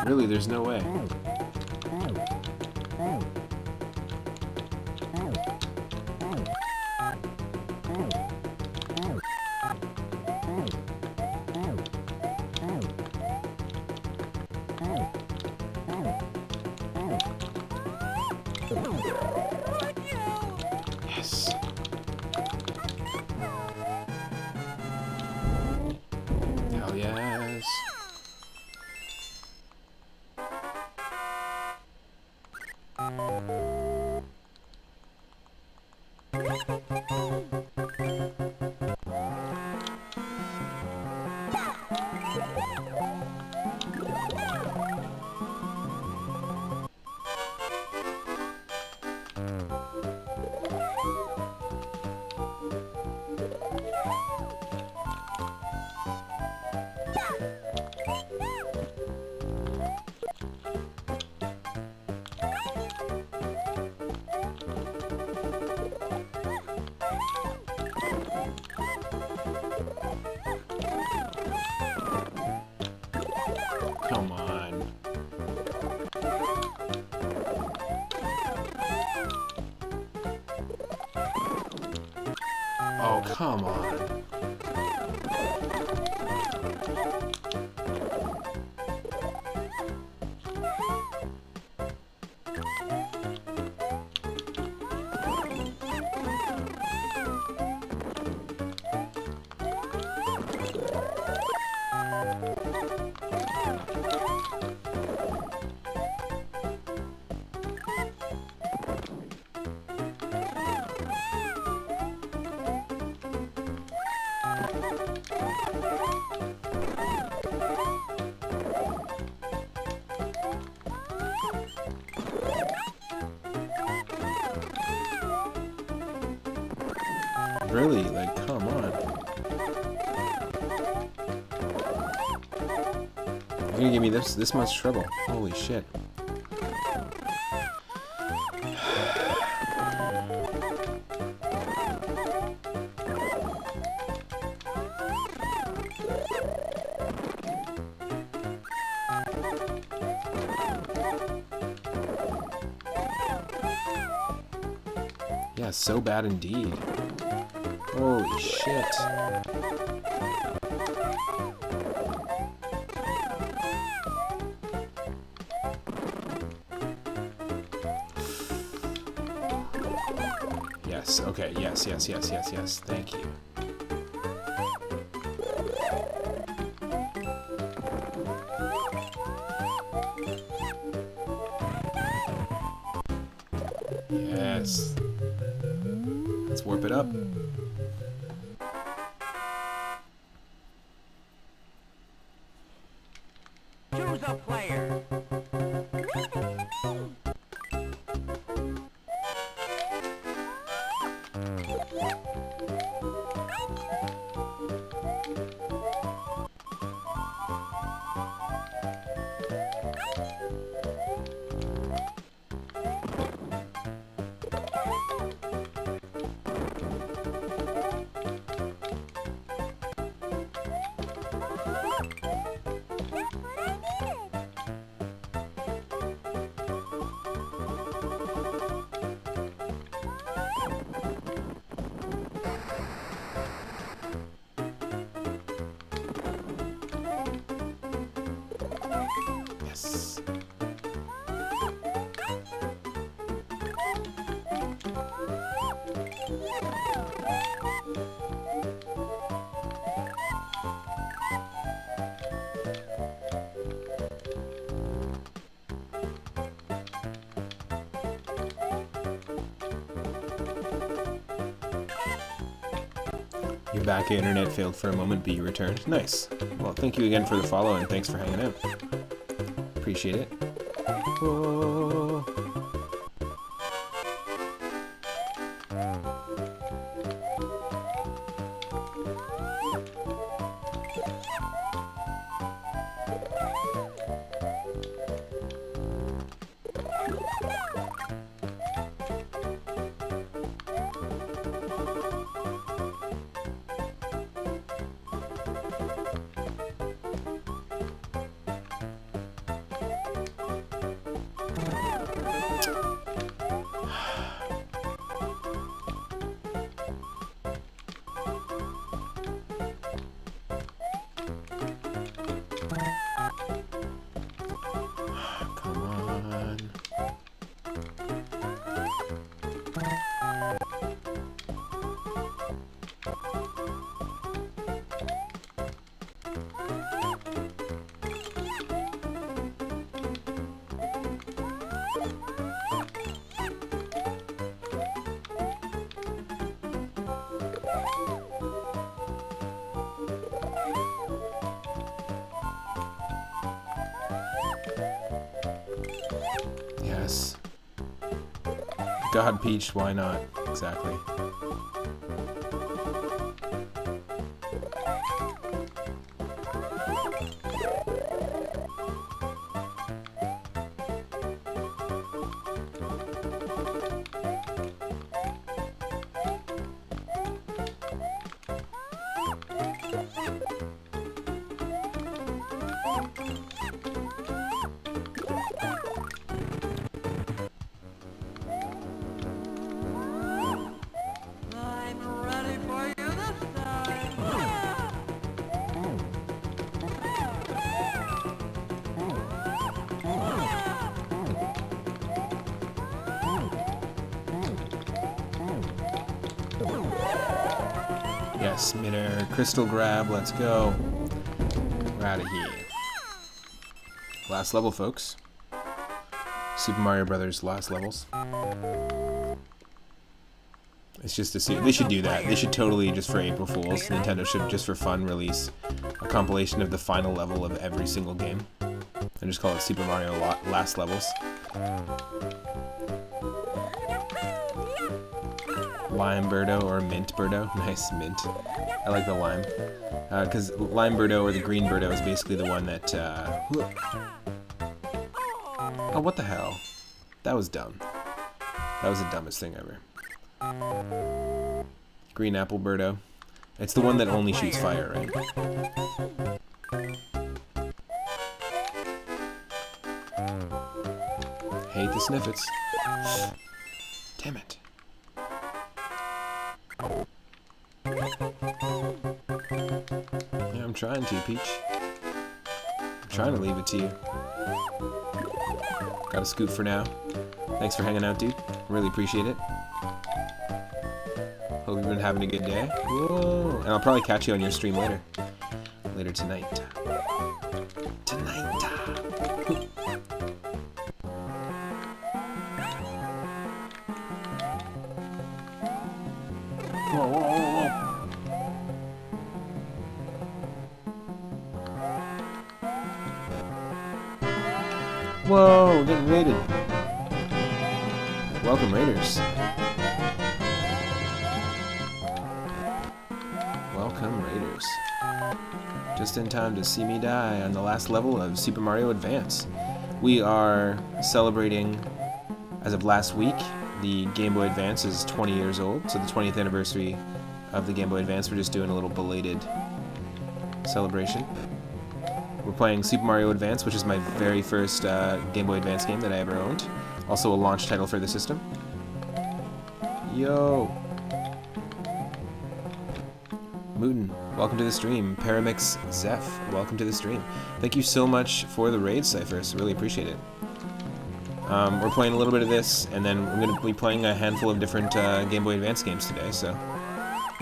[SPEAKER 1] Really, there's no way. Yes. Hell yes. come on. Really? Like, come on. You're gonna give me this much trouble. Holy shit. Yeah, so bad indeed. Holy shit. Yes, okay, yes. Thank you. Yes. Let's warp it up.
[SPEAKER 2] Choose a player.
[SPEAKER 1] Yes. Your back internet failed for a moment, but you returned. Nice. Well, thank you again for the follow, and thanks for hanging out. Appreciate it. Oh. Come on. Yes. God, Peach, why not? Exactly.
[SPEAKER 2] I'm ready for you to
[SPEAKER 1] Yes, midair crystal grab. Let's go. We're out of here. Last level, folks. Super Mario Brothers last levels. It's just to see. They should do that. They should totally, just for April Fools, Nintendo should, just for fun, release a compilation of the final level of every single game. And just call it Super Mario Last Levels. Lime Birdo or Mint Birdo. Nice, mint. I like the lime. Because Lime Birdo or the Green Birdo is basically the one that... Oh, what the hell? That was dumb. That was the dumbest thing ever. Green Apple Birdo. It's the one that only shoots fire, right? Hate the sniffets. Damn it. Yeah, I'm trying to, Peach. I'm trying to leave it to you. Got a scoop for now. Thanks for hanging out, dude. Really appreciate it. Hope you've been having a good day. Whoa. And I'll probably catch you on your stream later. Later tonight. Tonight. Whoa, whoa, whoa, whoa. Whoa, getting raided. Welcome, Raiders. Welcome, Raiders. Just in time to see me die on the last level of Super Mario Advance. We are celebrating, as of last week, the Game Boy Advance is 20 years old, so the 20th anniversary of the Game Boy Advance. We're just doing a little belated celebration. We're playing Super Mario Advance, which is my very first Game Boy Advance game that I ever owned. Also a launch title for the system. Yo! Mooten, welcome to the stream. Paramix Zeph, welcome to the stream. Thank you so much for the raid, Cyphers. Really appreciate it. We're playing a little bit of this, and then we're going to be playing a handful of different Game Boy Advance games today, so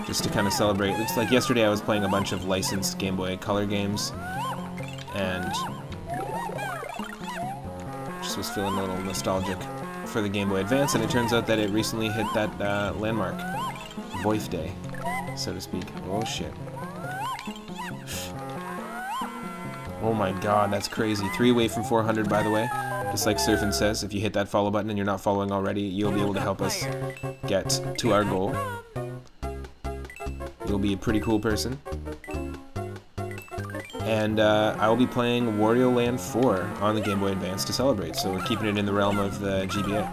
[SPEAKER 1] just to kind of celebrate. Looks like yesterday I was playing a bunch of licensed Game Boy Color games, and just was feeling a little nostalgic for the Game Boy Advance, and it turns out that it recently hit that landmark, Voith Day, so to speak. Oh shit. Oh my god, that's crazy. 3 away from 400, by the way. Just like Surfin says, if you hit that follow button and you're not following already, you'll be able to help us get to our goal. You'll be a pretty cool person. And I will be playing Wario Land 4 on the Game Boy Advance to celebrate, so we're keeping it in the realm of the GBA.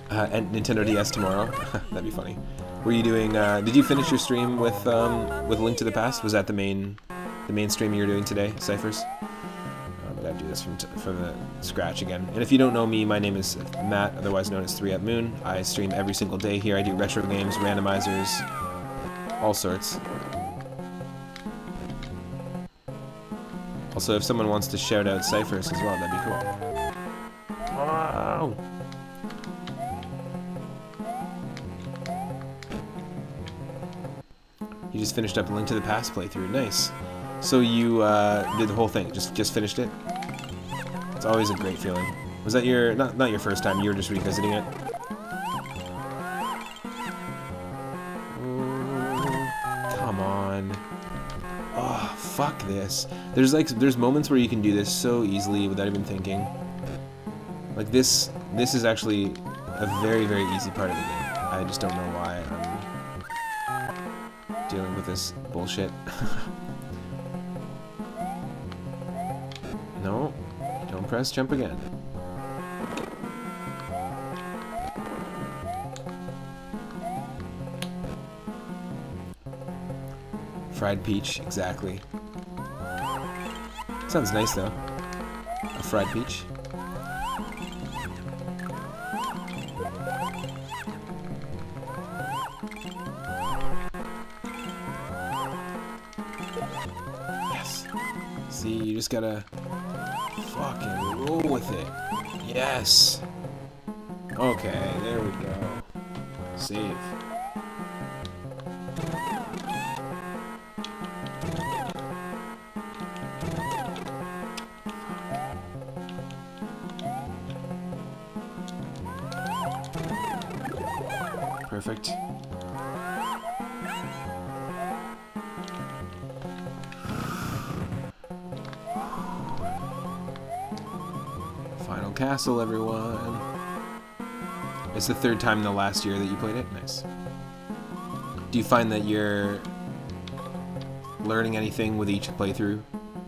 [SPEAKER 1] And Nintendo DS tomorrow. That'd be funny. Were you doing, did you finish your stream with Link to the Past? Was that the main stream you were doing today, Cyphers? I gotta do this from the scratch again. And if you don't know me, my name is Matt, otherwise known as 3UpMoon. I stream every single day here. I do retro games, randomizers, all sorts. Also, if someone wants to shout out Cyphers as well, that'd be cool. Wow! You just finished up a Link to the Past playthrough. Nice. So you did the whole thing, just finished it? It's always a great feeling. Was that your, not your first time, you were just revisiting it? Come on. Oh, fuck this. There's moments where you can do this so easily without even thinking. Like this is actually a very, very easy part of the game. I just don't know why I'm dealing with this bullshit. No, don't press jump again. Fried peach, exactly. Sounds nice though. A fried peach. Yes. See, you just gotta fucking roll with it. Yes. Okay, there we go. Save. Perfect. Final castle, everyone. It's the third time in the last year that you played it? Nice. Do you find that you're learning anything with each playthrough,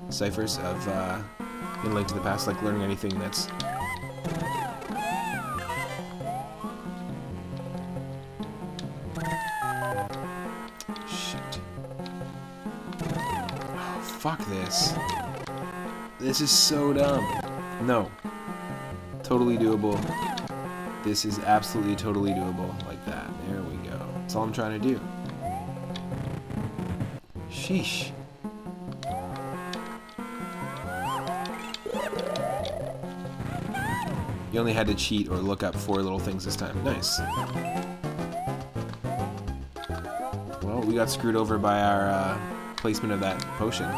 [SPEAKER 1] Cyphers, of in Link to the Past? Like learning anything that's... Shit. Oh, fuck this. This is so dumb. No. Totally doable. This is absolutely totally doable. Like that. There we go. That's all I'm trying to do. Sheesh. You only had to cheat or look up 4 little things this time. Nice. Well, we got screwed over by our placement of that potion.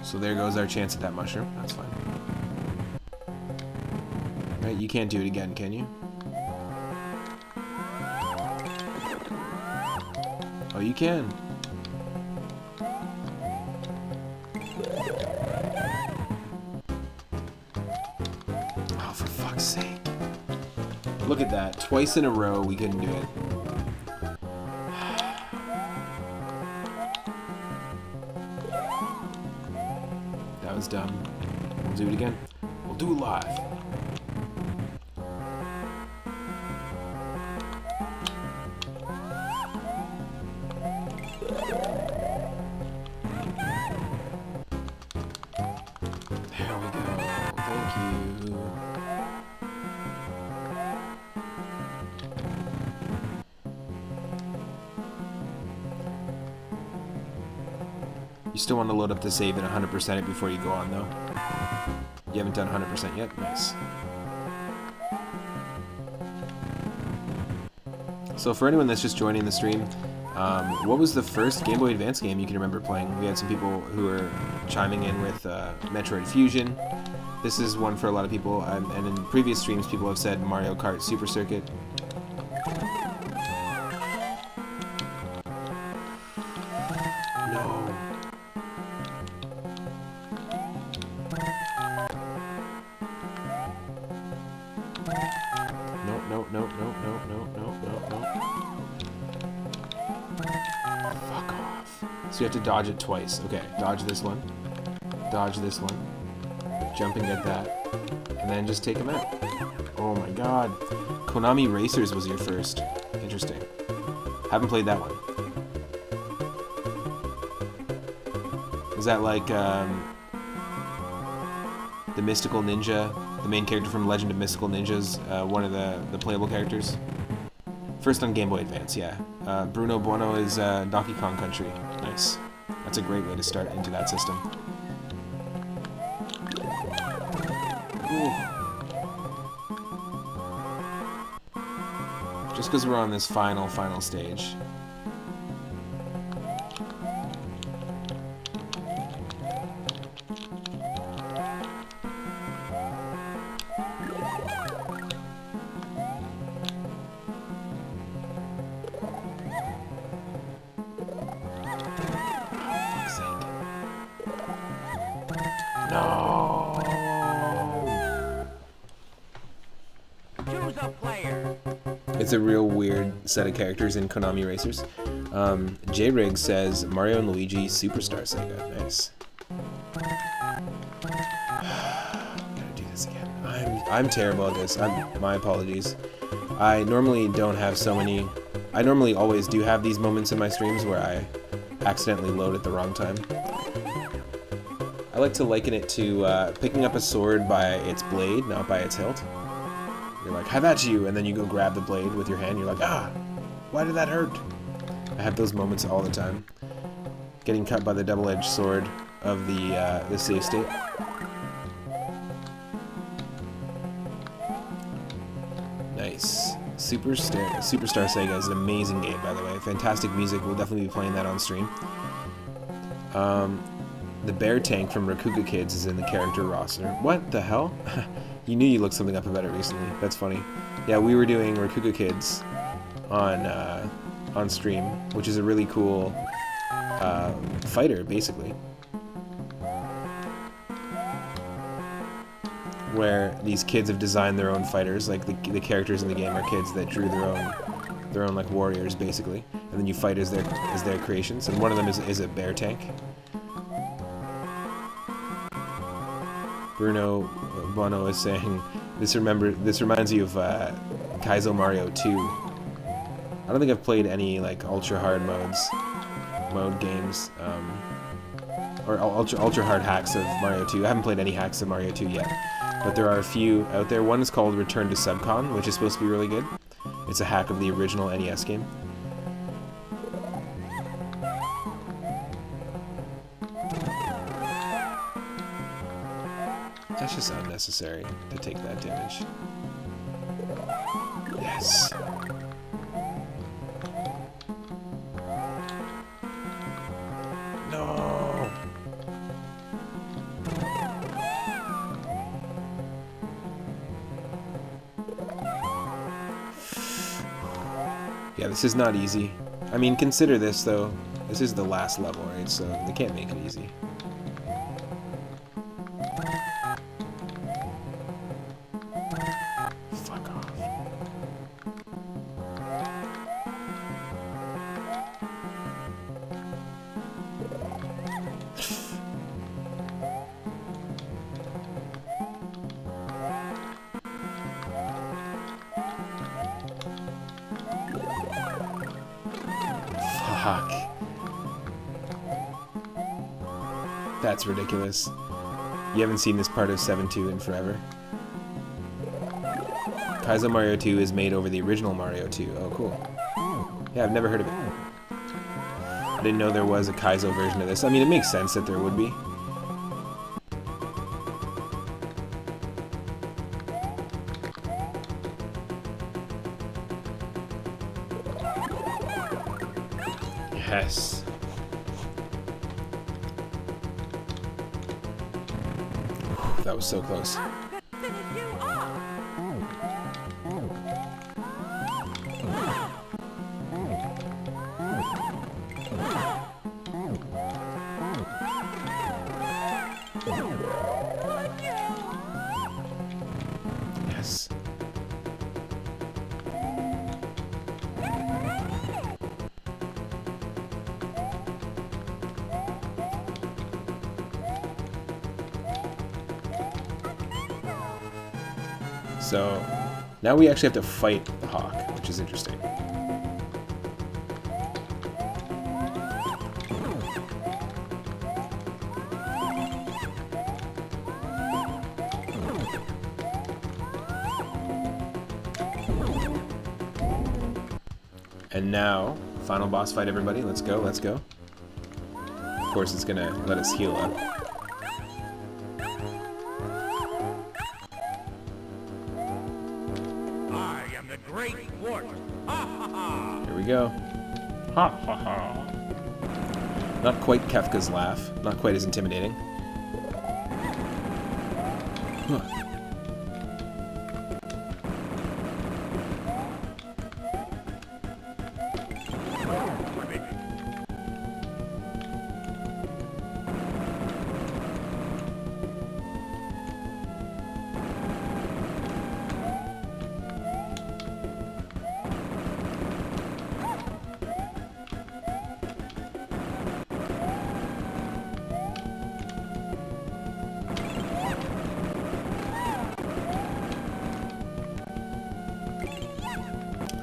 [SPEAKER 1] So there goes our chance at that mushroom. That's fine. Right, you can't do it again, can you? Oh, you can. Oh, for fuck's sake. Look at that. Twice in a row, we couldn't do it. That was dumb. We'll do it again. We'll do it live. There we go. Thank you. You still want to load up the save and 100% it before you go on, though? You haven't done 100% yet? Nice. So for anyone that's just joining the stream, what was the first Game Boy Advance game you can remember playing? We had some people who were chiming in with Metroid Fusion. This is one for a lot of people, and in previous streams people have said Mario Kart Super Circuit. No. No. Fuck off. So you have to dodge it twice. Okay, dodge this one. Dodge this one. Jump and get that. And then just take him out. Oh my god. Konami Racers was your first. Interesting. Haven't played that one. Is that like, the Mystical Ninja? The main character from Legend of Mystical Ninjas, one of the playable characters. First on Game Boy Advance, yeah. Bruno Buono is Donkey Kong Country. Nice. That's a great way to start into that system. Ooh. Just because we're on this final stage. No.
[SPEAKER 2] Choose a player.
[SPEAKER 1] It's a real weird set of characters in Konami Racers. J-Rig says Mario and Luigi Superstar Sega. Nice. Gotta do this again. I'm terrible at this. My apologies. I normally don't have so many. I normally always do have these moments in my streams where I accidentally load at the wrong time. I like to liken it to picking up a sword by its blade, not by its hilt. You're like, have at you, and then you go grab the blade with your hand, you're like, ah, why did that hurt? I have those moments all the time. Getting cut by the double-edged sword of the save state. Nice. Superstar Sega is an amazing game, by the way. Fantastic music. We'll definitely be playing that on stream. The bear tank from Rakuga Kids is in the character roster. What the hell? You knew you looked something up about it recently. That's funny. Yeah, we were doing Rakuga Kids on stream, which is a really cool fighter, basically. Where these kids have designed their own fighters, like the characters in the game are kids that drew their own like warriors, basically, and then you fight as their creations. And one of them is a bear tank. Bruno Bono is saying this reminds you of Kaizo Mario 2. I don't think I've played any like ultra hard mode games, or ultra hard hacks of Mario 2. I haven't played any hacks of Mario 2 yet, but there are a few out there. One is called Return to Subcon, which is supposed to be really good. It's a hack of the original NES game. That's just unnecessary to take that damage. Yes. No. Yeah, this is not easy. I mean, consider this though. This is the last level, right? So they can't make it easy. Fuck off. Fuck. That's ridiculous. You haven't seen this part of 7-2 in forever. Kaizo Mario 2 is made over the original Mario 2. Oh, cool. Yeah, I've never heard of it. I didn't know there was a Kaizo version of this. I mean, it makes sense that there would be. Yes. That was so close.
[SPEAKER 2] Finish you off.
[SPEAKER 1] Yes. So now we actually have to fight the hawk, which is interesting. And now, final boss fight, everybody. Let's go, let's go. Of course, it's gonna let us heal up.
[SPEAKER 2] I am the Great Wart. Ha ha ha.
[SPEAKER 1] Here we go. Ha ha ha. Not quite Kefka's laugh. Not quite as intimidating. Huh.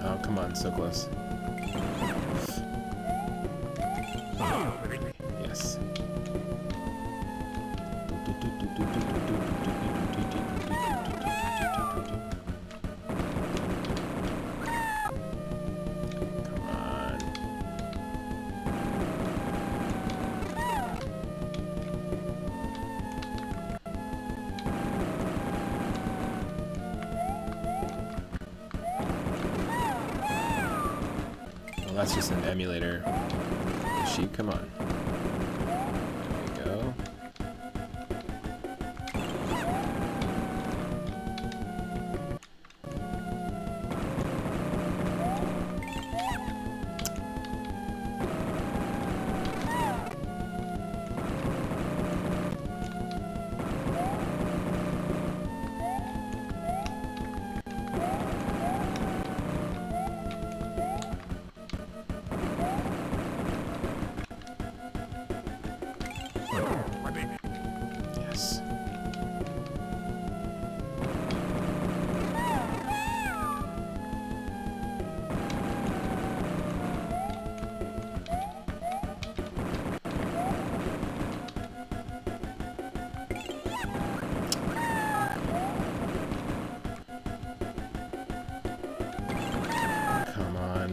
[SPEAKER 1] Oh, come on, so close. Yes. Come on. Well, that's just an emulator. Sheep, come on. There we go.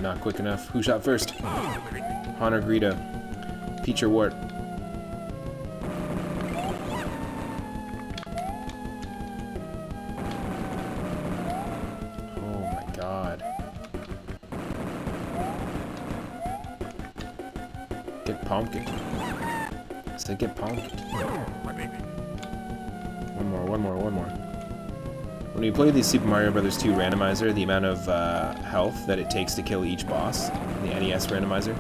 [SPEAKER 1] not quick enough. Who shot first? Han or Greedo? Peach or Wart? Oh my god. Get pumpkin. Say get pumpkin. One more. When we play the Super Mario Bros. 2 randomizer, the amount of health that it takes to kill each boss, the NES randomizer,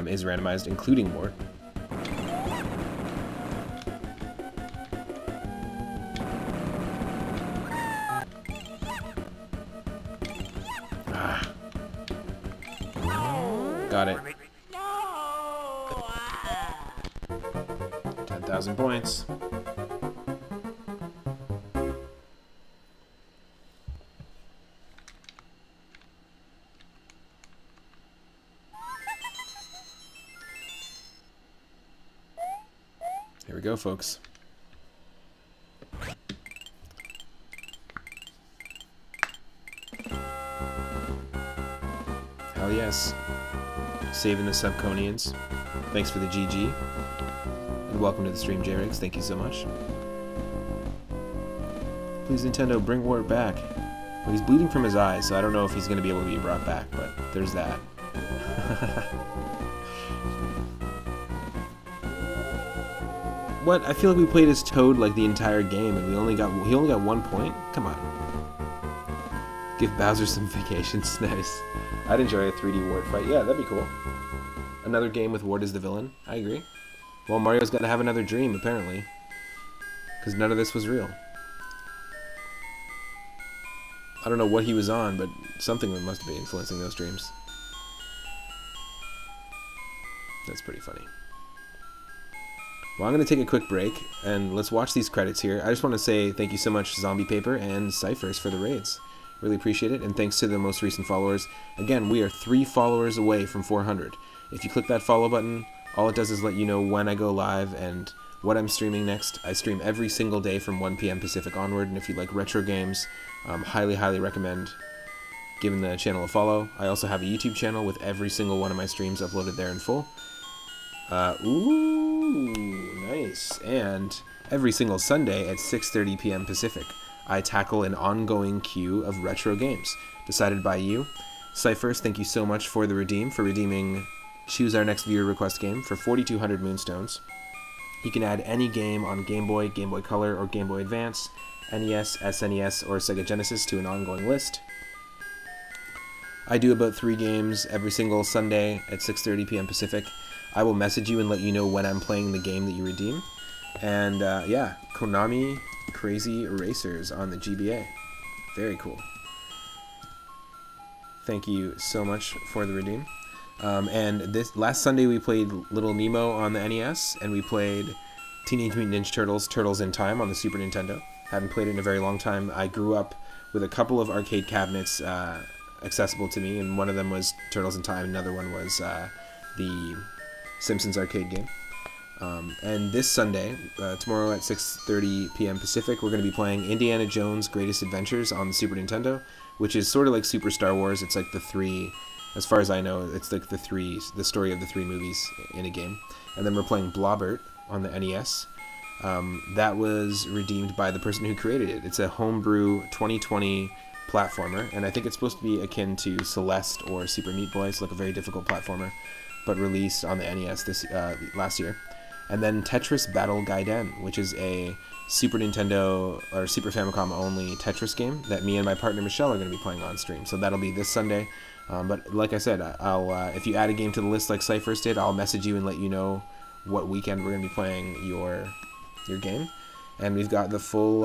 [SPEAKER 1] is randomized, including Wart. Ah. Got it. 10,000 points. Here we go, folks. Hell yes. Saving the Subconians. Thanks for the GG. And welcome to the stream, JRiggs. Thank you so much. Please, Nintendo, bring Wart back. Well, he's bleeding from his eyes, so I don't know if he's going to be able to be brought back, but there's that. What? I feel like we played as Toad like the entire game, and he only got 1 point. Come on. Give Bowser some vacations. Nice. I'd enjoy a 3D Wart fight. Yeah, that'd be cool. Another game with Wart as the villain. I agree. Well, Mario's got to have another dream, apparently, because none of this was real. I don't know what he was on, but something must be influencing those dreams. That's pretty funny. Well, I'm going to take a quick break, and let's watch these credits here. I just want to say thank you so much, Zombie Paper and Cyphers, for the raids. Really appreciate it, and thanks to the most recent followers. Again, we are 3 followers away from 400. If you click that follow button, all it does is let you know when I go live and what I'm streaming next. I stream every single day from 1 p.m. Pacific onward, and if you like retro games, highly recommend giving the channel a follow. I also have a YouTube channel with every single one of my streams uploaded there in full. Ooh, nice. And every single Sunday at 6:30 p.m. Pacific, I tackle an ongoing queue of retro games, decided by you. Cyphers, thank you so much for the redeeming Choose Our Next Viewer Request Game for 4,200 Moonstones. You can add any game on Game Boy, Game Boy Color, or Game Boy Advance, NES, SNES, or Sega Genesis to an ongoing list. I do about 3 games every single Sunday at 6:30 p.m. Pacific. I will message you and let you know when I'm playing the game that you redeem. And yeah, Konami Crazy Erasers on the GBA. Very cool. Thank you so much for the redeem. And this last Sunday we played Little Nemo on the NES, and we played Teenage Mutant Ninja Turtles, Turtles in Time on the Super Nintendo. Haven't played it in a very long time. I grew up with a couple of arcade cabinets accessible to me, and one of them was Turtles in Time, another one was the Simpsons arcade game. And this Sunday, tomorrow at 6:30 p.m. Pacific, we're going to be playing Indiana Jones Greatest Adventures on the Super Nintendo, which is sort of like Super Star Wars. It's like the 3, as far as I know, it's like the story of the 3 movies in a game. And then we're playing Blobbert on the NES. That was redeemed by the person who created it. It's a homebrew 2020 platformer, and I think it's supposed to be akin to Celeste or Super Meat Boy, so like a very difficult platformer, but released on the NES this last year. And then Tetris Battle Gaiden, which is a Super Nintendo or Super Famicom only Tetris game that me and my partner Michelle are going to be playing on stream. So that'll be this Sunday. But like I said, I'll if you add a game to the list like Cyphers did, I'll message you and let you know what weekend we're going to be playing your game. And we've got the full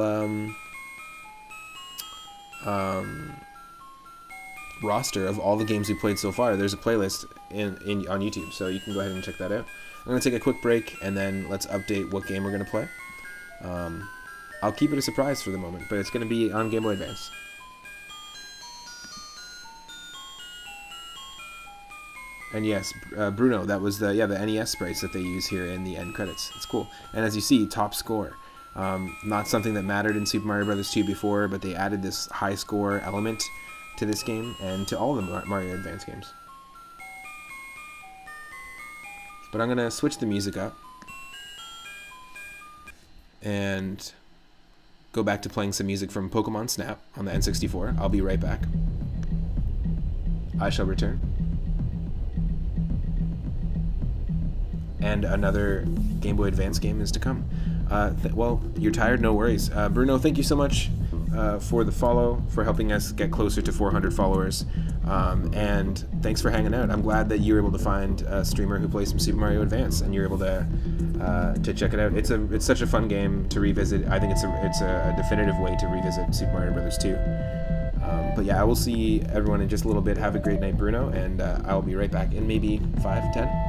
[SPEAKER 1] roster of all the games we played so far. There's a playlist on YouTube, so you can go ahead and check that out. I'm going to take a quick break, and then let's update what game we're going to play. I'll keep it a surprise for the moment, but it's going to be on Game Boy Advance. And yes, Bruno, that was the NES sprites that they use here in the end credits. It's cool. And as you see, top score. Not something that mattered in Super Mario Bros. 2 before, but they added this high score element to this game and to all the Mario Advance games. But I'm gonna switch the music up and go back to playing some music from Pokemon Snap on the N64. I'll be right back. I shall return. And another Game Boy Advance game is to come. Well, you're tired? No worries. Bruno, thank you so much for the follow, for helping us get closer to 400 followers. And thanks for hanging out. I'm glad that you were able to find a streamer who plays some Super Mario Advance, and you're able to check it out. It's such a fun game to revisit. I think it's a definitive way to revisit Super Mario Brothers 2. But yeah, I will see everyone in just a little bit. Have a great night, Bruno, and I'll be right back in maybe 5, 10.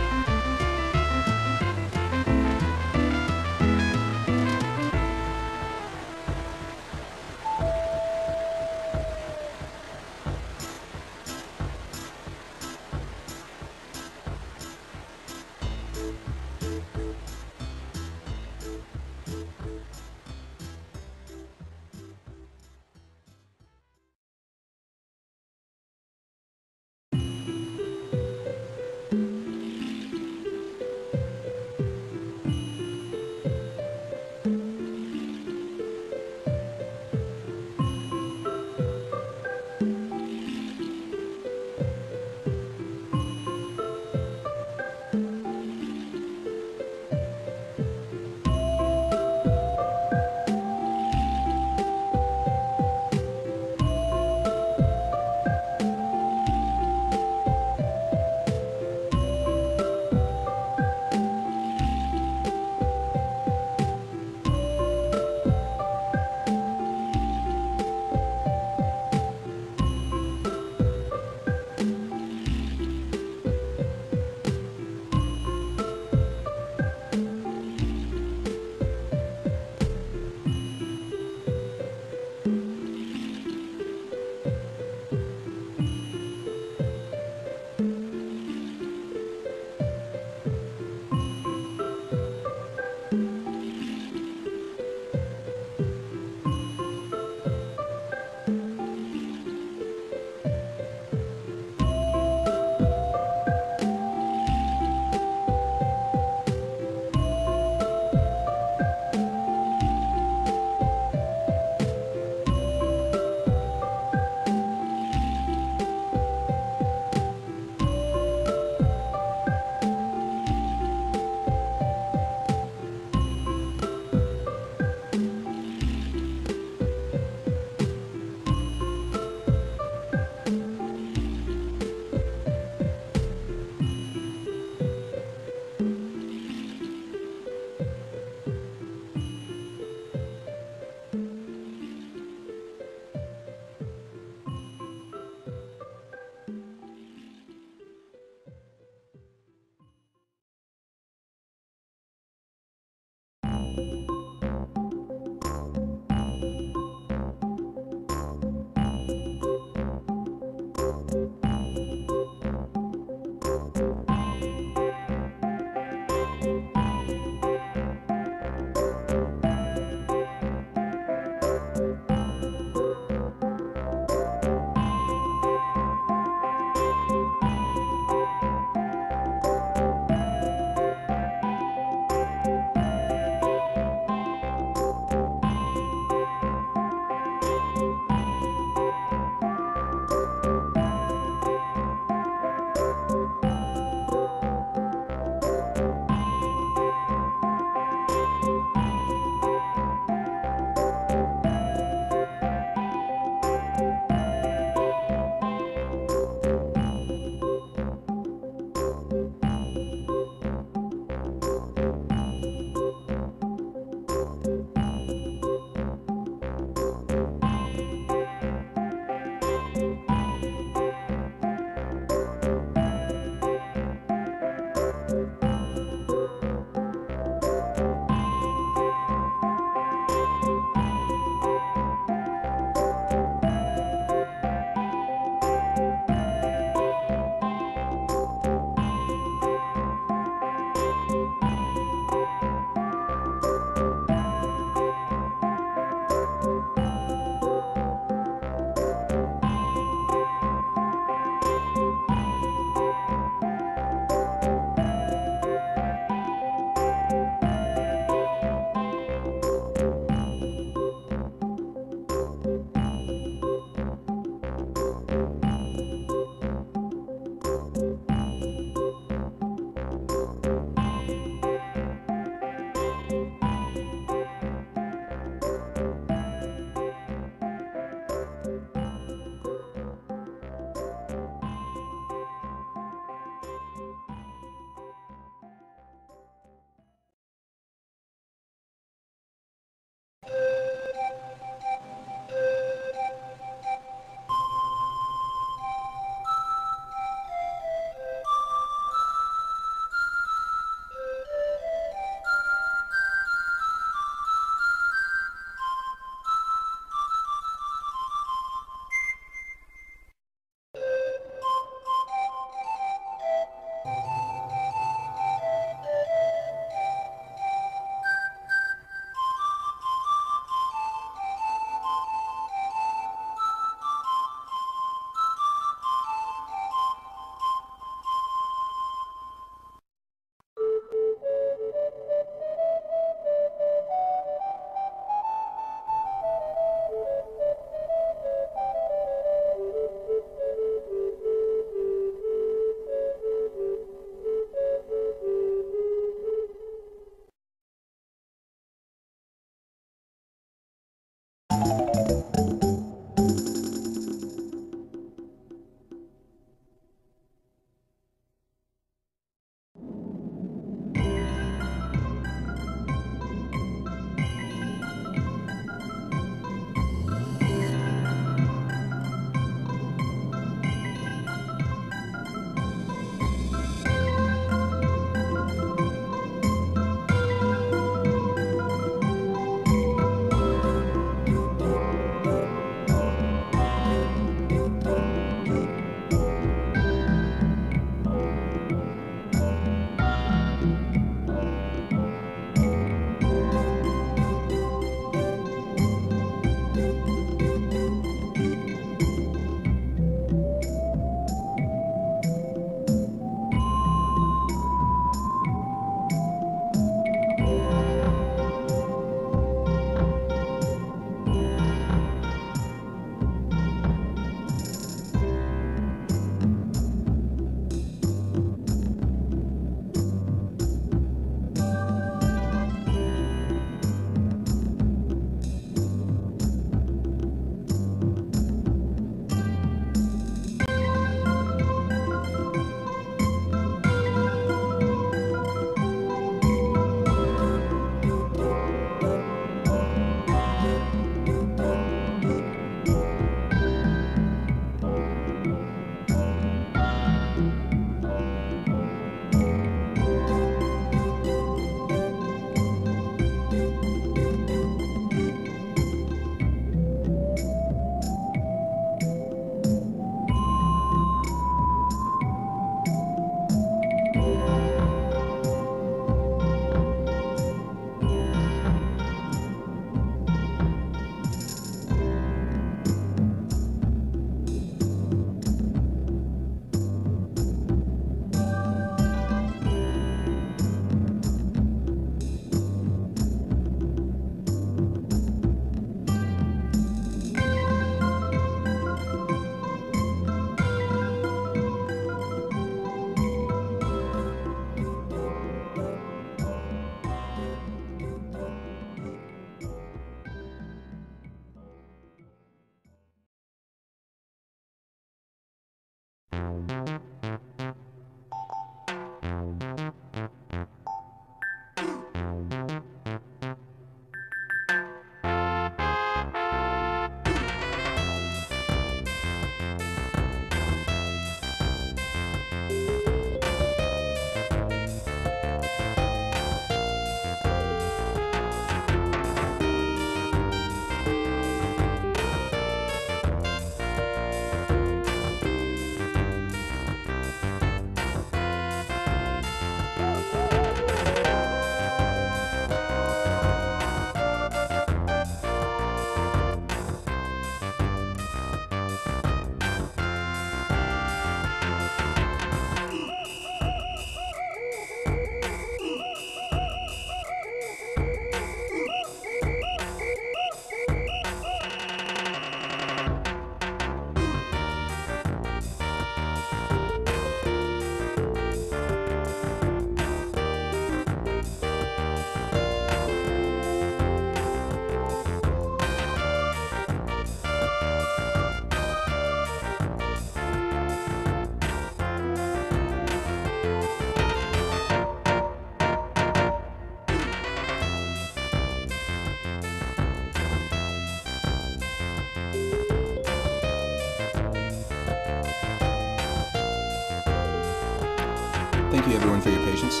[SPEAKER 1] Thank you everyone for your patience.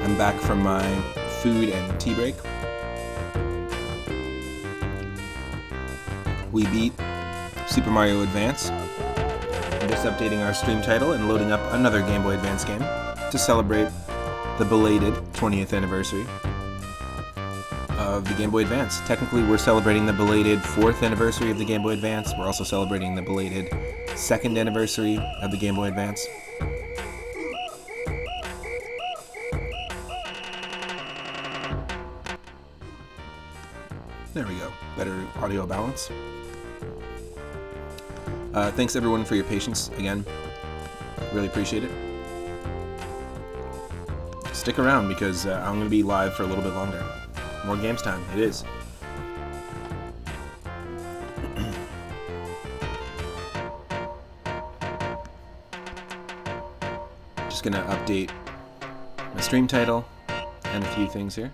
[SPEAKER 1] I'm back from my food and tea break. We beat Super Mario Advance. I'm just updating our stream title and loading up another Game Boy Advance game to celebrate the belated 20th anniversary of the Game Boy Advance. Technically, we're celebrating the belated 4th anniversary of the Game Boy Advance. We're also celebrating the belated 2nd anniversary of the Game Boy Advance. There we go. Better audio balance. Thanks everyone for your patience again. Really appreciate it. Stick around because I'm going to be live for a little bit longer. More games time. It is. Just going to update my stream title and a few things here.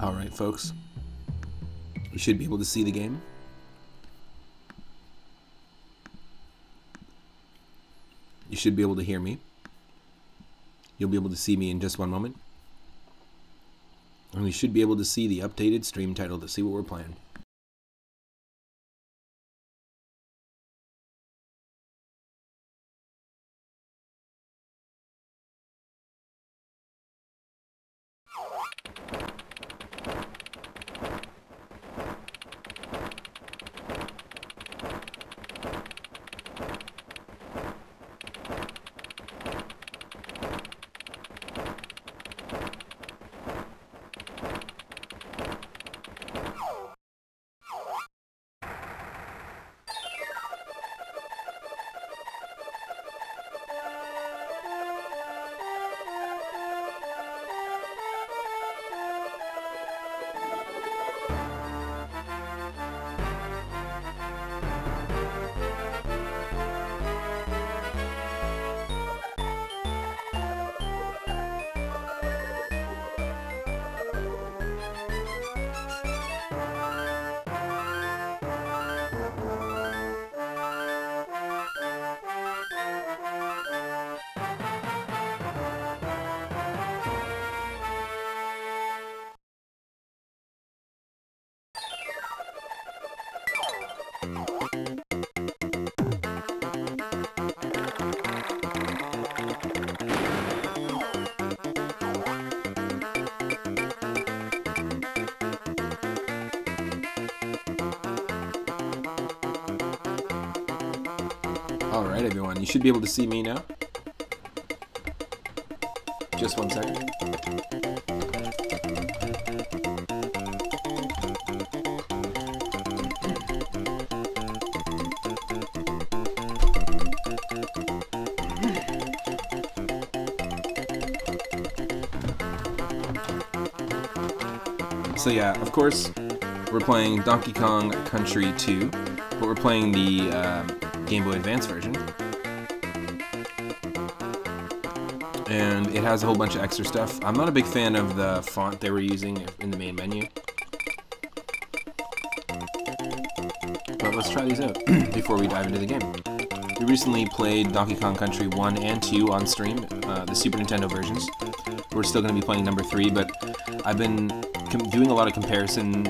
[SPEAKER 1] Alright, folks. You should be able to see the game. You should be able to hear me. You'll be able to see me in just one moment. And we should be able to see the updated stream title to see what we're playing. Alright everyone, you should be able to see me now. Just one second. So yeah, of course, we're playing Donkey Kong Country 2, but we're playing the Game Boy Advance version. And it has a whole bunch of extra stuff. I'm not a big fan of the font they were using in the main menu. But let's try these out before we dive into the game. We recently played Donkey Kong Country 1 and 2 on stream, the Super Nintendo versions. We're still going to be playing number 3, but I've been doing a lot of comparisons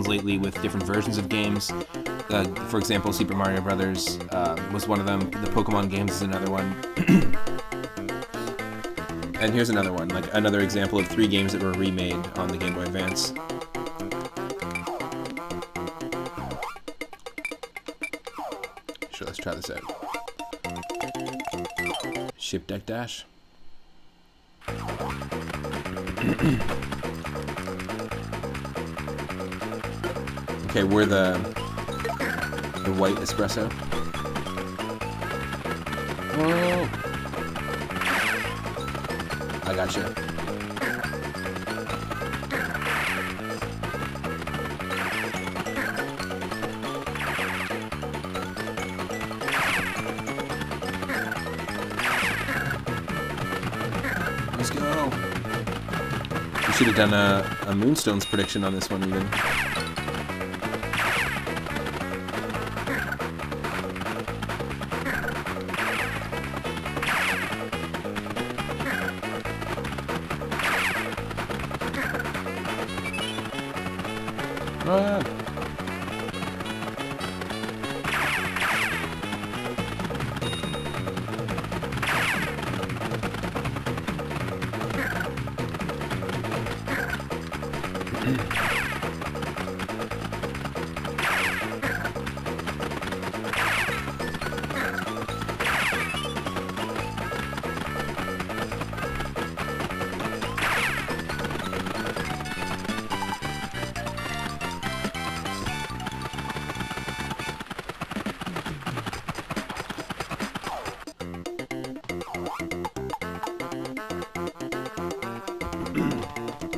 [SPEAKER 1] lately with different versions of games. For example, Super Mario Brothers was one of them. The Pokemon games is another one. And here's another one, like another example of 3 games that were remade on the Game Boy Advance. Sure, let's try this out. Ship Deck Dash. Okay, we're the white espresso. Oh! I gotcha. Let's go! We should have done a Moonstones prediction on this one even.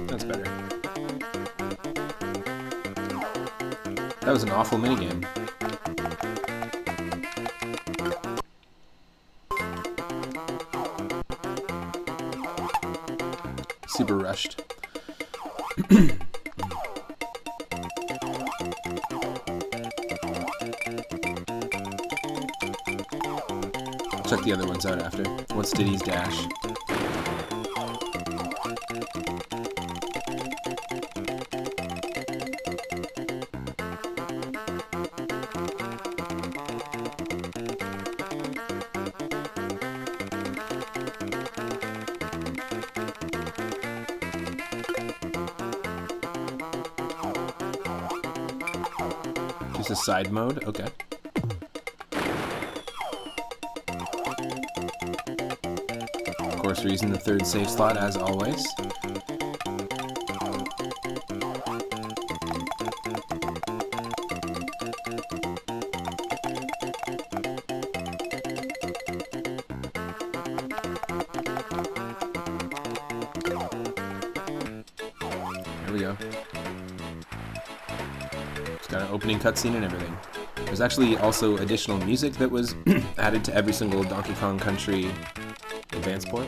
[SPEAKER 1] That's better. That was an awful minigame. Super rushed. Check the other ones out after. What's Diddy's Dash? Just a side mode? Okay. Of course, we're using the third save slot as always. Here we go. It's got an opening cutscene and everything. There's actually also additional music that was added to every single Donkey Kong Country advance port.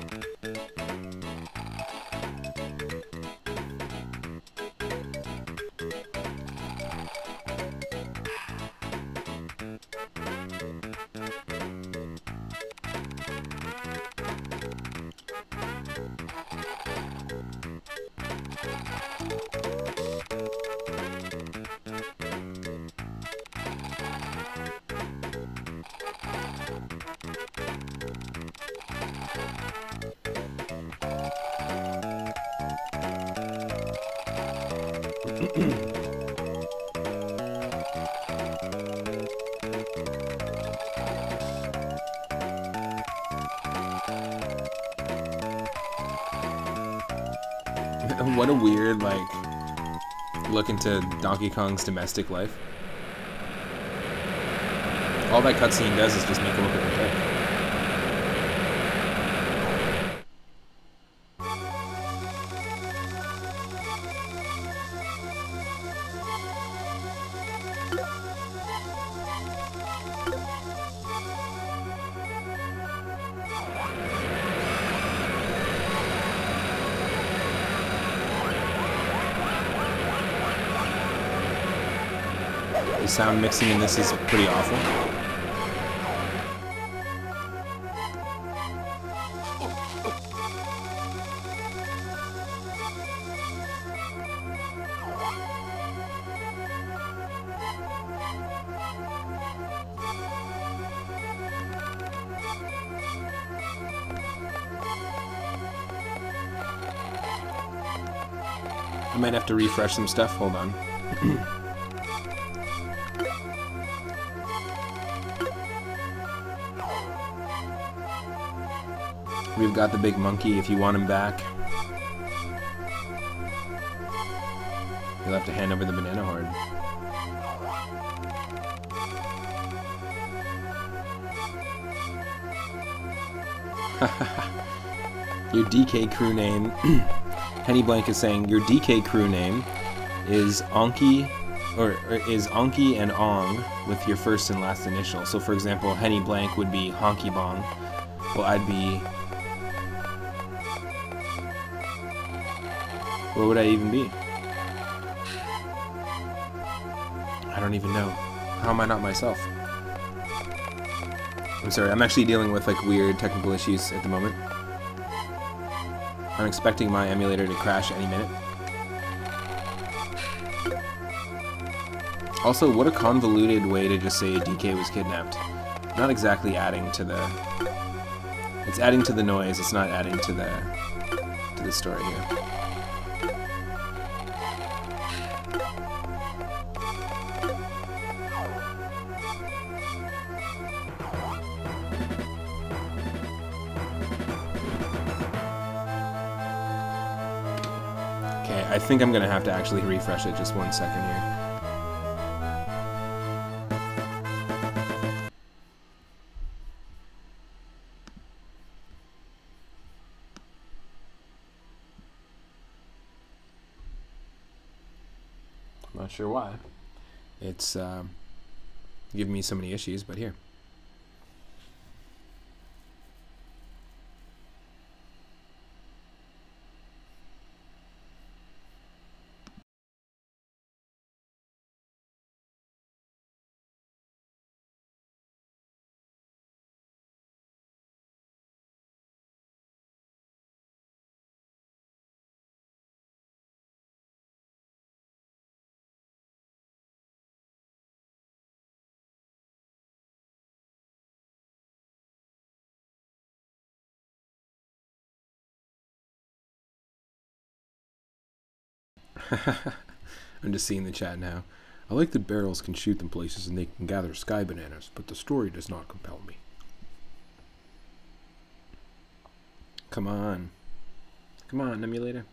[SPEAKER 1] What a weird, like, look into Donkey Kong's domestic life. All that cutscene does is just make him look at the cake. The sound mixing in this is pretty awful. I might have to refresh some stuff. Hold on. We've got the big monkey if you want him back. You'll have to hand over the banana horde. Your DK crew name. Henny Blank is saying your DK crew name is Onky, or is Onky and Ong with your first and last initial. So for example, Henny Blank would be Honky Bong. Well, I'd be... What would I even be? I don't even know. How am I not myself? I'm sorry, I'm actually dealing with like weird technical issues at the moment. I'm expecting my emulator to crash any minute. Also, what a convoluted way to just say DK was kidnapped. Not exactly adding to the... It's adding to the noise, it's not adding to the story here. I think I'm gonna have to actually refresh it. Just 1 second here. I'm not sure why. It's giving me so many issues, but here. I'm just seeing the chat now. I like that barrels can shoot them places and they can gather sky bananas, but the story does not compel me. Come on. Come on, emulator.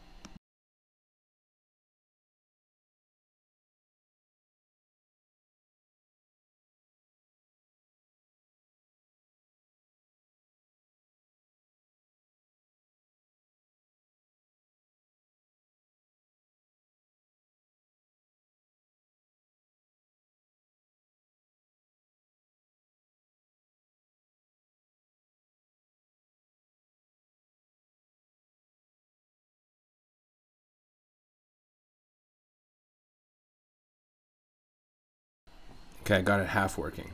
[SPEAKER 1] Okay, I got it half working.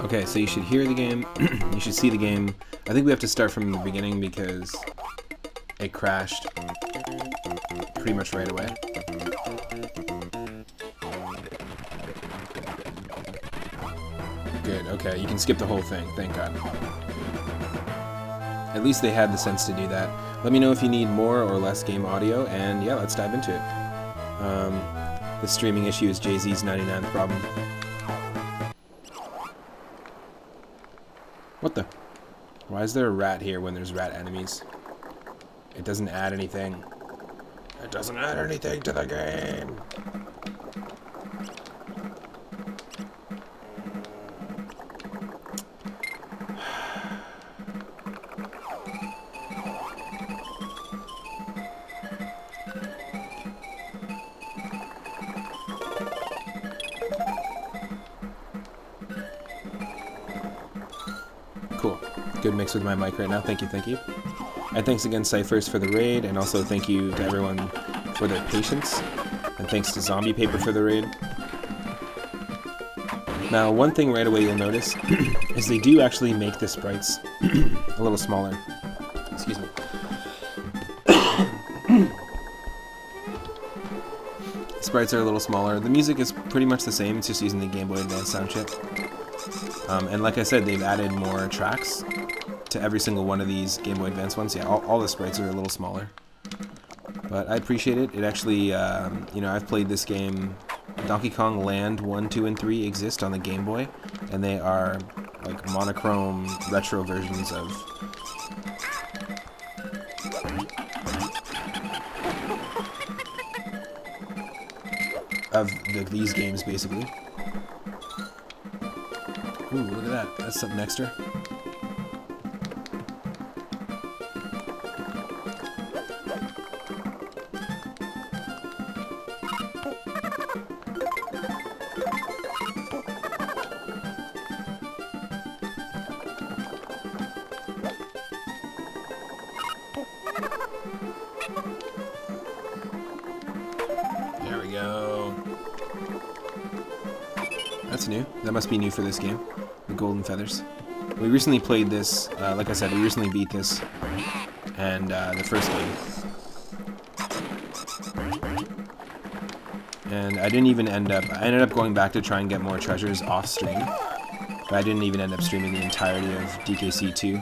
[SPEAKER 1] Okay, so you should hear the game, you should see the game. I think we have to start from the beginning because it crashed pretty much right away. Good, okay, you can skip the whole thing, thank God. At least they had the sense to do that. Let me know if you need more or less game audio, and yeah, let's dive into it. The streaming issue is Jay-Z's 99th problem. What the? Why is there a rat here when there's rat enemies? It doesn't add anything. It doesn't add anything to the game. Cool. Good mix with my mic right now. Thank you, thank you. And thanks again, Cyphers, for the raid, and also thank you to everyone for their patience. And thanks to Zombie Paper for the raid. Now, one thing right away you'll notice is they do actually make the sprites a little smaller. Excuse me. Sprites are a little smaller. The music is pretty much the same, it's just using the Game Boy Advance sound chip. And like I said, they've added more tracks to every single one of these Game Boy Advance ones. Yeah, all the sprites are a little smaller. But I appreciate it. It actually, you know, I've played this game. Donkey Kong Land 1, 2, and 3 exist on the Game Boy, and they are like monochrome retro versions of these games, basically. Ooh, look at that. That's something extra. There we go. That's new. That must be new for this game. The Golden Feathers. We recently played this, like I said, we recently beat this, and the first game. And I didn't even end up, I ended up going back to try and get more treasures off stream, but I didn't even end up streaming the entirety of DKC 2.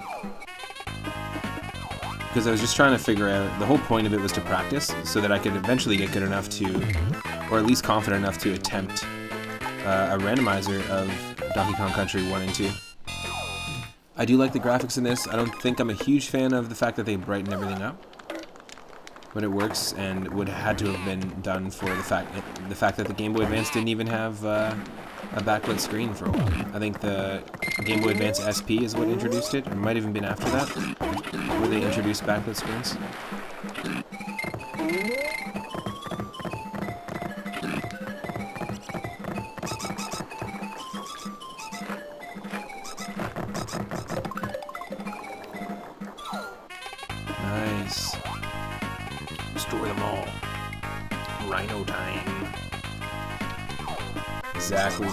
[SPEAKER 1] Because I was just trying to figure out, the whole point of it was to practice, so that I could eventually get good enough to, or at least confident enough to attempt a randomizer of Donkey Kong Country 1 and 2. I do like the graphics in this. I don't think I'm a huge fan of the fact that they brighten everything up. but it works and would have had to have been done for the fact that the Game Boy Advance didn't even have a backlit screen for a while. I think the Game Boy Advance SP is what introduced it, or it might have even been after that, where they introduced backlit screens. Nice. Destroy them all. Rhino time. Exactly.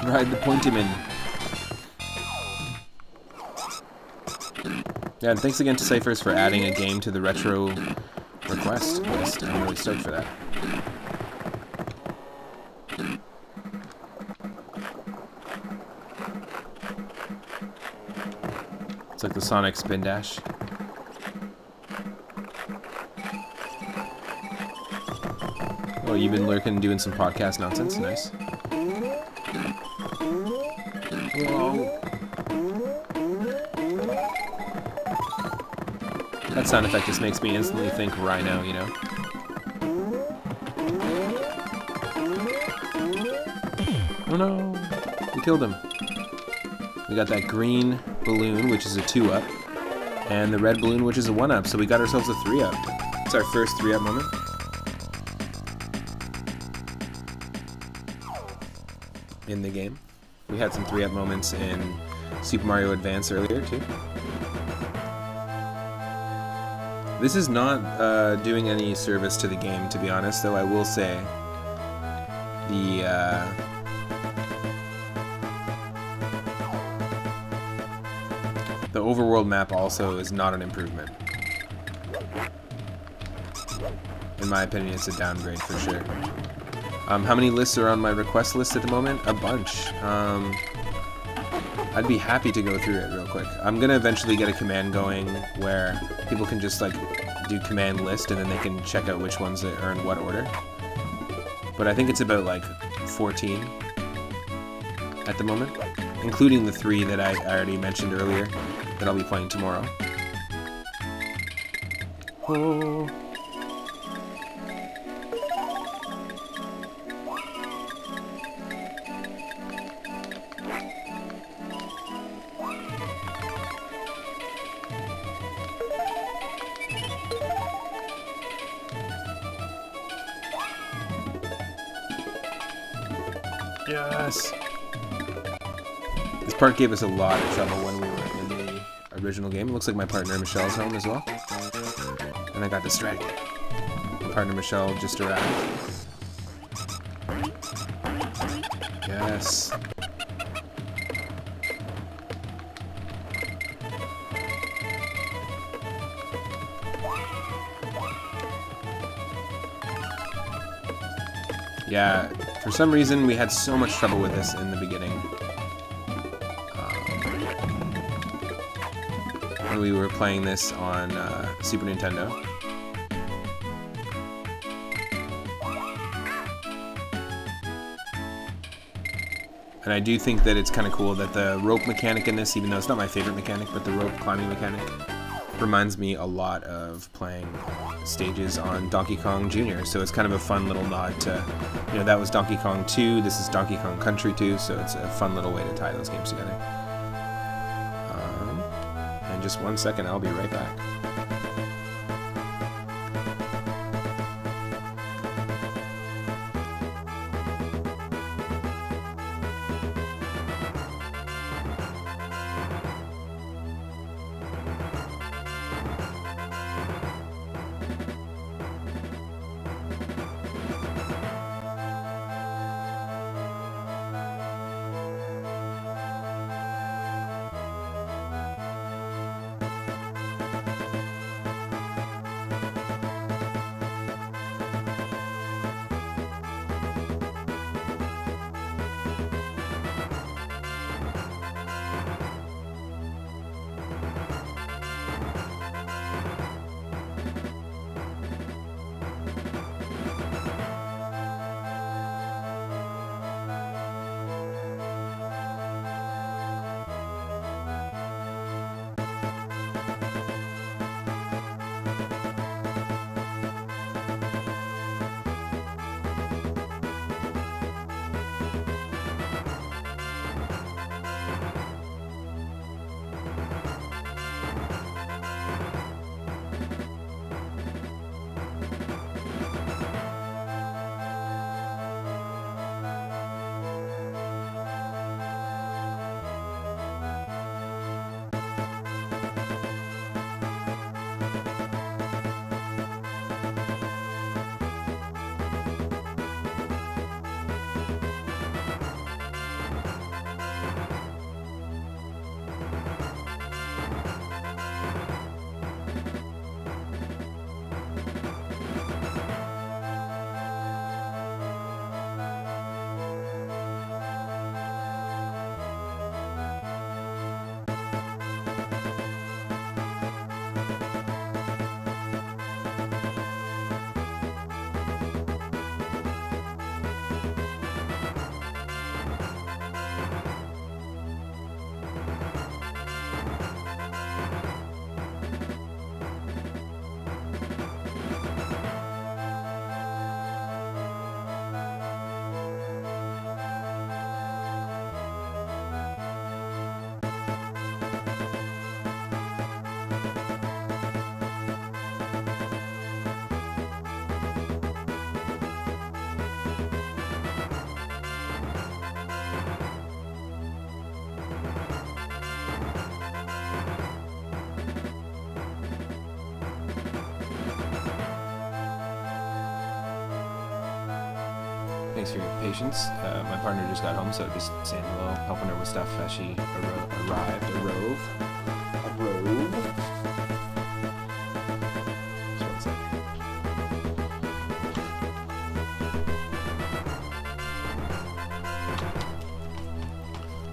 [SPEAKER 1] Ride the Pointyman. Yeah, and thanks again to Cyphers for adding a game to the retro request list. I'm really stoked for that. It's like the Sonic Spin Dash. Oh, you've been lurking doing some podcast nonsense? Nice. Whoa. That sound effect just makes me instantly think Rhino, you know? Oh no! We killed him. We got that green balloon, which is a 2-up, and the red balloon, which is a 1-up, so we got ourselves a 3-up. It's our first 3-up moment. In the game. We had some 3-up moments in Super Mario Advance earlier, too. This is not doing any service to the game, to be honest, though I will say the overworld map also is not an improvement. In my opinion, it's a downgrade for sure. How many lists are on my request list at the moment? A bunch. I'd be happy to go through it real quick. I'm gonna eventually get a command going where people can just like do command list and then they can check out which ones are in what order. But I think it's about like 14 at the moment, including the 3 that I already mentioned earlier that I'll be playing tomorrow. Oh. Yes! This part gave us a lot of trouble when we were in the original game. It looks like my partner Michelle's home as well. And I got distracted. My partner Michelle just arrived. Yes. Yeah, for some reason we had so much trouble with this in the beginning. When we were playing this on Super Nintendo. And I do think that it's kind of cool that the rope mechanic in this, even though it's not my favorite mechanic, but the rope climbing mechanic reminds me a lot of playing stages on Donkey Kong Jr. So it's kind of a fun little nod to, you know, that was Donkey Kong 2, this is Donkey Kong Country 2, so it's a fun little way to tie those games together. And just 1 second, I'll be right back. thanks for your patience. My partner just got home, so just saying hello, helping her with stuff as she arrived. Arove. Just one sec.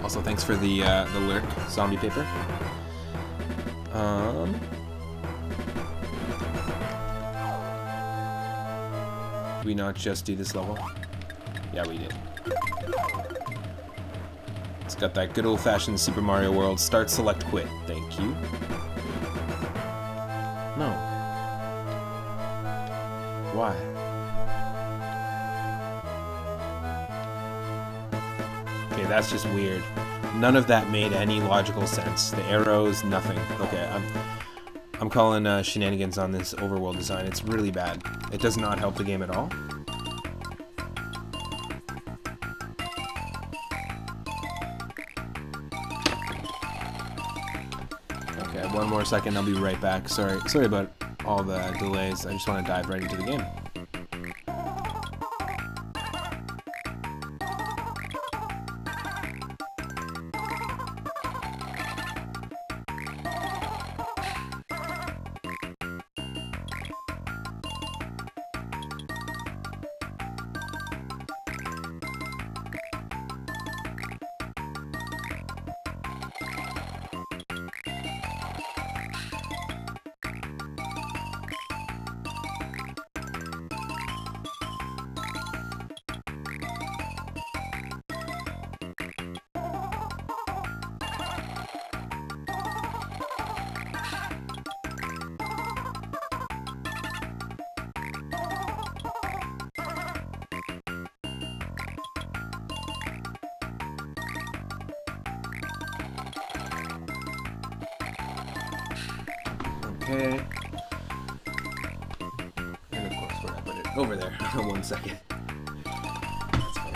[SPEAKER 1] Also, thanks for the lurk, zombie paper. Did we not just do this level? Yeah, we did. It's got that good old-fashioned Super Mario World start, select, quit. Thank you. No. Why? Okay, that's just weird. None of that made any logical sense. The arrows, nothing. Okay, I'm calling shenanigans on this overworld design. It's really bad. It does not help the game at all. Okay, one more second. I'll be right back. Sorry about all the delays. I just want to dive right into the game. Okay. And of course, where I put it? Over there. 1 second. That's fine.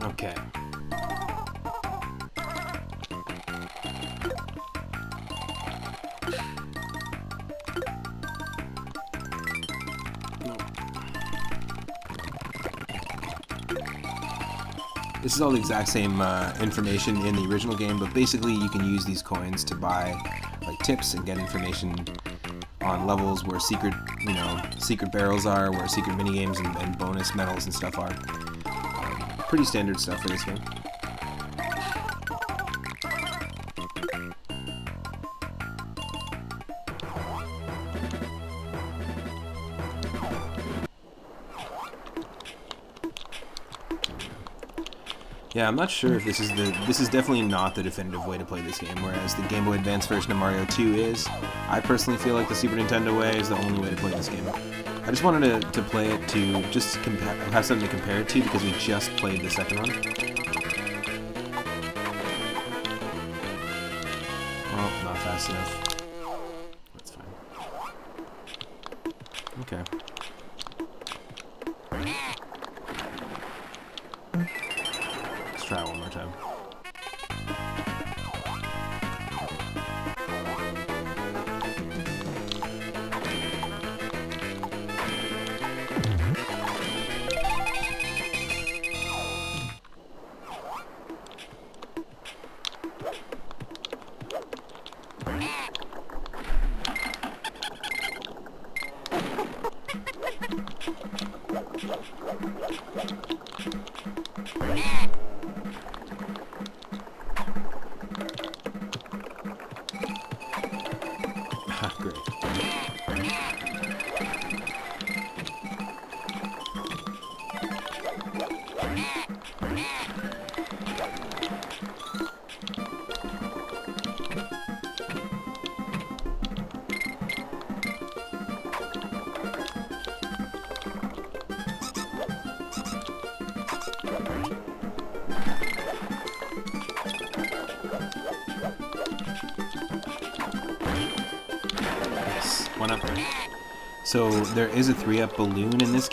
[SPEAKER 1] Okay. This is all the exact same information in the original game, but basically you can use these coins to buy like tips and get information on levels where secret barrels are, where secret minigames and bonus medals and stuff are. Pretty standard stuff for this game. Yeah, I'm not sure if this is definitely not the definitive way to play this game, whereas the Game Boy Advance version of Mario 2 is. I personally feel like the Super Nintendo way is the only way to play this game. I just wanted to play it to just have something to compare it to because we just played the second one. Oh, not fast enough. That's fine. Okay. Let's try it one more time. Great. One up. So there is a 3-up balloon in this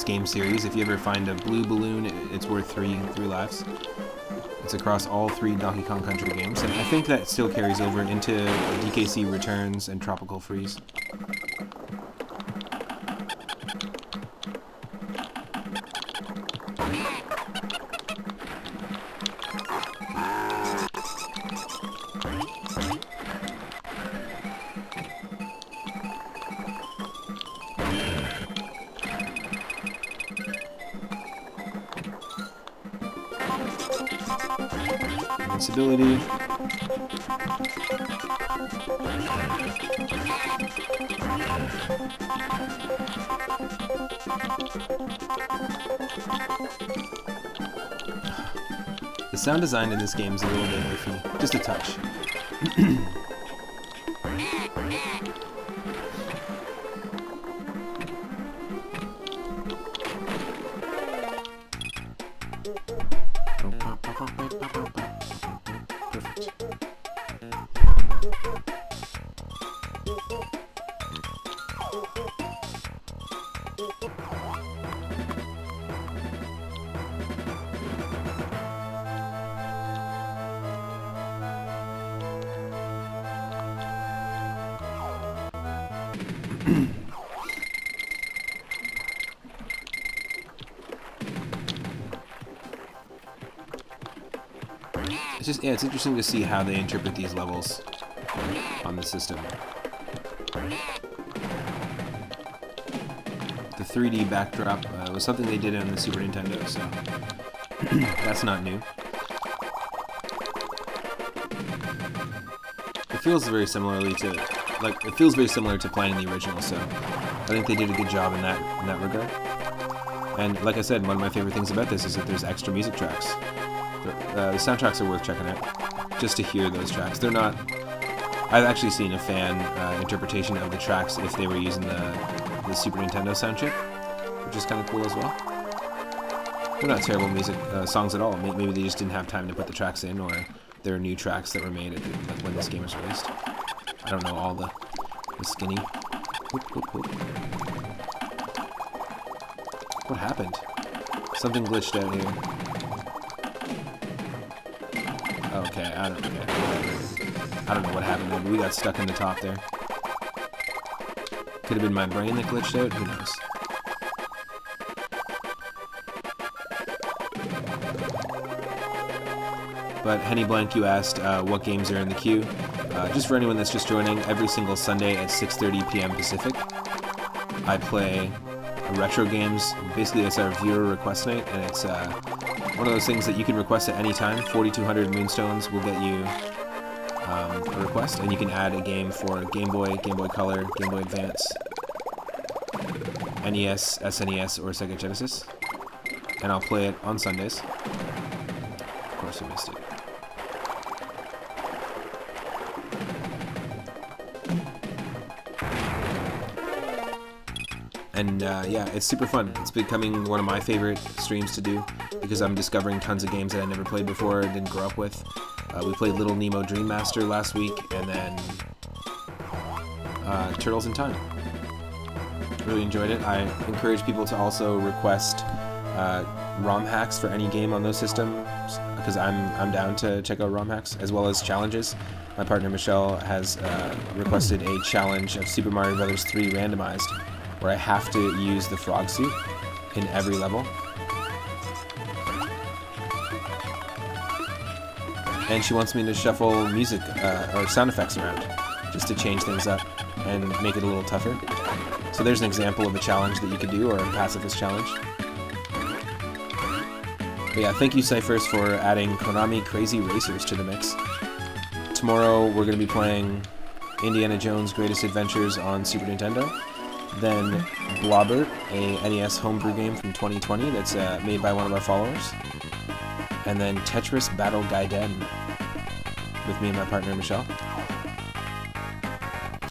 [SPEAKER 1] game series. If you ever find a blue balloon, it's worth three lives. It's across all 3 Donkey Kong Country games, and I think that still carries over into DKC Returns and Tropical Freeze. Invincibility. The sound design in this game is a little bit iffy, just a touch. It's just, yeah, it's interesting to see how they interpret these levels on the system. The 3D backdrop was something they did on the Super Nintendo, so that's not new. It feels very similarly to, it feels very similar to playing the original, so I think they did a good job in that regard. And like I said, one of my favorite things about this is that there's extra music tracks. The soundtracks are worth checking out, just to hear those tracks. They're not... I've actually seen a fan interpretation of the tracks if they were using the Super Nintendo sound chip, which is kind of cool as well. They're not terrible music songs at all. Maybe they just didn't have time to put the tracks in, or there are new tracks that were made at like when this game was released. I don't know all the skinny. Whoop, whoop, whoop. What happened? Something glitched out here. Okay, I don't know what happened when we got stuck in the top there. Could have been my brain that glitched out, who knows. But Henny Blank, you asked what games are in the queue. Just for anyone that's just joining, every single Sunday at 6:30 p.m. Pacific, I play retro games. Basically, it's our viewer request night, and it's one of those things that you can request at any time. 4,200 Moonstones will get you a request, and you can add a game for Game Boy, Game Boy Color, Game Boy Advance, NES, SNES, or Sega Genesis. And I'll play it on Sundays. Of course, I missed it. And yeah, it's super fun. It's becoming one of my favorite streams to do because I'm discovering tons of games that I never played before, didn't grow up with. We played Little Nemo Dream Master last week, and then Turtles in Time. Really enjoyed it. I encourage people to also request ROM hacks for any game on those systems, because I'm down to check out ROM hacks, as well as challenges. My partner Michelle has requested a challenge of Super Mario Bros. 3 randomized, where I have to use the frog suit in every level. And she wants me to shuffle music or sound effects around, just to change things up and make it a little tougher. So there's an example of a challenge that you could do, or a pacifist challenge. But yeah, thank you Cyphers for adding Konami Crazy Racers to the mix. Tomorrow we're going to be playing Indiana Jones Greatest Adventures on Super Nintendo. Then Blobbert, a NES homebrew game from 2020 that's made by one of our followers. And then Tetris Battle Gaiden with me and my partner Michelle.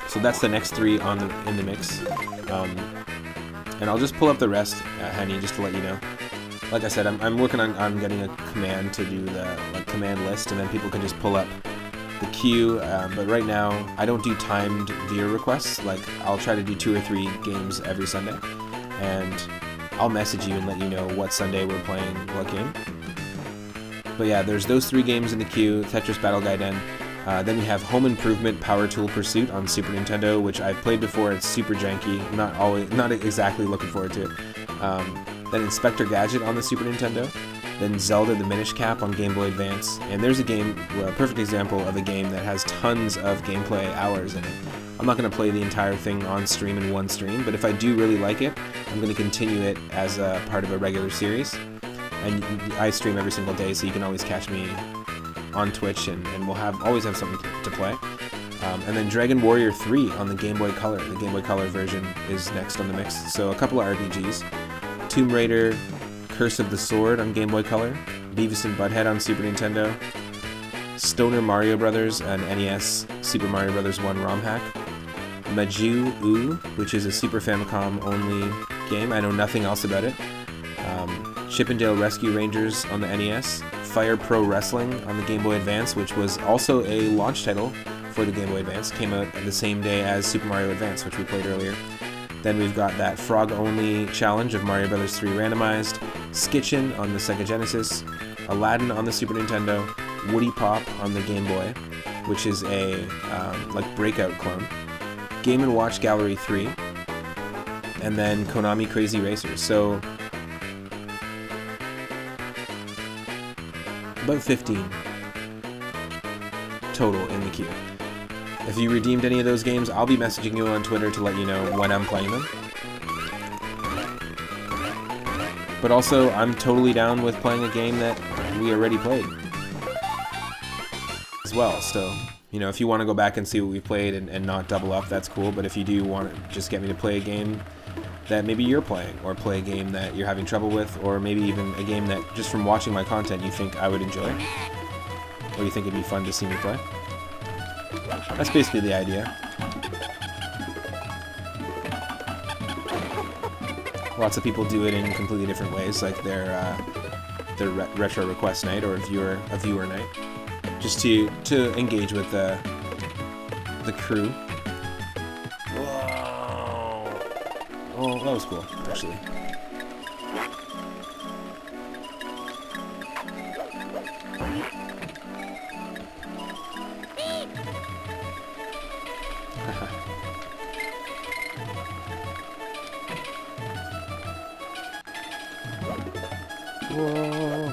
[SPEAKER 1] So that's the next 3 in the mix. And I'll just pull up the rest, Henny, just to let you know. Like I said, I'm working on getting a command to do the command list, and then people can just pull up the queue, but right now I don't do timed viewer requests. Like, I'll try to do 2 or 3 games every Sunday, and I'll message you and let you know what Sunday we're playing what game. But yeah, there's those 3 games in the queue: Tetris Battle Gaiden. Then we have Home Improvement Power Tool Pursuit on Super Nintendo, which I've played before. It's super janky. Not exactly looking forward to it. Then Inspector Gadget on the Super Nintendo. Then Zelda the Minish Cap on Game Boy Advance. And there's a game, a perfect example of a game that has tons of gameplay hours in it. I'm not going to play the entire thing on stream in one stream, but if I do really like it, I'm going to continue it as a part of a regular series. And I stream every single day, so you can always catch me on Twitch, and we'll always have something to play. And then Dragon Warrior 3 on the Game Boy Color. The Game Boy Color version is next on the mix. So a couple of RPGs. Tomb Raider, Curse of the Sword on Game Boy Color. Beavis and Butthead on Super Nintendo. Stoner Mario Brothers on NES, Super Mario Bros. 1 ROM hack. Majou-U, which is a Super Famicom only game. I know nothing else about it. Chippendale Rescue Rangers on the NES. Fire Pro Wrestling on the Game Boy Advance, which was also a launch title for the Game Boy Advance. Came out the same day as Super Mario Advance, which we played earlier. Then we've got that frog-only challenge of Mario Bros. 3 Randomized. Skitchin on the Sega Genesis. Aladdin on the Super Nintendo. Woody Pop on the Game Boy, which is a like Breakout clone. Game & Watch Gallery 3. And then Konami Crazy Racers. So about 15 total in the queue. If you redeemed any of those games, I'll be messaging you on Twitter to let you know when I'm playing them. But also, I'm totally down with playing a game that we already played as well. So, you know, if you want to go back and see what we played and not double up, that's cool. But if you do want to just get me to play a game that maybe you're playing, or play a game that you're having trouble with, or maybe even a game that, just from watching my content, you think I would enjoy, or you think it'd be fun to see me play. That's basically the idea. Lots of people do it in completely different ways, like their retro request night or a viewer night, just to engage with the crew. Oh, that was cool, actually. Whoa.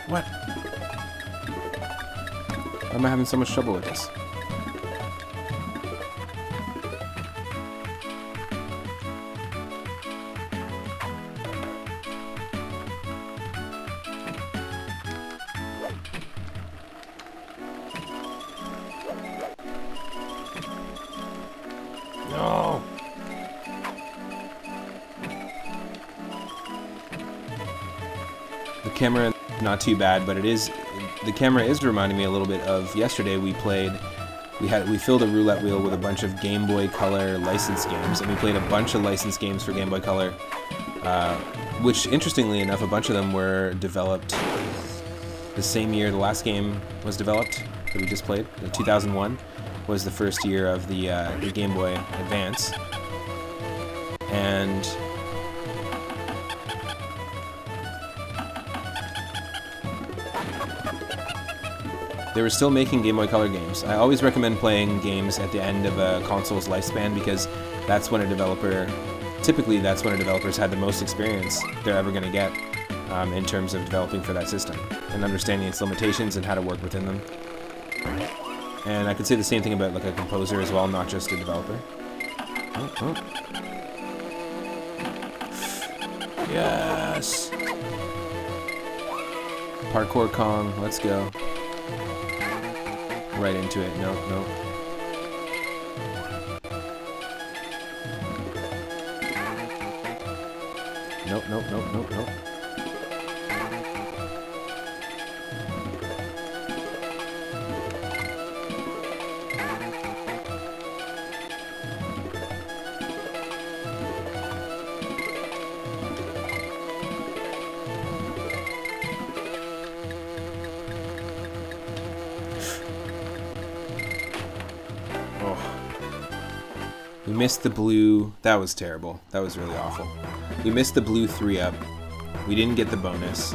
[SPEAKER 1] What? Why am I having so much trouble with this? No! The camera, not too bad, but the camera is reminding me a little bit of yesterday. We filled a roulette wheel with a bunch of Game Boy Color licensed games, and we played a bunch of licensed games for Game Boy Color, which, interestingly enough, a bunch of them were developed the same year the last game was developed that we just played. 2001 was the first year of the Game Boy Advance, and they were still making Game Boy Color games. I always recommend playing games at the end of a console's lifespan, because that's when typically that's when a developer's had the most experience they're ever going to get in terms of developing for that system, and understanding its limitations and how to work within them. And I could say the same thing about like a composer as well, not just a developer. Oh. Yes! Parkour Kong, let's go. Right into it. No. Nope, nope, nope, nope, nope. We missed the blue. That was terrible. That was really awful. We missed the blue 3-up. We didn't get the bonus.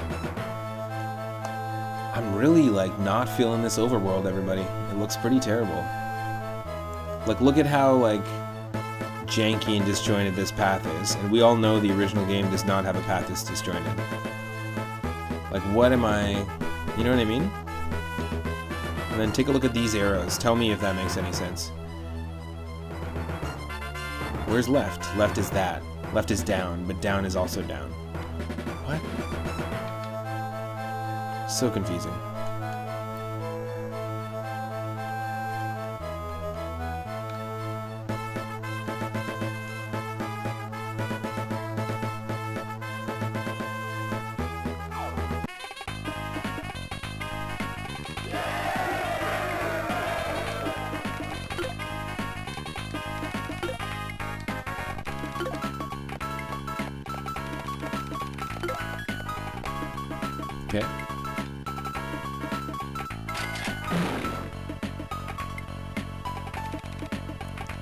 [SPEAKER 1] I'm really, like, not feeling this overworld, everybody. It looks pretty terrible. Like, look at how, like, janky and disjointed this path is. And we all know the original game does not have a path that's disjointed. Like, what am I... You know what I mean? And then take a look at these arrows. Tell me if that makes any sense. Where's left? Left is that. Left is down, but down is also down. What? So confusing. Okay.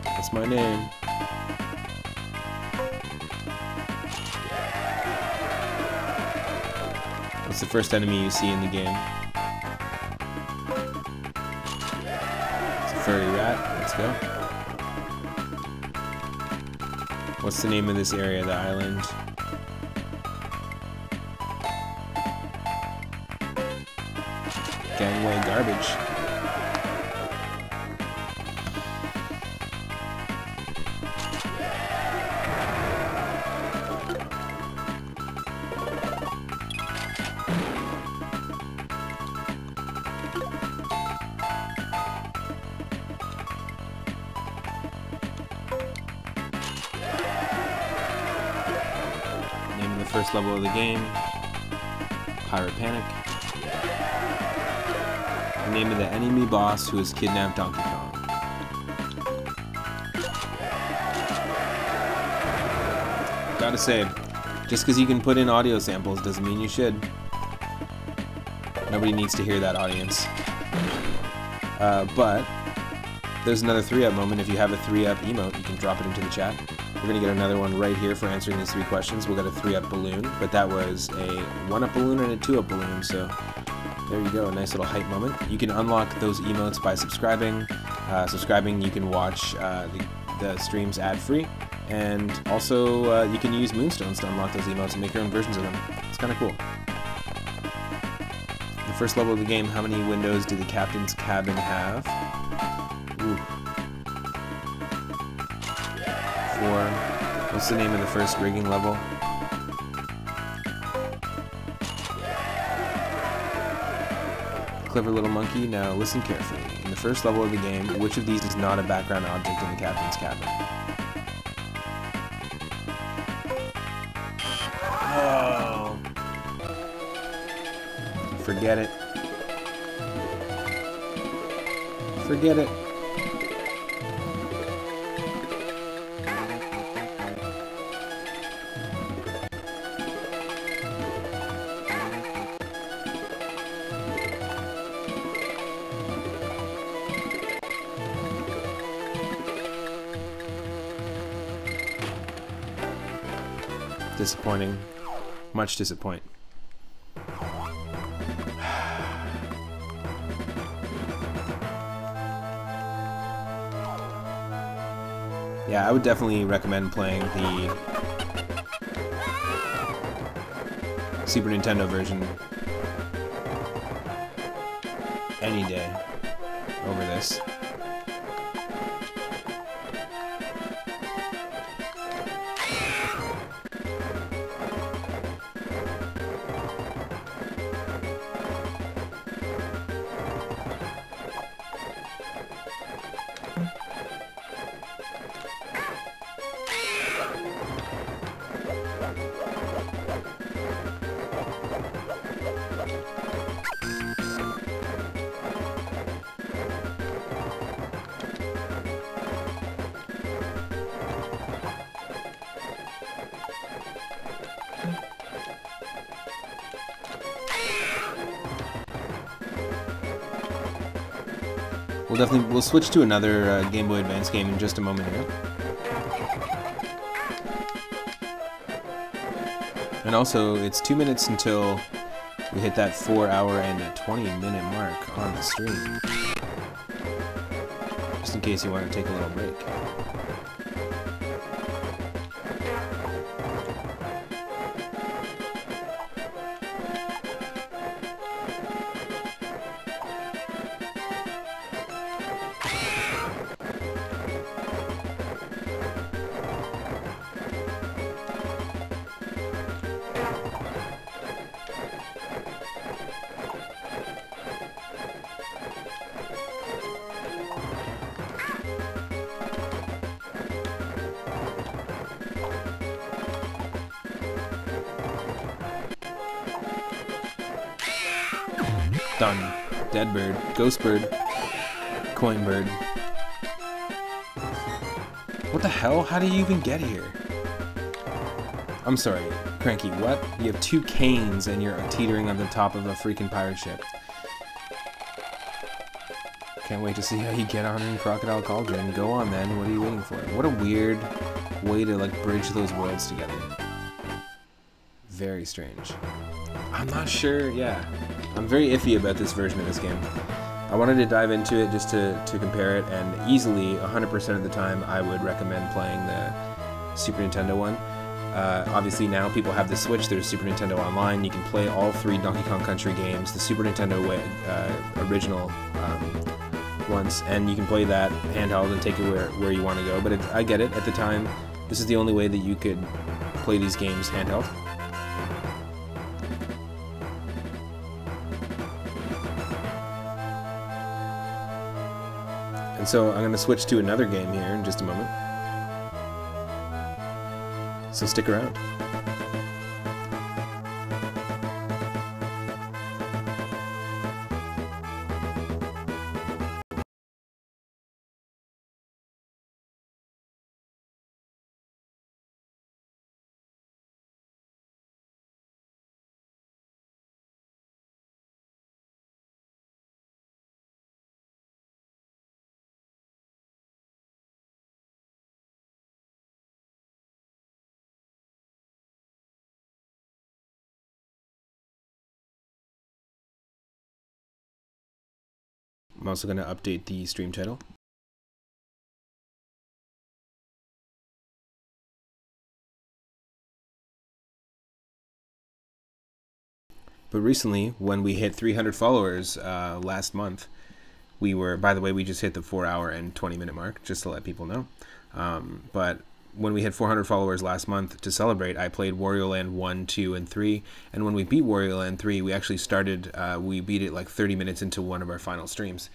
[SPEAKER 1] That's my name. What's the first enemy you see in the game? It's a furry rat. Let's go. What's the name of this area, the island? Gangway garbage. Name of the first level of the game, Pirate Panic. The name of the enemy boss who has kidnapped Donkey Kong. Gotta say, just because you can put in audio samples doesn't mean you should. Nobody needs to hear that, audience. But there's another 3-up moment. If you have a 3-up emote, you can drop it into the chat. We're gonna get another one right here for answering these 3 questions. We'll get a 3-up balloon, but that was a 1-up balloon and a 2-up balloon, so there you go, a nice little hype moment. You can unlock those emotes by subscribing. Subscribing, you can watch the streams ad-free, and also you can use Moonstones to unlock those emotes and make your own versions of them. It's kind of cool. The first level of the game, how many windows do the captain's cabin have? Ooh. 4. What's the name of the first rigging level? Clever little monkey. Now listen carefully. In the first level of the game, which of these is not a background object in the captain's cabin? Oh. Forget it. Forget it. Disappointing. Much disappoint. Yeah, I would definitely recommend playing the Super Nintendo version any day over this. we'll switch to another Game Boy Advance game in just a moment here. And also, it's 2 minutes until we hit that 4 hour and 20-minute mark on the stream. Just in case you want to take a little break. Done. Dead bird, ghost bird, coin bird. What the hell? How do you even get here? I'm sorry, Cranky, what? You have 2 canes and you're teetering on the top of a freaking pirate ship. Can't wait to see how you get on in Crocodile Cauldron. Go on then, what are you waiting for? What a weird way to like bridge those worlds together. Very strange. I'm not sure, yeah. I'm very iffy about this version of this game. I wanted to dive into it just to compare it, and easily, 100% of the time, I would recommend playing the Super Nintendo one. Obviously now people have the Switch, there's Super Nintendo Online, you can play all 3 Donkey Kong Country games, the Super Nintendo original ones, and you can play that handheld and take it where you want to go. But I get it, at the time, this is the only way that you could play these games handheld. And so I'm going to switch to another game here in just a moment. So stick around. I'm also going to update the stream title. But recently, when we hit 300 followers last month, we were, by the way, we just hit the 4 hour and 20-minute mark, just to let people know. But when we hit 400 followers last month to celebrate, I played Wario Land 1, 2, and 3. And when we beat Wario Land 3, we actually started, we beat it like 30 minutes into one of our final streams.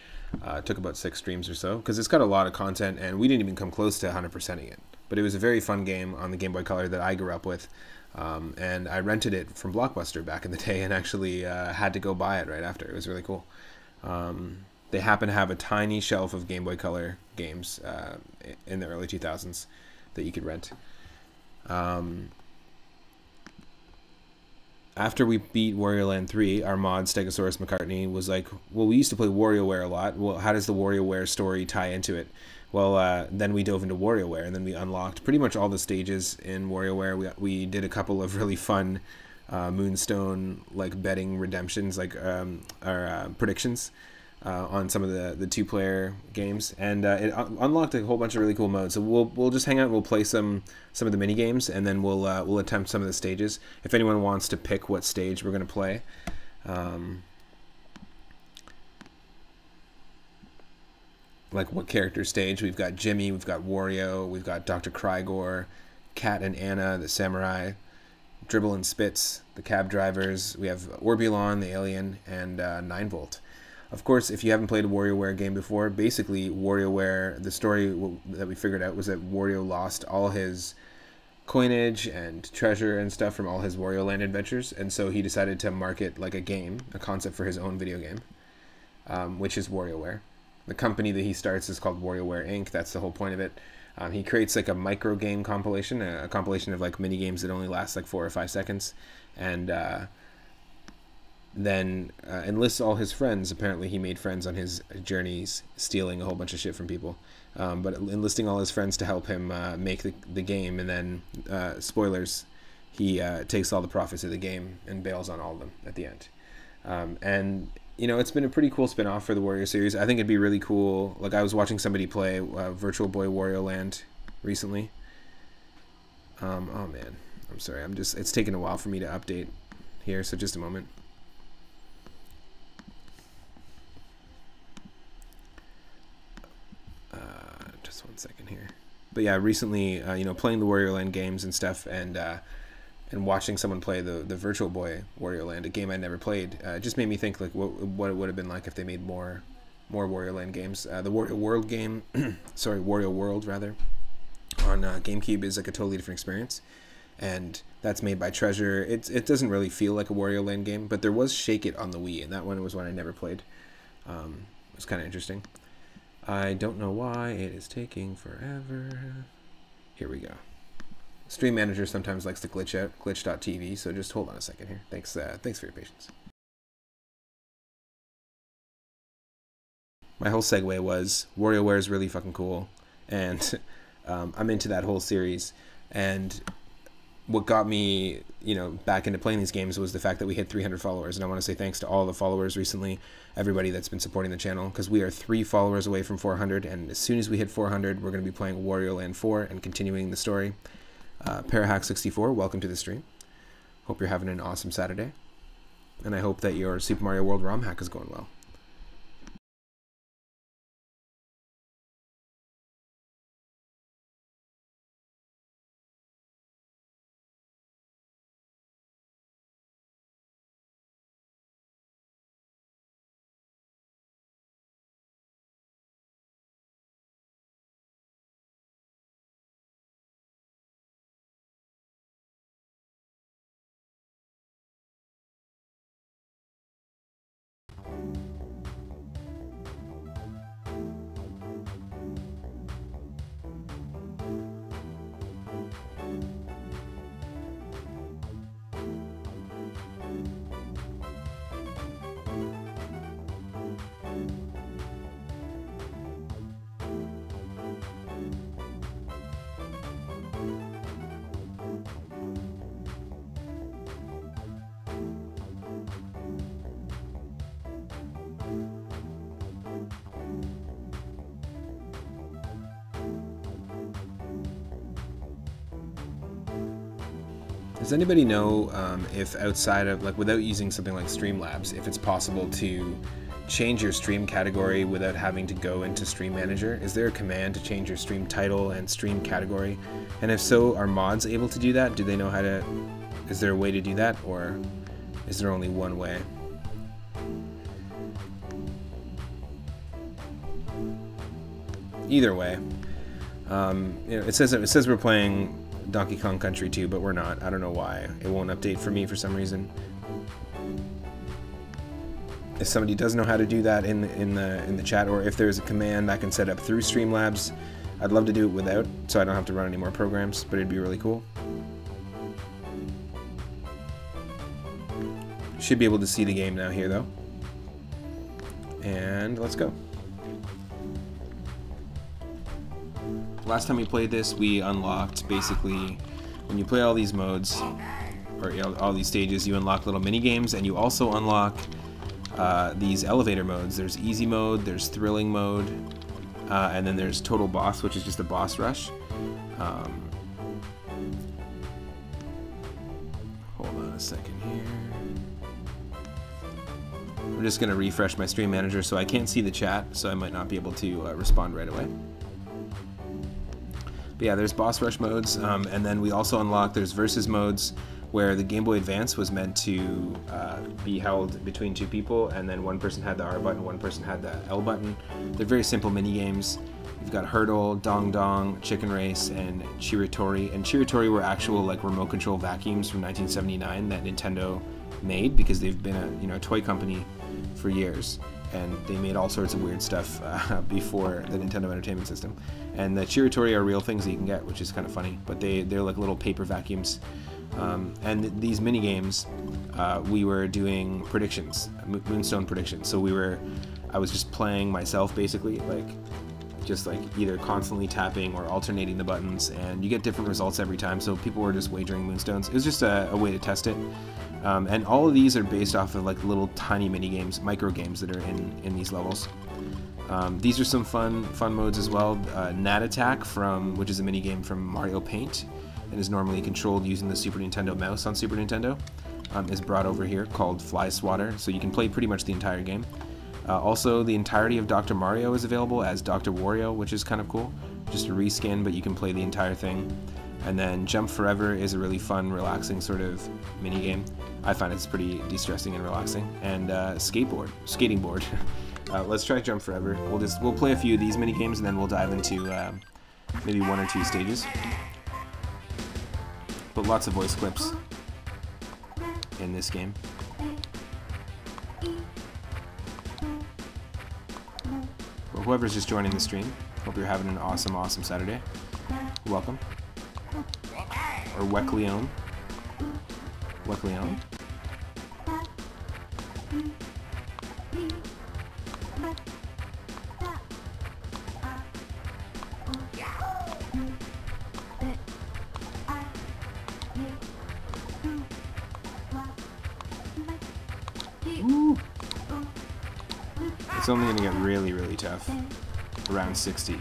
[SPEAKER 1] It took about 6 streams or so, because it's got a lot of content, and we didn't even come close to 100%ing it. But it was a very fun game on the Game Boy Color that I grew up with. And I rented it from Blockbuster back in the day and actually had to go buy it right after. It was really cool. They happen to have a tiny shelf of Game Boy Color games in the early 2000s that you could rent. After we beat Wario Land 3, our mod, Stegosaurus McCartney, was like, well, we used to play WarioWare a lot. Well, how does the WarioWare story tie into it? Well, then we dove into WarioWare, and then we unlocked pretty much all the stages in WarioWare. We did a couple of really fun Moonstone like betting redemptions, like predictions on some of the 2-player games, and it unlocked a whole bunch of really cool modes. So we'll just hang out and we'll play some of the mini games, and then we'll attempt some of the stages. If anyone wants to pick what stage we're gonna play. Like what character stage. We've got Jimmy, we've got Wario, we've got Dr. Crygor, Cat and Anna, the samurai, Dribble and Spitz, the cab drivers. We have Orbulon, the alien, and 9-Volt. Of course, if you haven't played a WarioWare game before, basically WarioWare, the story that we figured out was that Wario lost all his coinage and treasure and stuff from all his Wario Land adventures, and so he decided to market like a game, a concept for his own video game, which is WarioWare. The company that he starts is called WarioWare Inc. That's the whole point of it. He creates like a micro game compilation, a compilation of like mini games that only last like 4 or 5 seconds, and then enlists all his friends. Apparently he made friends on his journeys, stealing a whole bunch of shit from people. But enlisting all his friends to help him make the game, and then, spoilers, he takes all the profits of the game and bails on all of them at the end. And, you know, it's been a pretty cool spin-off for the Wario series. I think it'd be really cool. Like, I was watching somebody play Virtual Boy Wario Land recently. Oh, man. I'm sorry. It's taken a while for me to update here, so just a moment. Just 1 second here. But yeah, recently, you know, playing the Wario Land games and stuff, and watching someone play the Virtual Boy Wario Land, a game I never played, just made me think like what it would have been like if they made more Wario Land games. The Wario World game, sorry, Wario World rather, on GameCube is like a totally different experience, and that's made by Treasure. It doesn't really feel like a Wario Land game, but there was Shake It on the Wii, and that one was one I never played. It was kind of interesting. I don't know why it is taking forever. Here we go. Stream Manager sometimes likes to glitch out, glitch.tv, so just hold on a second here. Thanks for your patience. My whole segue was WarioWare is really fucking cool, and I'm into that whole series. And what got me, you know, back into playing these games was the fact that we hit 300 followers, and I want to say thanks to all the followers recently, everybody that's been supporting the channel, because we are 3 followers away from 400, and as soon as we hit 400, we're going to be playing Wario Land 4 and continuing the story. Parahack64, welcome to the stream. Hope you're having an awesome Saturday, and I hope that your Super Mario World ROM hack is going well. Does anybody know if outside of, like, without using something like Streamlabs, if it's possible to change your stream category without having to go into Stream Manager? Is there a command to change your stream title and stream category? And if so, are mods able to do that? Do they know how to, is there a way to do that, or is there only one way? Either way, you know, it says we're playing Donkey Kong Country 2, but we're not. I don't know why. It won't update for me for some reason. If somebody does know how to do that in the chat, or if there's a command I can set up through Streamlabs, I'd love to do it without, so I don't have to run any more programs, but it'd be really cool. Should be able to see the game now here, though. And let's go. Last time we played this, we unlocked, basically, when you play all these modes, or, you know, all these stages, you unlock little mini games, and you also unlock these elevator modes. There's easy mode, there's thrilling mode, and then there's total boss, which is just a boss rush. Hold on a second here. I'm just gonna refresh my Stream Manager, so I can't see the chat, so I might not be able to respond right away. But yeah, there's boss rush modes, and then we also unlock, there's versus modes, where the Game Boy Advance was meant to be held between 2 people, and then one person had the R button, one person had the L button. They're very simple mini games. We've got Hurdle, Dong Dong, Chicken Race, and Chiritori. And Chiritori were actual, like, remote control vacuums from 1979 that Nintendo made, because they've been a toy company for years, and they made all sorts of weird stuff before the Nintendo Entertainment System. And the Chiritori are real things that you can get, which is kind of funny, but they're like little paper vacuums. And these mini games, we were doing predictions, Moonstone predictions. So I was just playing myself basically, like either constantly tapping or alternating the buttons, and you get different results every time. So people were just wagering Moonstones. It was just a way to test it. And all of these are based off of like little tiny mini games, micro games that are in these levels. These are some fun modes as well. Gnat Attack, which is a mini game from Mario Paint, and is normally controlled using the Super Nintendo mouse on Super Nintendo, is brought over here, called Fly Swatter, so you can play pretty much the entire game. Also, the entirety of Dr. Mario is available as Dr. Wario, which is kind of cool. Just a reskin, but you can play the entire thing. And then Jump Forever is a really fun, relaxing sort of mini game. I find it's pretty de-stressing and relaxing. And skating board. Let's try Jump Forever. We'll play a few of these mini games, and then we'll dive into maybe 1 or 2 stages. But lots of voice clips in this game. Well, whoever's just joining the stream, hope you're having an awesome Saturday. Welcome. Or Weckleon. Ooh. It's only going to get really tough. Around 60.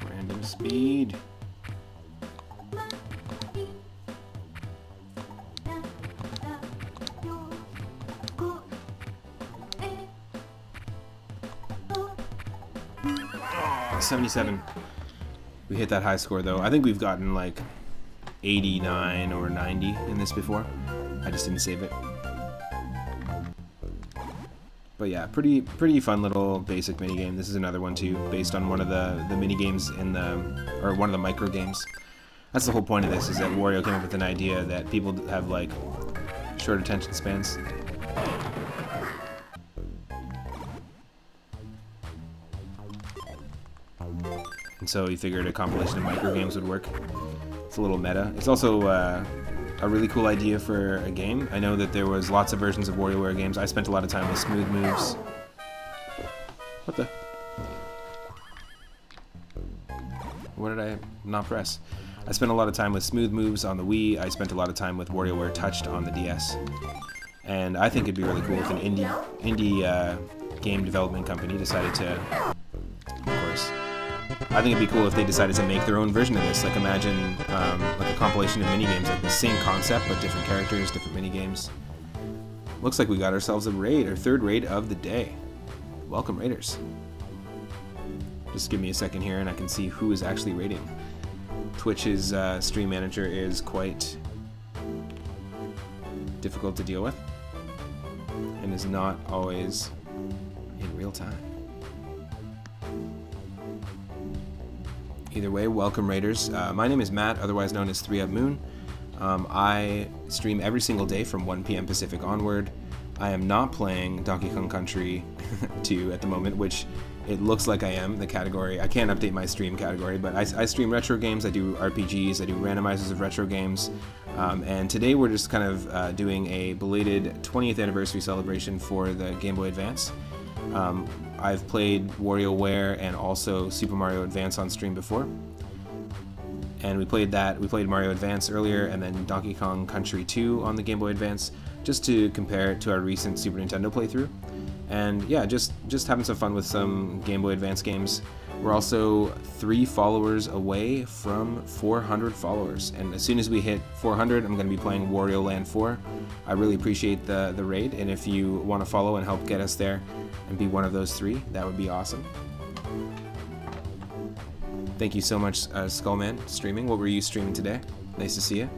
[SPEAKER 1] Random speed. Oh, 77. We hit that high score though. I think we've gotten like 89 or 90 in this before. I just didn't save it. But yeah, pretty fun little basic minigame. This is another one too, based on one of the minigames or one of the micro games. That's the whole point of this, is that Wario came up with an idea that people have like short attention spans. And so he figured a compilation of micro games would work. It's a little meta. It's also a really cool idea for a game. I know that there was lots of versions of WarioWare games. I spent a lot of time with Smooth Moves. What the? What did I not press? I spent a lot of time with Smooth Moves on the Wii. I spent a lot of time with WarioWare Touched on the DS. And I think it'd be really cool if an indie game development company decided to, of course, I think it'd be cool if they decided to make their own version of this. Like imagine like a compilation of minigames, like the same concept but different characters, different minigames. Looks like we got ourselves a raid, our third raid of the day. Welcome, raiders. Just give me a second here and I can see who is actually raiding. Twitch's stream manager is quite difficult to deal with and is not always in real time. Either way, welcome raiders. My name is Matt, otherwise known as 3UpMoon. I stream every single day from 1 p.m. Pacific onward. I am not playing Donkey Kong Country 2 at the moment, which it looks like I am, the category. I can't update my stream category, but I stream retro games, I do RPGs, I do randomizers of retro games, and today we're just kind of doing a belated 20th anniversary celebration for the Game Boy Advance. I've played WarioWare and also Super Mario Advance on stream before. And we played Mario Advance earlier, and then Donkey Kong Country 2 on the Game Boy Advance, just to compare it to our recent Super Nintendo playthrough. And yeah, just having some fun with some Game Boy Advance games. We're also 3 followers away from 400 followers, and as soon as we hit 400, I'm going to be playing Wario Land 4. I really appreciate the raid, and if you want to follow and help get us there and be one of those 3, that would be awesome. Thank you so much, Skullman, streaming. What were you streaming today? Nice to see you.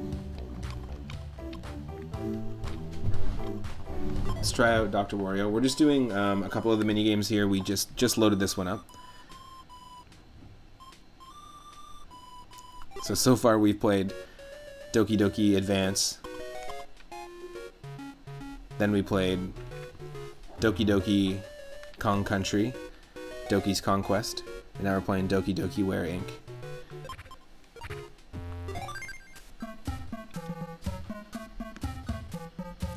[SPEAKER 1] Let's try out Dr. Wario. We're just doing a couple of the mini games here. We just loaded this one up. So far we've played Doki Doki Advance. Then we played Doki Doki Kong Country, Doki's Conquest, and now we're playing Doki Doki Wear Inc.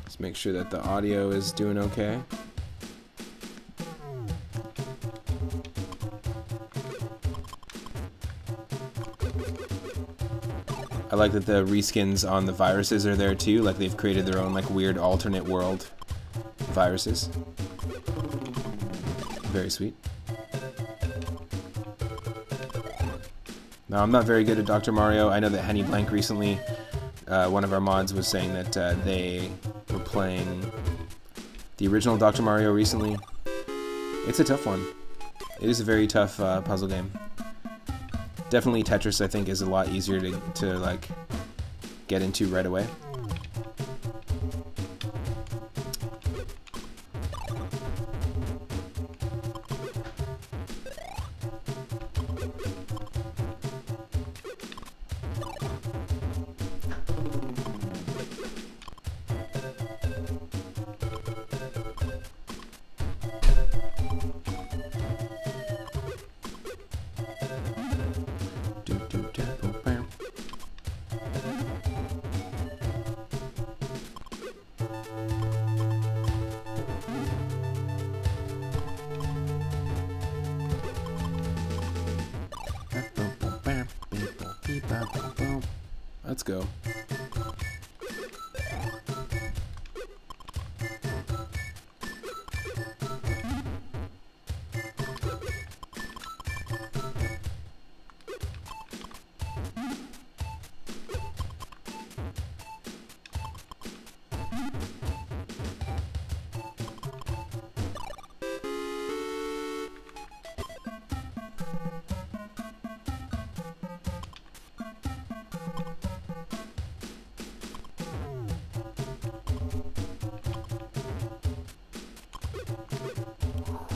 [SPEAKER 1] Let's make sure that the audio is doing okay. I like that the reskins on the viruses are there too, like they've created their own like weird alternate world viruses. Very sweet. Now I'm not very good at Dr. Mario. I know that Henny Blank recently, one of our mods was saying that they were playing the original Dr. Mario recently. It's a tough one. It is a very tough puzzle game. Definitely Tetris, I think, is a lot easier to like get into right away. Let's go.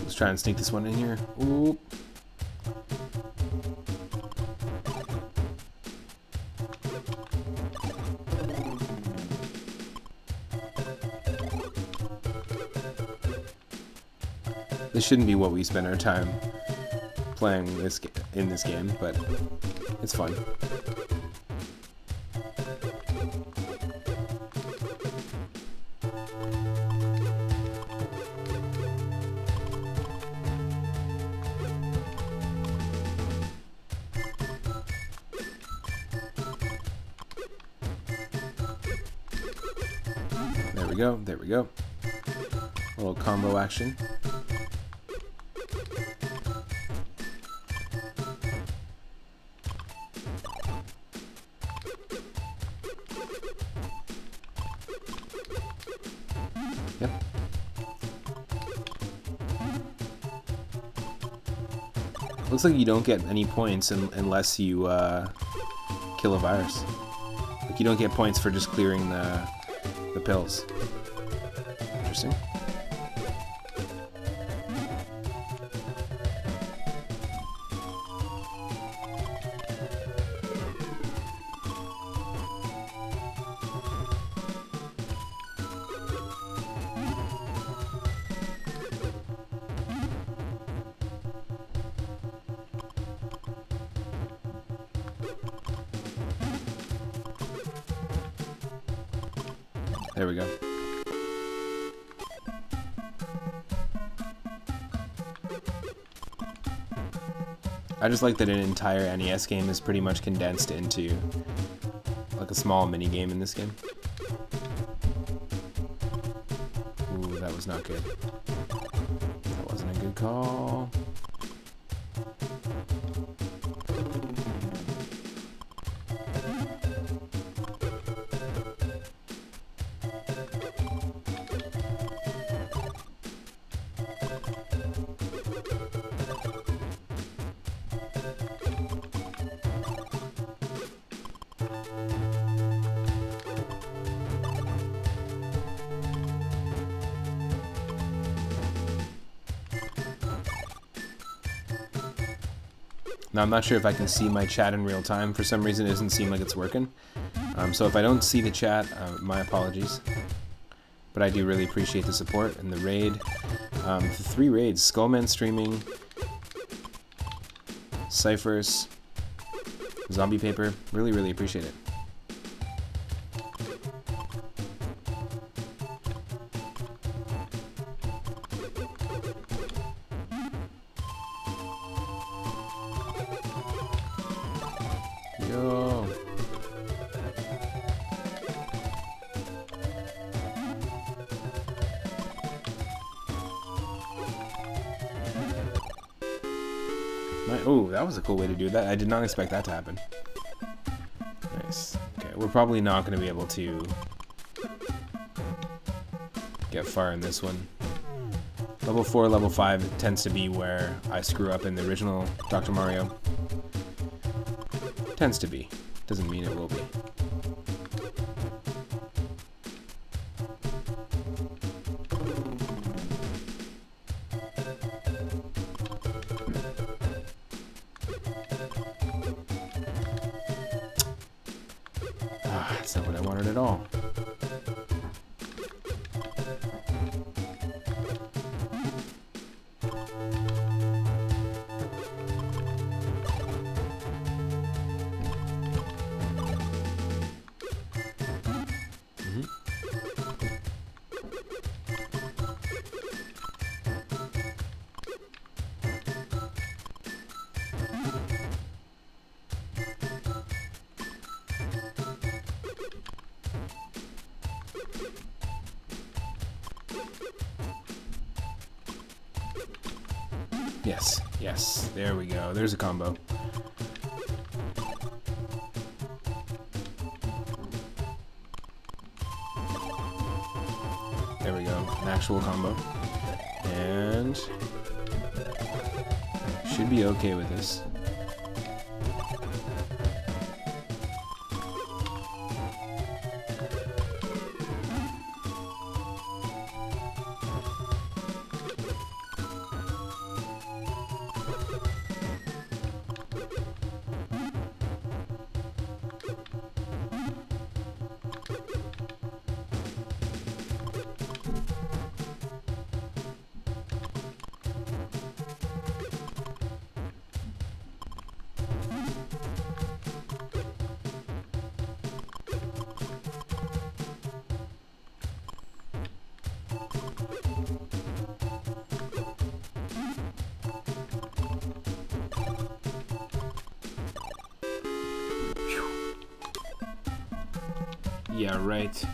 [SPEAKER 1] Let's try and sneak this one in here. Ooh. This shouldn't be what we spend our time playing in this game, but it's fun. There we go. A little combo action. Yep. Looks like you don't get any points unless you kill a virus. Like you don't get points for just clearing the pills. Interesting. There we go. I just like that an entire NES game is pretty much condensed into like a small mini game in this game. Ooh, that was not good. That wasn't a good call. Now, I'm not sure if I can see my chat in real time. For some reason, it doesn't seem like it's working. So if I don't see the chat, my apologies. But I do really appreciate the support and the raid. The 3 raids, Skullman Streaming, Cyphers, Zombie Paper. Really, really appreciate it. Yo. Oh, that was a cool way to do that. I did not expect that to happen. Nice. Okay, we're probably not going to be able to get far in this one. Level 4, level 5 tends to be where I screw up in the original Dr. Mario. Tends to be. Doesn't mean it will be. That's not what I wanted at all. Yes, yes, there we go. There's a combo. There we go, an actual combo. And should be okay with this. Yeah, right.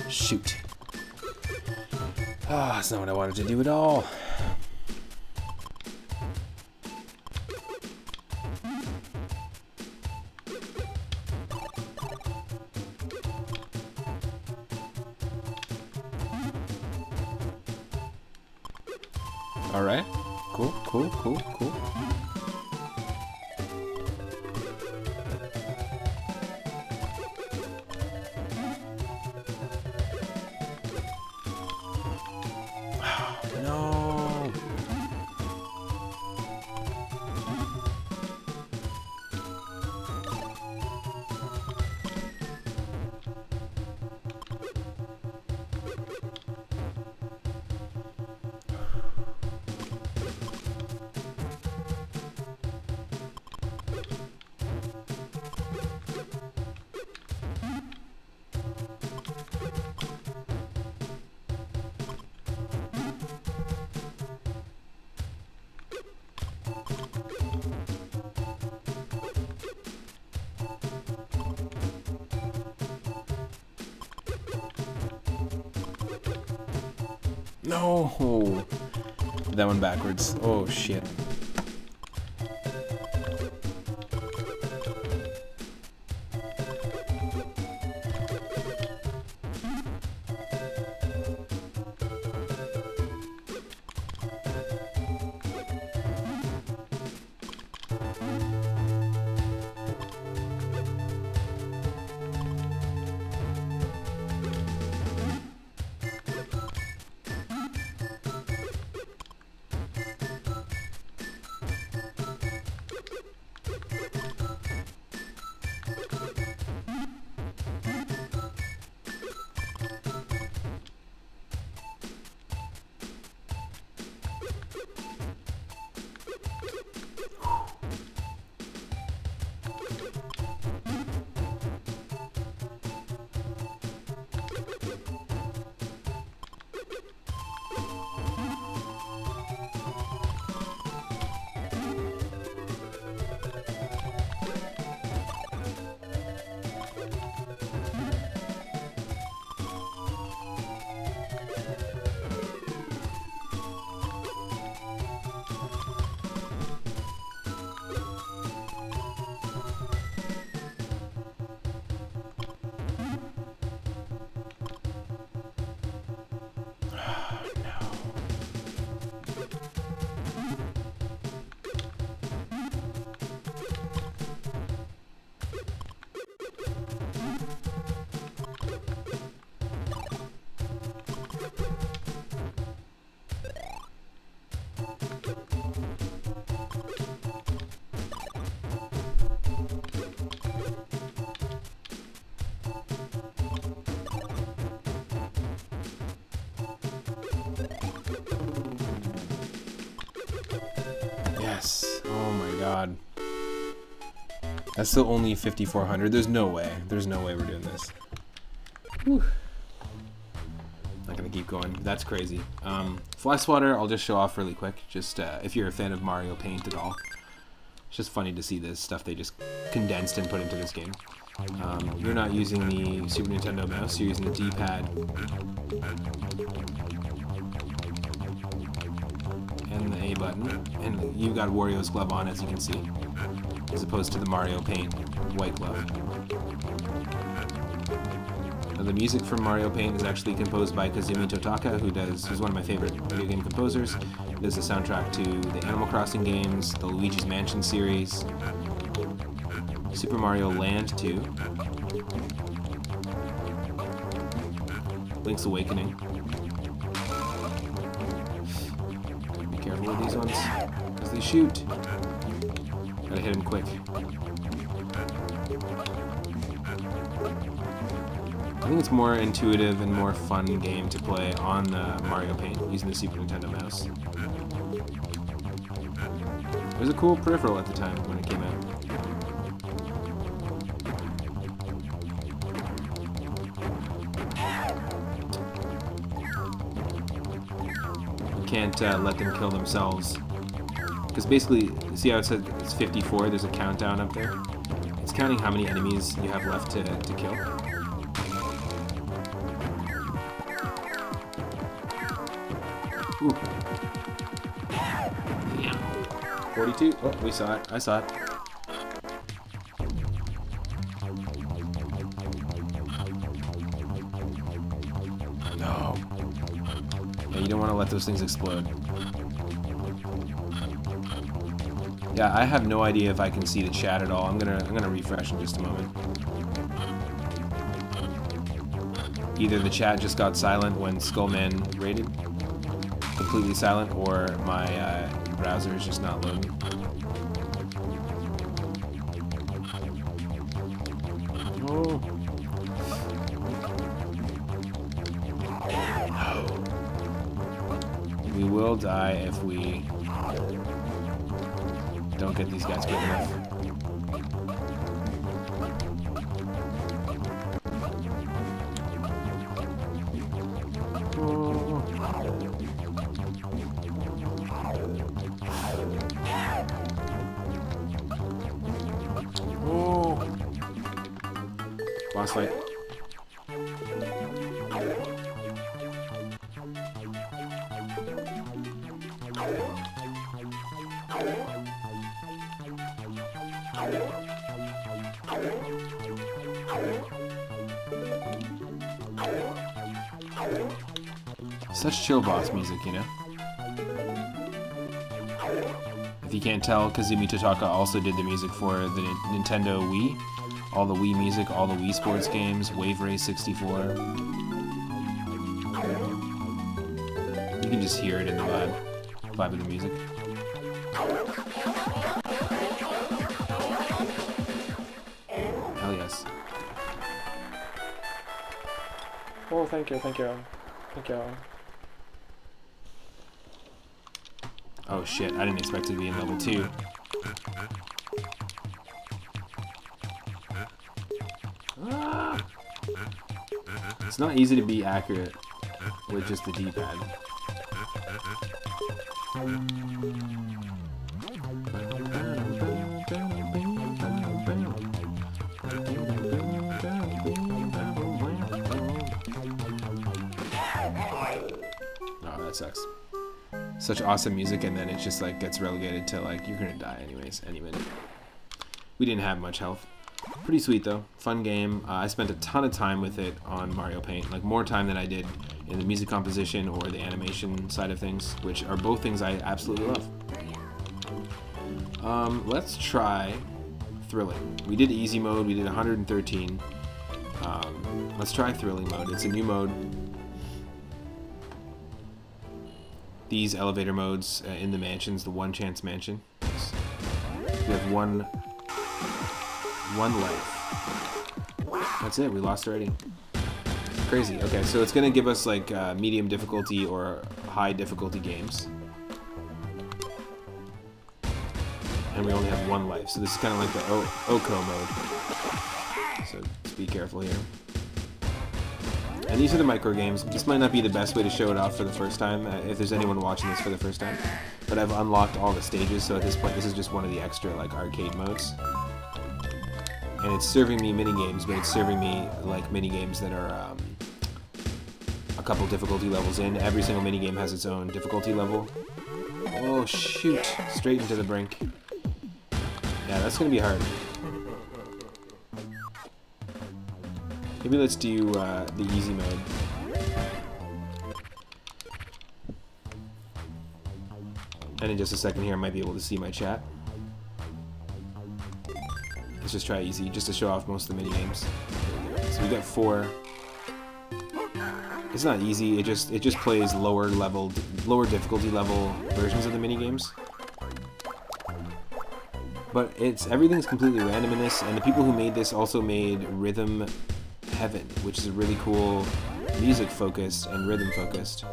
[SPEAKER 1] Shoot. Ah, that's not what I wanted to do at all. All right. Cool, cool, cool, cool. No. No! That one backwards. Oh, shit. Yes. Oh my god. That's still only 5,400. There's no way. There's no way we're doing this. Whew. Not gonna keep going. That's crazy. Fly Swatter, I'll just show off really quick. Just if you're a fan of Mario Paint at all. It's just funny to see this stuff they just condensed and put into this game. You're not using the Super Nintendo mouse, you're using the D-pad. And the A button. And you've got Wario's glove on, as you can see. As opposed to the Mario Paint white glove. Now, the music from Mario Paint is actually composed by Kazumi Totaka, who's one of my favorite video game composers. He does the soundtrack to the Animal Crossing games, the Luigi's Mansion series, Super Mario Land 2, Link's Awakening. Be careful with these ones, because they shoot. Gotta hit him quick. I think it's more intuitive and more fun game to play on Mario Paint using the Super Nintendo mouse. It was a cool peripheral at the time when it came out. You can't let them kill themselves. Because basically, see how it said it's 54? There's a countdown up there. It's counting how many enemies you have left to kill. Ooh. Yeah. 42. Oh, we saw it. I saw it. No. Yeah, you don't want to let those things explode. Yeah, I have no idea if I can see the chat at all. I'm gonna refresh in just a moment. Either the chat just got silent when Skullman raided, completely silent, or my browser is just not loading. Oh. No. We will die if we don't get these guys quick enough. Oh. Boss fight. Such chill boss music, you know? If you can't tell, Kazumi Totaka also did the music for the Nintendo Wii. All the Wii music, all the Wii Sports games, Wave Race 64. You can just hear it in the vibe of the music. Hell yes.
[SPEAKER 4] Oh, thank you, thank you. Thank you.
[SPEAKER 1] Oh shit, I didn't expect to be in level 2. Ah. It's not easy to be accurate with just the D-pad. Oh, that sucks. Such awesome music, and then it just like gets relegated to like you're gonna die anyways any minute. We didn't have much health. Pretty sweet though, fun game. I spent a ton of time with it on Mario Paint, like more time than I did in the music composition or the animation side of things, which are both things I absolutely love. Let's try Thrilling. We did easy mode, we did 113. Let's try Thrilling mode. It's a new mode. These elevator modes in the mansions, the One Chance Mansion. We have one life. That's it, we lost already. Crazy. Okay, so it's gonna give us like medium difficulty or high difficulty games. And we only have one life, so this is kind of like the Oko mode. So just be careful here. And these are the micro games. This might not be the best way to show it off for the first time, if there's anyone watching this for the first time. But I've unlocked all the stages, so at this point this is just one of the extra like arcade modes. And it's serving me mini games, but it's serving me like mini games that are a couple difficulty levels in. Every single mini game has its own difficulty level. Oh shoot! Straight into the brink. Yeah, that's gonna be hard. Maybe let's do the easy mode. And in just a second here, I might be able to see my chat. Let's just try easy, just to show off most of the mini games. So we got 4. It's not easy. It just plays lower difficulty level versions of the mini games. But everything's completely random in this, and the people who made this also made Rhythm Heaven, which is a really cool music focused and rhythm focused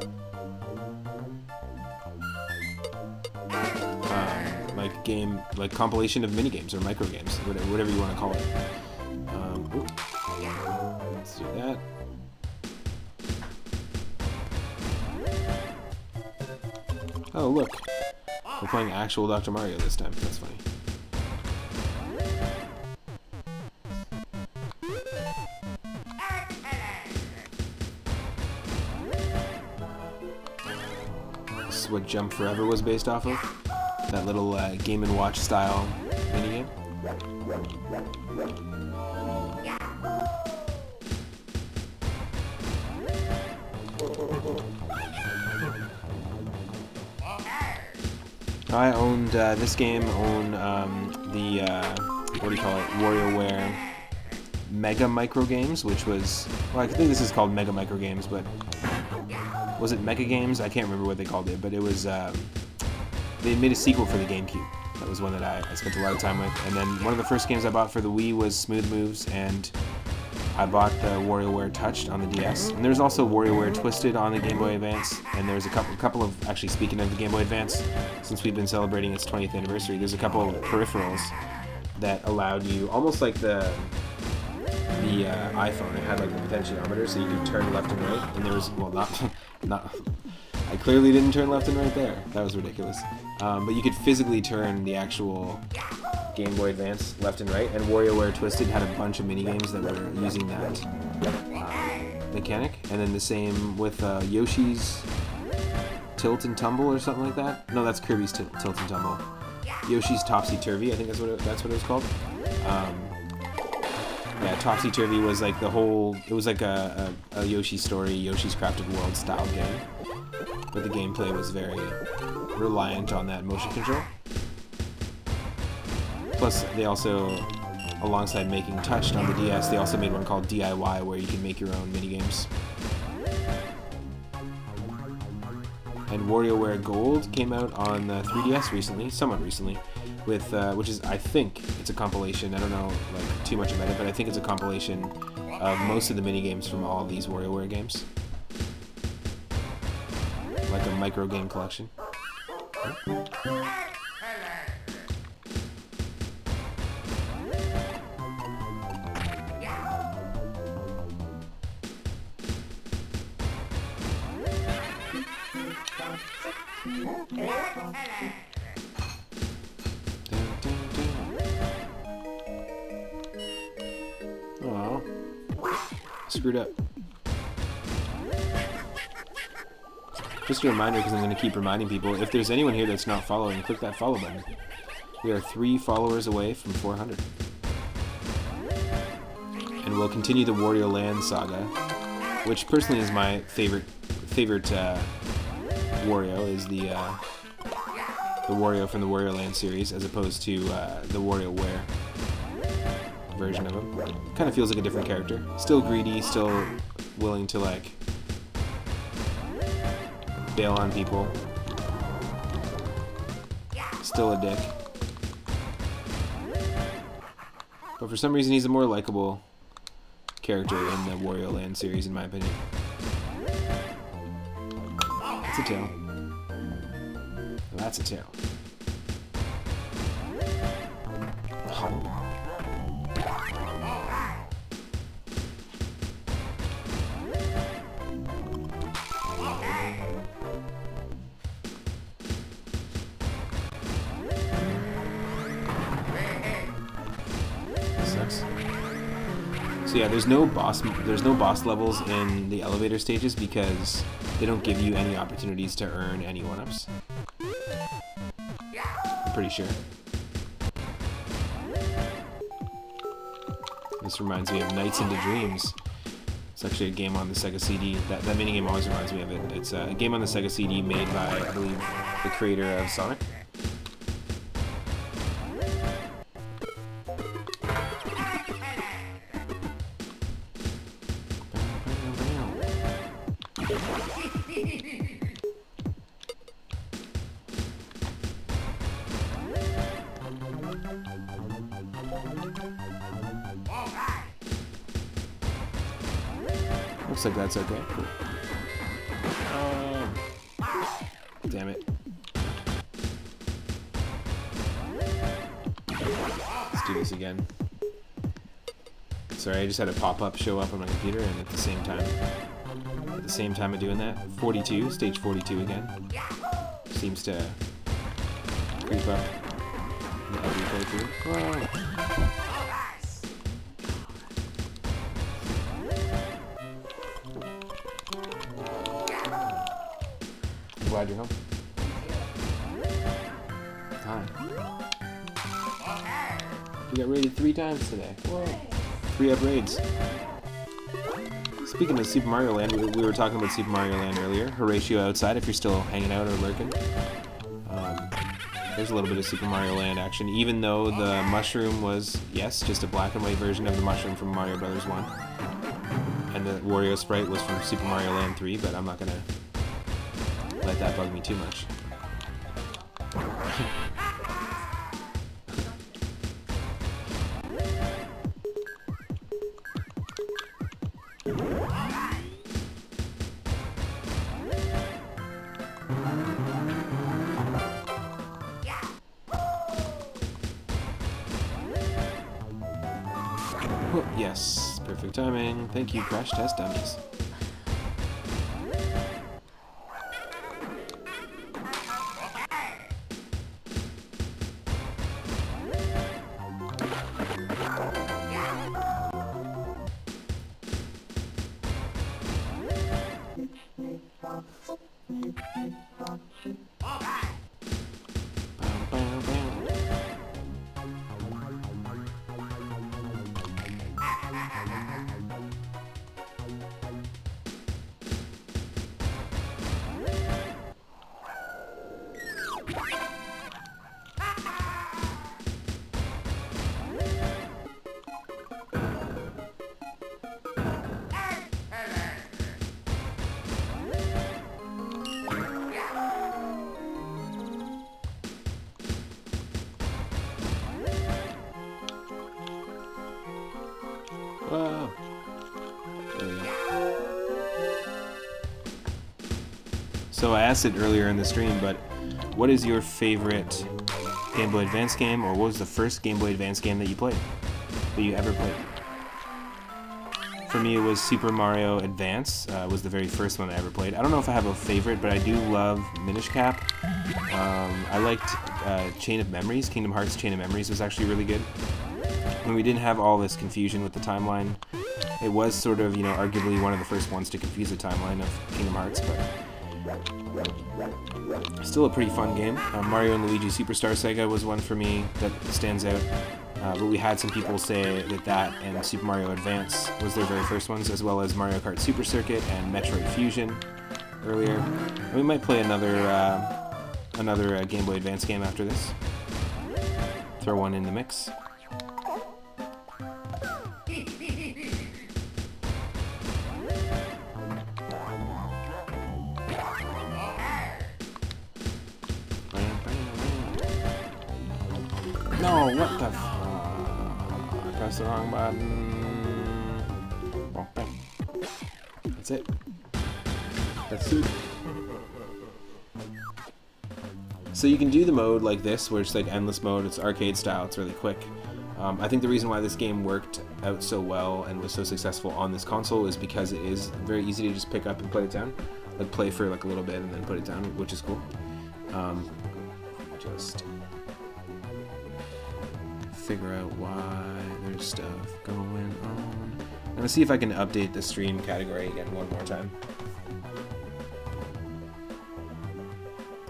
[SPEAKER 1] like game, like compilation of mini games or micro games, whatever you want to call it. Let's do that. Oh look, we're playing actual Dr. Mario this time. That's funny. This is what Jump Forever was based off of. That little Game & Watch style minigame. I owned this game, the what do you call it, WarioWare Mega Micro Games, which was, well, I think this is called Mega Micro Games, but was it Mega Games? I can't remember what they called it, but it was, they made a sequel for the GameCube. That was one that I spent a lot of time with. And then one of the first games I bought for the Wii was Smooth Moves, and I bought the WarioWare Touched on the DS. And there's also WarioWare Twisted on the Game Boy Advance. And there's a couple of, actually speaking of the Game Boy Advance, since we've been celebrating its 20th anniversary, there's a couple of peripherals that allowed you, almost like the iPhone, it had like a potentiometer, so you could turn left and right. And there was, well, not. I clearly didn't turn left and right there. That was ridiculous. But you could physically turn the actual Game Boy Advance left and right, and WarioWare Twisted had a bunch of minigames that were using that mechanic. And then the same with Yoshi's Tilt and Tumble or something like that. No, that's Kirby's Tilt and Tumble. Yoshi's Topsy Turvy, I think that's what it was called. Yeah, Topsy Turvy was like the whole. It was like a Yoshi Story, Yoshi's Crafted World style game, but the gameplay was very reliant on that motion control. Plus, they also, alongside making Touched on the DS, they also made one called DIY where you can make your own minigames. And WarioWare Gold came out on the 3DS recently, somewhat recently, with which is, I think, it's a compilation. I don't know like too much about it, but I think it's a compilation of most of the minigames from all of these WarioWare games, like a micro game collection. Oh, screwed up. Just a reminder, because I'm going to keep reminding people, if there's anyone here that's not following, click that follow button. We are 3 followers away from 400. And we'll continue the Wario Land saga, which personally is my favorite Wario, is the Wario from the Wario Land series, as opposed to the WarioWare version of him. Kind of feels like a different character. Still greedy, still willing to like bail on people. Still a dick. But for some reason he's a more likable character in the Wario Land series, in my opinion. That's a tail. That's a tail. Oh. Sucks. So yeah, there's no boss levels in the elevator stages because they don't give you any opportunities to earn any 1-ups. I'm pretty sure. This reminds me of Nights into Dreams. It's actually a game on the Sega CD. That minigame always reminds me of it. It's a game on the Sega CD made by, I believe, the creator of Sonic. Looks like that's okay. Cool. Damn it. Let's do this again. Sorry, I just had a pop-up show up on my computer, and at the same time of doing that, 42, stage 42 again, seems to creep up in every playthrough. Whoa. Glad you're home. Hi. We got raided 3 times today. Whoa. 3-up raids. Speaking of Super Mario Land, we were talking about Super Mario Land earlier. Horatio outside, if you're still hanging out or lurking. There's a little bit of Super Mario Land action, even though the mushroom was, yes, just a black and white version of the mushroom from Mario Bros. 1. And the Wario sprite was from Super Mario Land 3, but I'm not gonna let that bug me too much. Oh, yes, perfect timing. Thank you, Crash Test Dummies. Whoa. There we go. So I asked it earlier in the stream, but what is your favorite Game Boy Advance game, or what was the first Game Boy Advance game that you played? That you ever played? For me, it was Super Mario Advance. Was the very first one I ever played. I don't know if I have a favorite, but I do love Minish Cap. I liked Chain of Memories. Kingdom Hearts Chain of Memories was actually really good. When we didn't have all this confusion with the timeline, it was sort of, you know, arguably one of the first ones to confuse the timeline of Kingdom Hearts, but still a pretty fun game. Mario and Luigi Superstar Saga was one for me that stands out. But we had some people say that that and Super Mario Advance was their very first ones, as well as Mario Kart Super Circuit and Metroid Fusion earlier. And we might play another Game Boy Advance game after this. Throw one in the mix. No, what the f... I pressed the wrong button. That's it. That's it. So you can do the mode like this, where it's like endless mode, it's arcade style, it's really quick. I think the reason why this game worked out so well and was so successful on this console is because it is very easy to just pick up and put it down. Like play for like a little bit and then put it down, which is cool. Just figure out why there's stuff going on. I'm gonna see if I can update the stream category again one more time.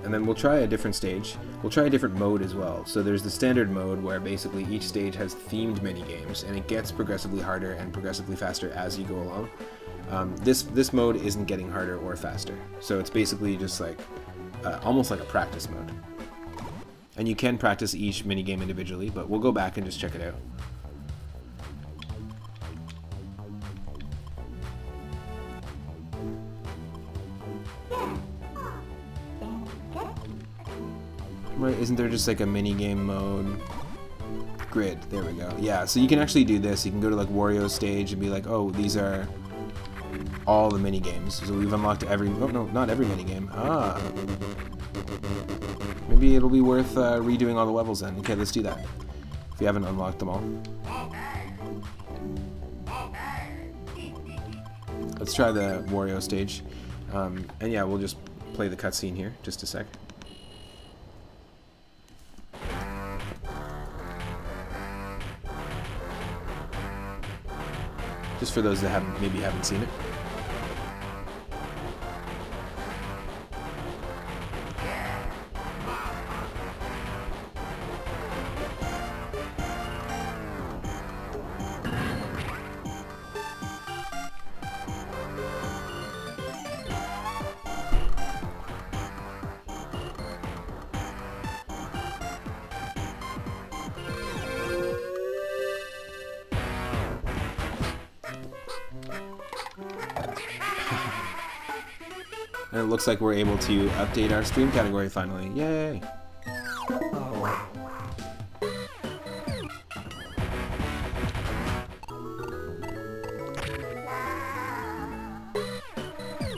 [SPEAKER 1] And then we'll try a different stage. We'll try a different mode as well. So there's the standard mode where basically each stage has themed mini-games, and it gets progressively harder and progressively faster as you go along. This mode isn't getting harder or faster. So it's basically just like almost like a practice mode. And you can practice each minigame individually, but we'll go back and just check it out. Right, isn't there just like a minigame mode? Grid, there we go. Yeah, so you can actually do this. You can go to like Wario stage and be like, oh, these are all the minigames. So we've unlocked every, oh no, not every minigame. Ah. Maybe it'll be worth redoing all the levels then. Okay, let's do that. If you haven't unlocked them all. Let's try the Wario stage. And yeah, we'll just play the cutscene here. Just a sec. Just for those that maybe haven't seen it. And it looks like we're able to update our stream category finally. Yay!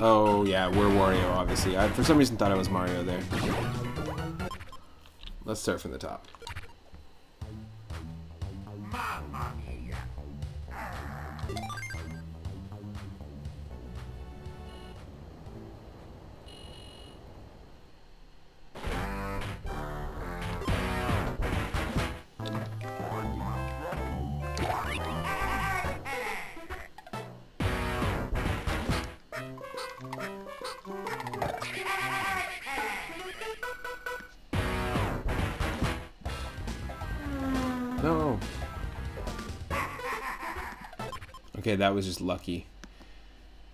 [SPEAKER 1] Oh yeah, we're Wario, obviously. I for some reason thought I was Mario there. Let's start from the top. No. Okay, that was just lucky.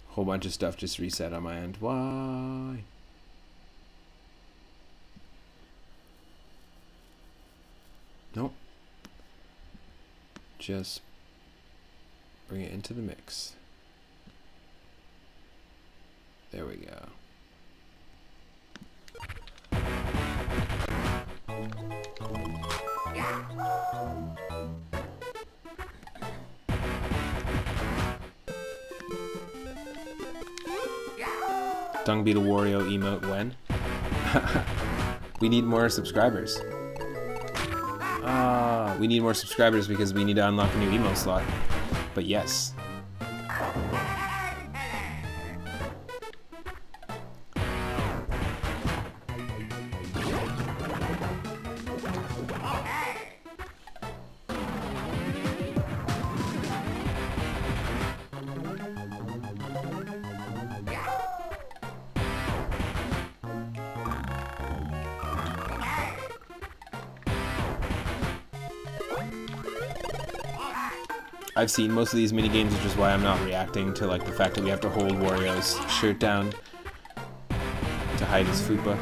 [SPEAKER 1] Whole bunch of stuff just reset on my end. Why? Nope. Just bring it into the mix. There we go. Dung Beetle Wario emote when? We need more subscribers. We need more subscribers because we need to unlock a new emote slot. But yes. I've seen most of these mini games, which is why I'm not reacting to like the fact that we have to hold Wario's shirt down to hide his fupa.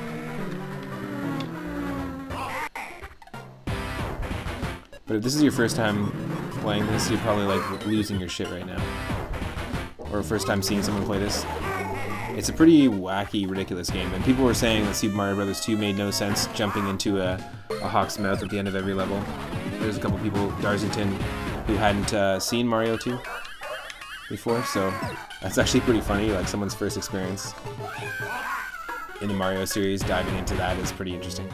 [SPEAKER 1] But if this is your first time playing this, you're probably like losing your shit right now. Or first time seeing someone play this. It's a pretty wacky, ridiculous game, and people were saying that Super Mario Bros. 2 made no sense jumping into a hawk's mouth at the end of every level. There's a couple people, Darzington, who hadn't seen Mario 2 before, so that's actually pretty funny. Like, someone's first experience in the Mario series diving into that is pretty interesting.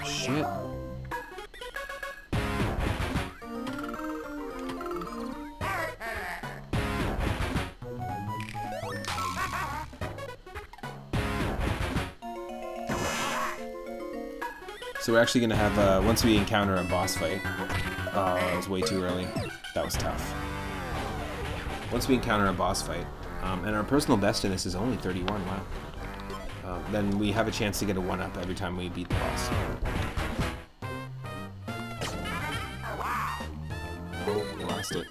[SPEAKER 1] Shit. So we're actually going to have, once we encounter a boss fight, it was way too early, that was tough. Once we encounter a boss fight, and our personal best in this is only 31, wow, then we have a chance to get a 1-up every time we beat the boss. Oh, we lost it.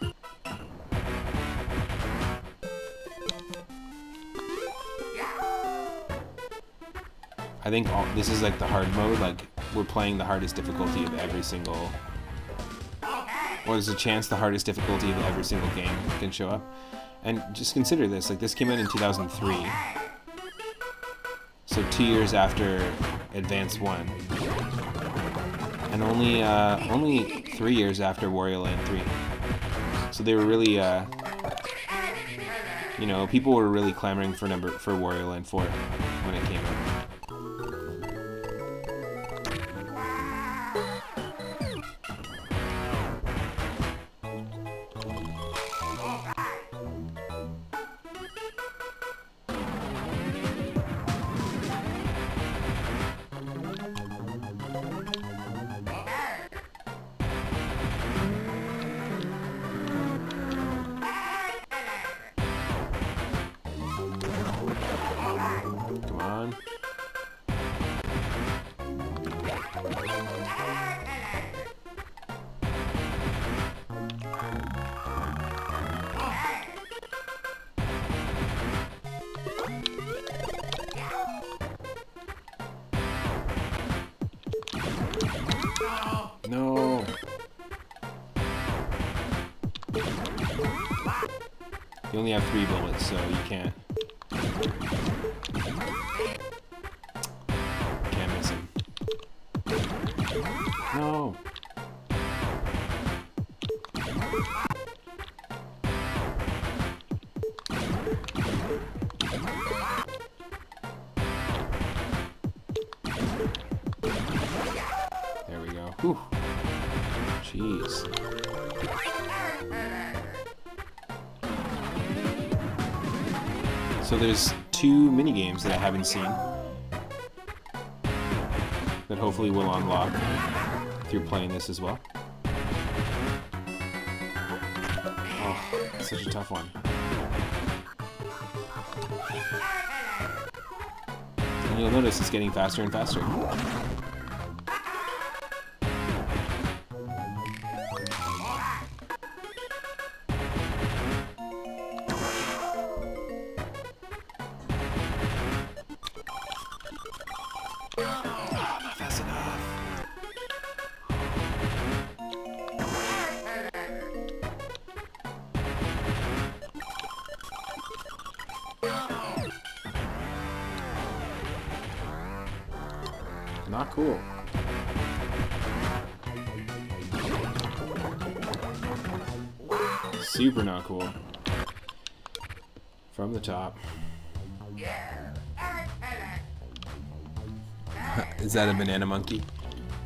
[SPEAKER 1] I think this is like the hard mode, like we're playing the hardest difficulty of every single, or there's a chance the hardest difficulty of every single game can show up. And just consider this, like this came out in 2003, so 2 years after Advance 1, and only 3 years after Wario Land 3. So they were really, you know, people were really clamoring for Wario Land 4 when it came out. Come on. No. You only have 3 bullets, so you can't. Can't miss him. No. There we go. Whew. Jeez. So there's 2 mini games that I haven't seen that hopefully will unlock through playing this as well. Oh, it's such a tough one. And you'll notice it's getting faster and faster. Not fast enough. Not cool. Super not cool. From the top. Is that a banana monkey?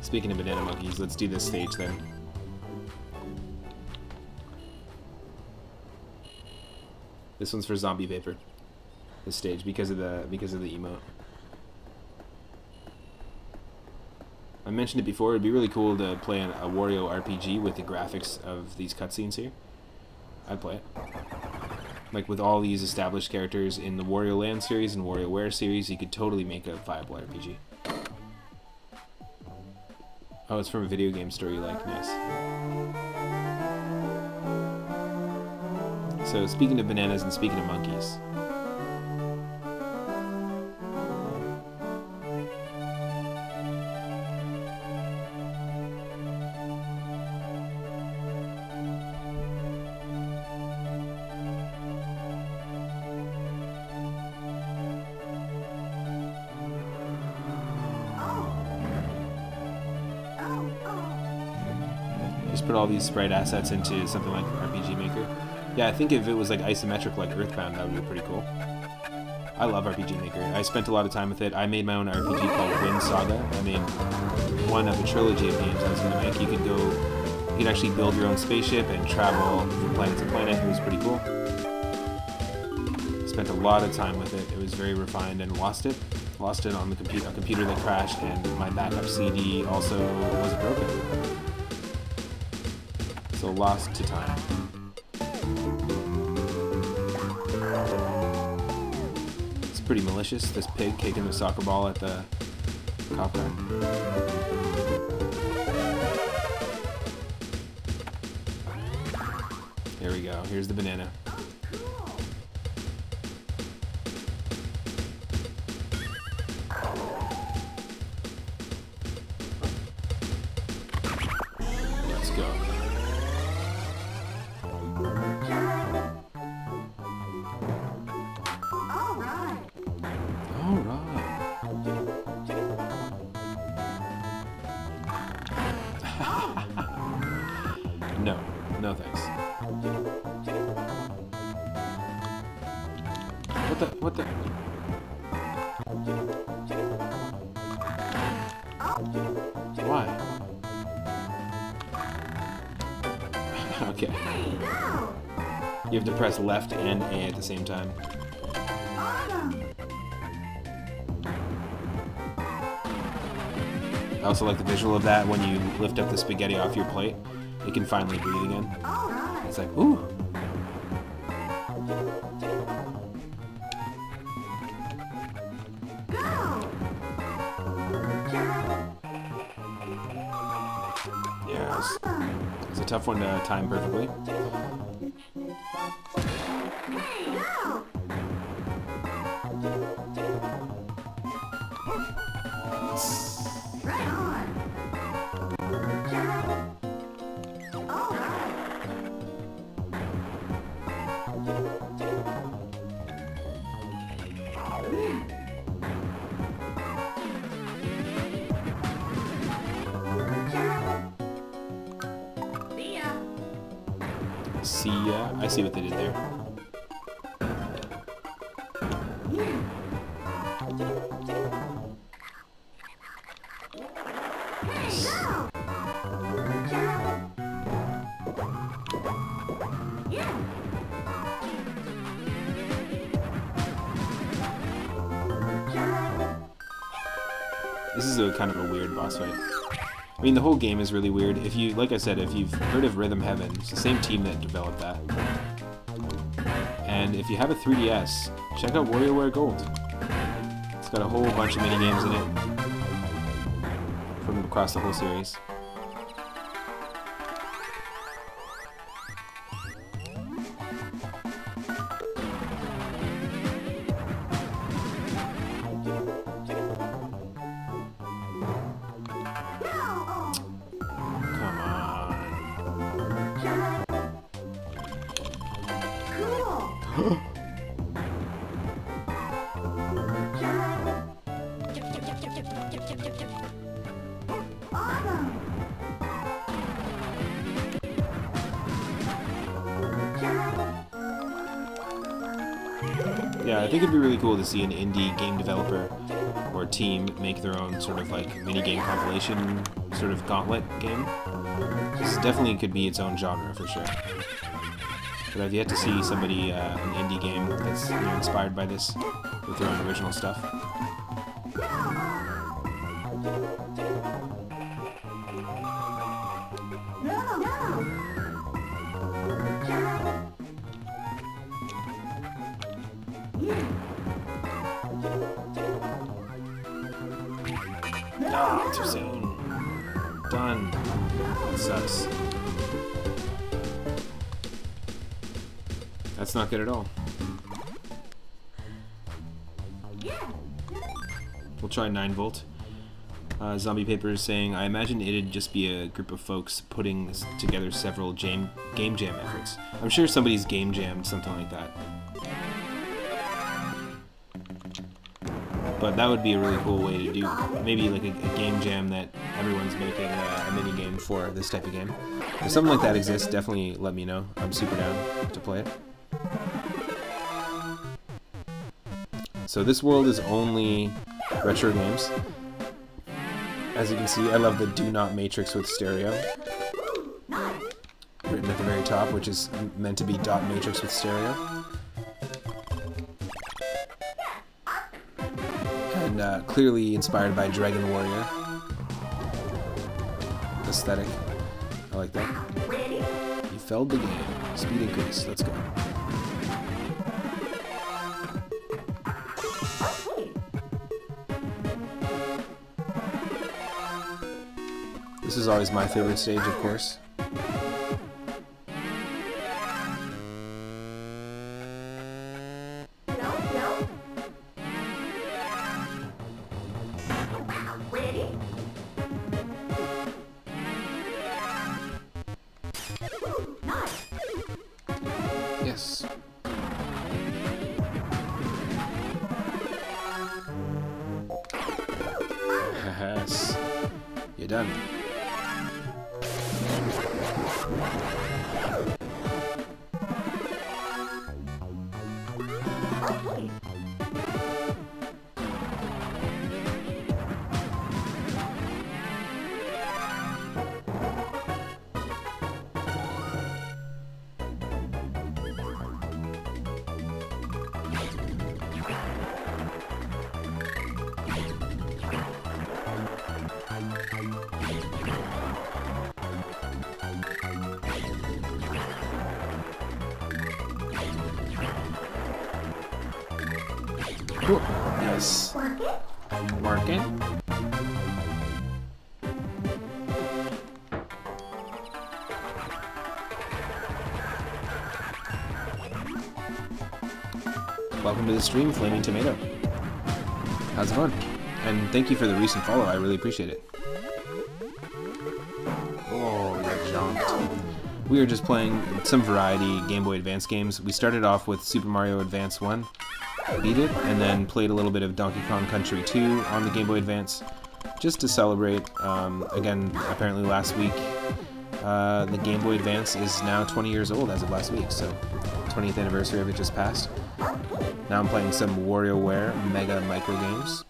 [SPEAKER 1] Speaking of banana monkeys, let's do this stage then. This one's for Zombie Vapor. This stage because of the emote. I mentioned it before. It'd be really cool to play a Wario RPG with the graphics of these cutscenes here. I'd play it. Like with all these established characters in the Wario Land series and WarioWare series, you could totally make a viable RPG. Oh, it's from a video game store you like. Nice. So, speaking of bananas and speaking of monkeys. Just put all these sprite assets into something like RPG Maker. Yeah, I think if it was like isometric like Earthbound, that would be pretty cool. I love RPG Maker. I spent a lot of time with it. I made my own RPG called Wind Saga. I made one of a trilogy of games I was going to make. You could actually build your own spaceship and travel from planet to planet. It was pretty cool. Spent a lot of time with it. It was very refined and lost it. Lost it on the a computer that crashed, and my backup CD also was broken. So lost to time. It's pretty malicious, this pig kicking the soccer ball at the cop car. There we go, here's the banana. Let's go. No, no thanks. What the? Why? Okay. You have to press left and A at the same time. I also like the visual of that when you lift up the spaghetti off your plate. It can finally breathe again. It's like, ooh. Yeah, it's a tough one to time perfectly. See, I see what they did there. This is a kind of a weird boss fight. I mean, the whole game is really weird. If you, like I said, if you've heard of Rhythm Heaven, it's the same team that developed that. And if you have a 3DS, check out WarioWare Gold. It's got a whole bunch of mini games in it from across the whole series. Yeah, I think it'd be really cool to see an indie game developer or team make their own sort of like mini-game compilation sort of gauntlet game. This definitely could be its own genre for sure. But I've yet to see somebody, an indie game that's inspired by this with their own original stuff. Ah, too soon. Done. That sucks. That's not good at all. We'll try 9 volt. Zombie Paper is saying, I imagine it'd just be a group of folks putting together several game jam efforts. I'm sure somebody's game jammed something like that. But that would be a really cool way to do, maybe like a game jam that everyone's making a mini game for this type of game. If something like that exists, definitely let me know. I'm super down to play it. So this world is only retro games. As you can see, I love the do not matrix with stereo written at the very top, which is meant to be dot matrix with stereo. And clearly inspired by Dragon Warrior aesthetic. I like that. You felled the game. Speed increase. Let's go. This is always my favorite stage, of course. Yes. Yes. You're done. Cool. Yes. Mark it. Welcome to the stream, Flaming Tomato. How's it going? And thank you for the recent follow, I really appreciate it. Oh, you jumped. We were just playing some variety Game Boy Advance games. We started off with Super Mario Advance 1, beat it, and then played a little bit of Donkey Kong Country 2 on the Game Boy Advance, just to celebrate. Again, apparently last week, the Game Boy Advance is now 20 years old as of last week, so 20th anniversary of it just passed. Now I'm playing some WarioWare Mega Micro games,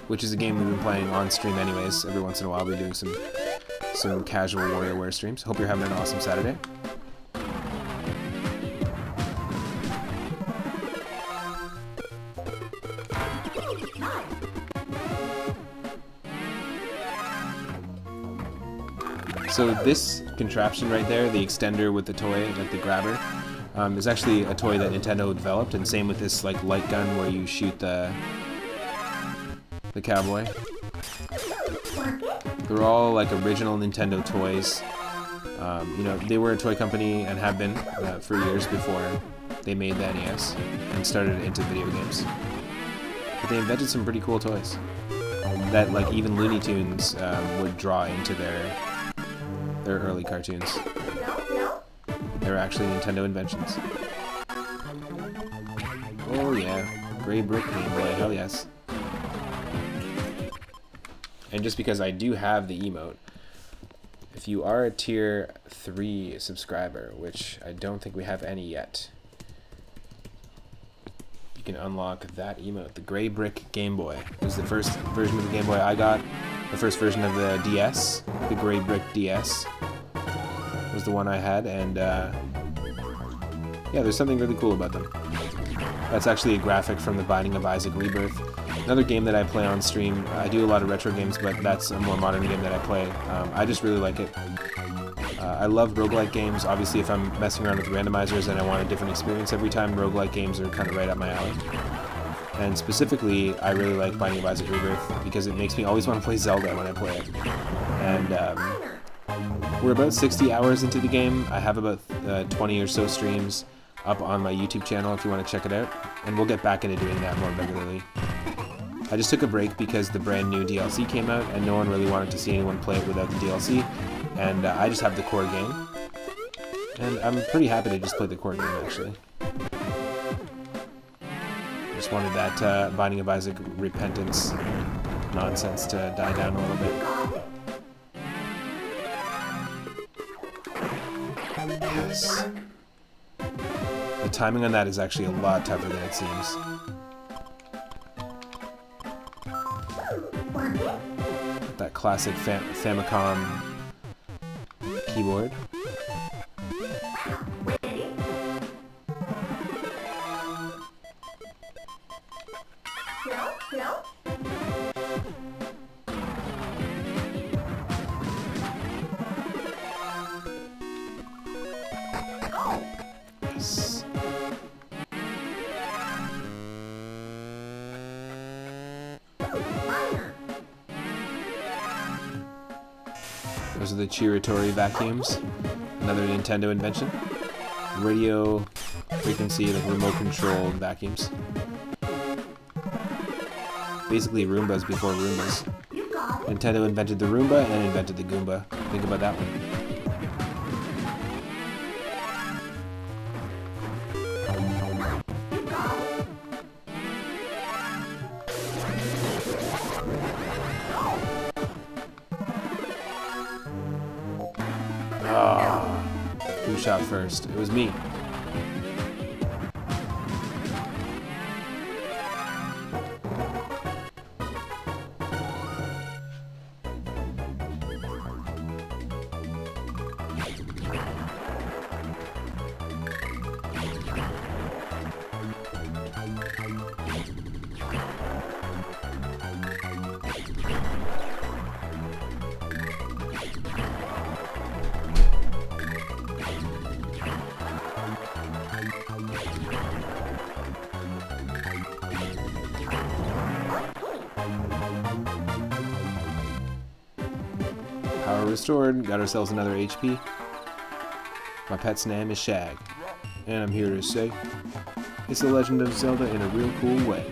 [SPEAKER 1] which is a game we've been playing on stream anyways. Every once in a while we're doing some casual WarioWare streams. Hope you're having an awesome Saturday. So this contraption right there, the extender with the toy, like the grabber, is actually a toy that Nintendo developed, and same with this like light gun where you shoot the cowboy. They're all like original Nintendo toys. You know, they were a toy company and have been for years before they made the NES and started into video games. But they invented some pretty cool toys that like even Looney Tunes would draw into their early cartoons. They're actually Nintendo inventions. Oh yeah, Gray Brick Game Boy, hell yes. And just because I do have the emote, if you are a tier 3 subscriber, which I don't think we have any yet, you can unlock that emote, the Gray Brick Game Boy. It was the first version of the Game Boy I got. The first version of the DS, the Gray Brick DS, was the one I had, and yeah, there's something really cool about them. That's actually a graphic from The Binding of Isaac Rebirth. Another game that I play on stream. I do a lot of retro games, but that's a more modern game that I play. I just really like it. I love roguelike games. Obviously, if I'm messing around with randomizers and I want a different experience every time, roguelike games are kind of right up my alley. And specifically, I really like Binding of Isaac Rebirth because it makes me always want to play Zelda when I play it. And we're about 60 hours into the game. I have about 20 or so streams up on my YouTube channel if you want to check it out. And we'll get back into doing that more regularly. I just took a break because the brand new DLC came out and no one really wanted to see anyone play it without the DLC. And I just have the core game. And I'm pretty happy to just play the core game, actually. Just wanted that Binding of Isaac Repentance nonsense to die down a little bit. Yes. The timing on that is actually a lot tougher than it seems. That classic Famicom keyboard. Yes. Those are the Chiritori vacuums, another Nintendo invention. Radio frequency, like remote controlled vacuums. Basically Roombas before Roombas. Nintendo invented the Roomba and invented the Goomba. Think about that one. Who shot first? It was me. Power restored, got ourselves another HP. My pet's name is Shag, and I'm here to say, it's the Legend of Zelda in a real cool way.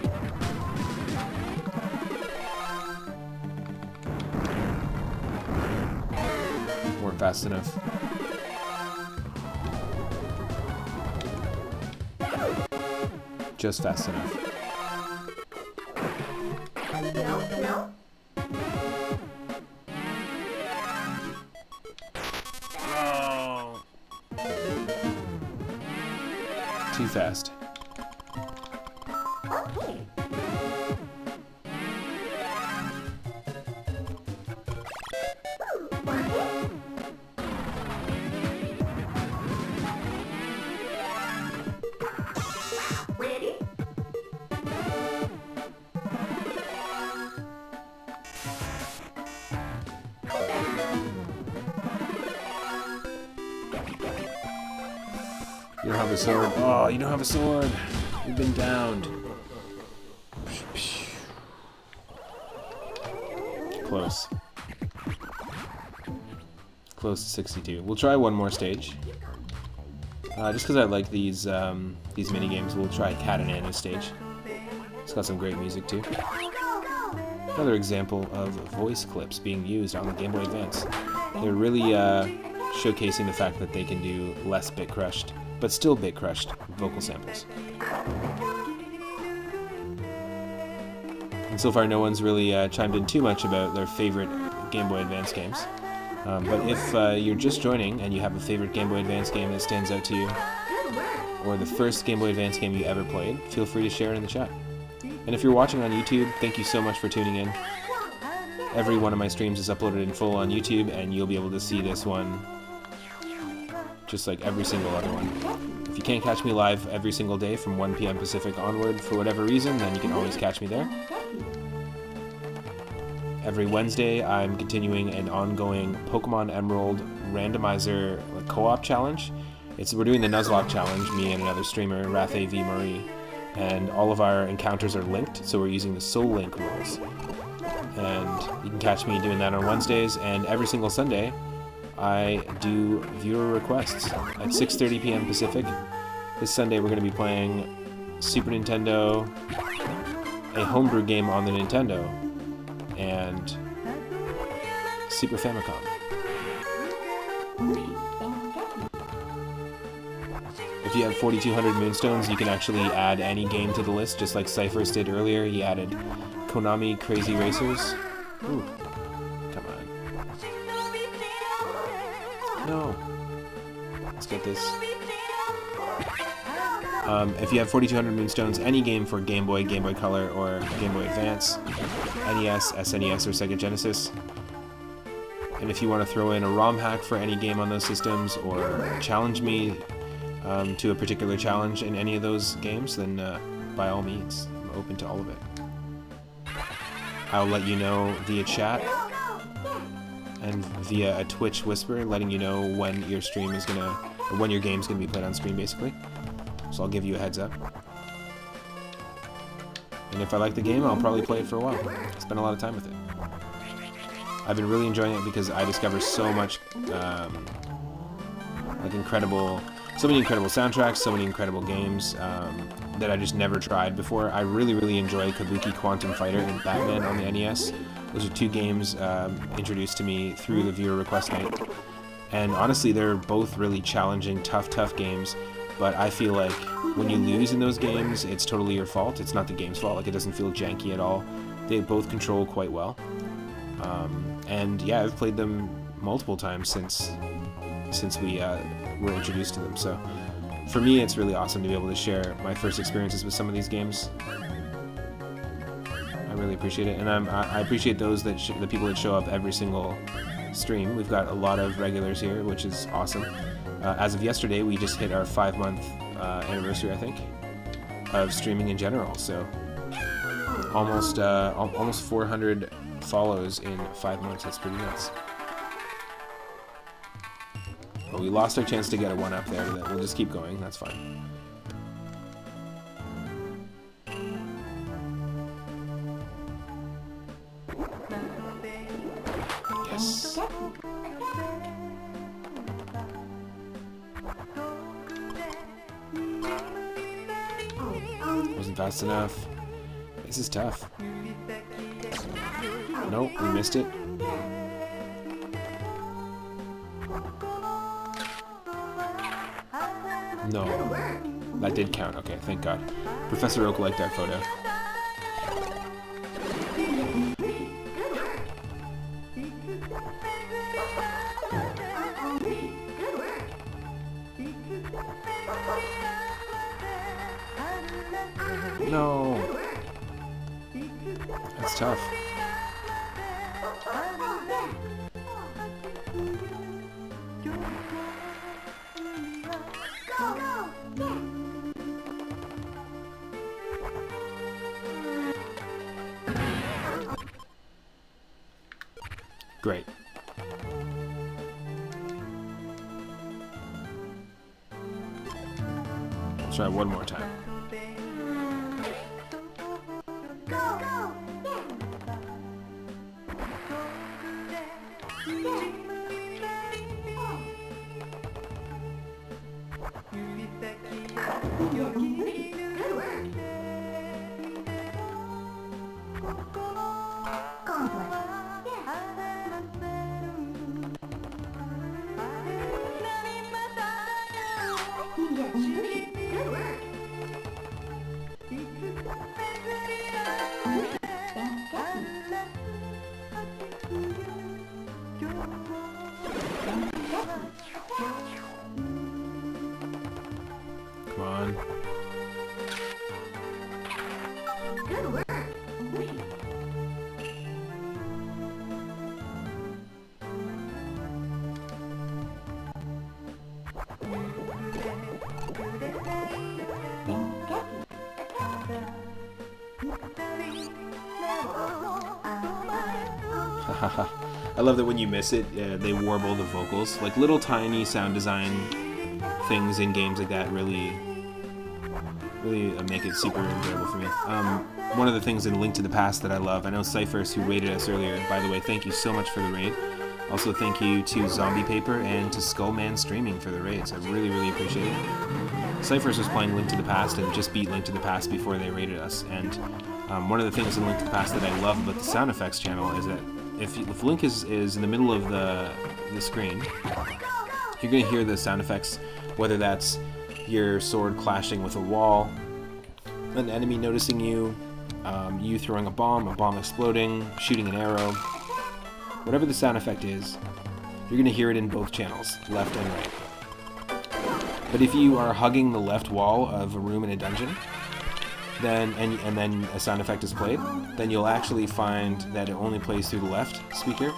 [SPEAKER 1] Weren't fast enough. Just fast enough. Too fast. You don't have a sword. Oh, you don't have a sword. You've been downed. Close. Close to 62. We'll try one more stage. Just because I like these mini games, we'll try Cat and Anna's stage. It's got some great music too. Another example of voice clips being used on the Game Boy Advance. They're really showcasing the fact that they can do less bit crushed, but still bit crushed vocal samples. And so far, no one's really chimed in too much about their favorite Game Boy Advance games. But if you're just joining and you have a favorite Game Boy Advance game that stands out to you, or the first Game Boy Advance game you ever played, feel free to share it in the chat. And if you're watching on YouTube, thank you so much for tuning in. Every one of my streams is uploaded in full on YouTube, and you'll be able to see this one just like every single other one. If you can't catch me live every single day from 1 p.m. Pacific onward for whatever reason, then you can always catch me there. Every Wednesday, I'm continuing an ongoing Pokemon Emerald randomizer co-op challenge. We're doing the Nuzlocke challenge, me and another streamer, Rathe V. Marie, and all of our encounters are linked, so we're using the Soul Link rules. And you can catch me doing that on Wednesdays, and every single Sunday, I do viewer requests at 6:30 p.m. Pacific. This Sunday, we're going to be playing Super Nintendo, a homebrew game on the Nintendo, and Super Famicom. If you have 4,200 Moonstones, you can actually add any game to the list, just like Cyphers did earlier. He added Konami Crazy Racers. Ooh, come on. No. Let's get this. If you have 4,200 Moonstones, any game for Game Boy, Game Boy Color, or Game Boy Advance, NES, SNES, or Sega Genesis. And if you want to throw in a ROM hack for any game on those systems, or challenge me to a particular challenge in any of those games, then by all means, I'm open to all of it. I'll let you know via chat and via a Twitch whisper, letting you know when your stream is gonna, or when your game's gonna be played on stream, basically. So I'll give you a heads up. And if I like the game, I'll probably play it for a while. Spend a lot of time with it. I've been really enjoying it because I discover so much, like so many incredible soundtracks, so many incredible games that I just never tried before. I really, really enjoy Kabuki Quantum Fighter and Batman on the NES. Those are two games introduced to me through the viewer request night. And honestly, they're both really challenging, tough games. But I feel like when you lose in those games, it's totally your fault. It's not the game's fault. Like, it doesn't feel janky at all. They both control quite well. And yeah, I've played them multiple times since we were introduced to them. So for me, it's really awesome to be able to share my first experiences with some of these games. I really appreciate it, and I appreciate those the people that show up every single stream. We've got a lot of regulars here, which is awesome. As of yesterday, we just hit our 5-month anniversary, I think, of streaming in general. So almost 400 follows in 5 months. That's pretty nuts. But we lost our chance to get a 1-up there. But we'll just keep going. That's fine. Yes. Wasn't fast enough. This is tough. Nope, we missed it. No. That did count. Okay, thank God. Professor Oak liked that photo. No. That's tough. Great. Let's try one more time. Come on.
[SPEAKER 5] Good work.
[SPEAKER 1] I love that when you miss it, they warble the vocals. Like little tiny sound design things in games like that really make it super enjoyable for me. One of the things in Link to the Past that I love, I know Cyphers, who raided us earlier, by the way, thank you so much for the raid. Also thank you to Zombie Paper and to Skullman Streaming for the raids. I really, really appreciate it. Cyphers was playing Link to the Past and just beat Link to the Past before they raided us. And one of the things in Link to the Past that I love about the sound effects channel is that if Link is in the middle of the screen, you're going to hear the sound effects, whether that's your sword clashing with a wall, an enemy noticing you, you throwing a bomb exploding, shooting an arrow. Whatever the sound effect is, you're going to hear it in both channels, left and right. But if you are hugging the left wall of a room in a dungeon, then and then a sound effect is played, then you'll actually find that it only plays through the left speaker,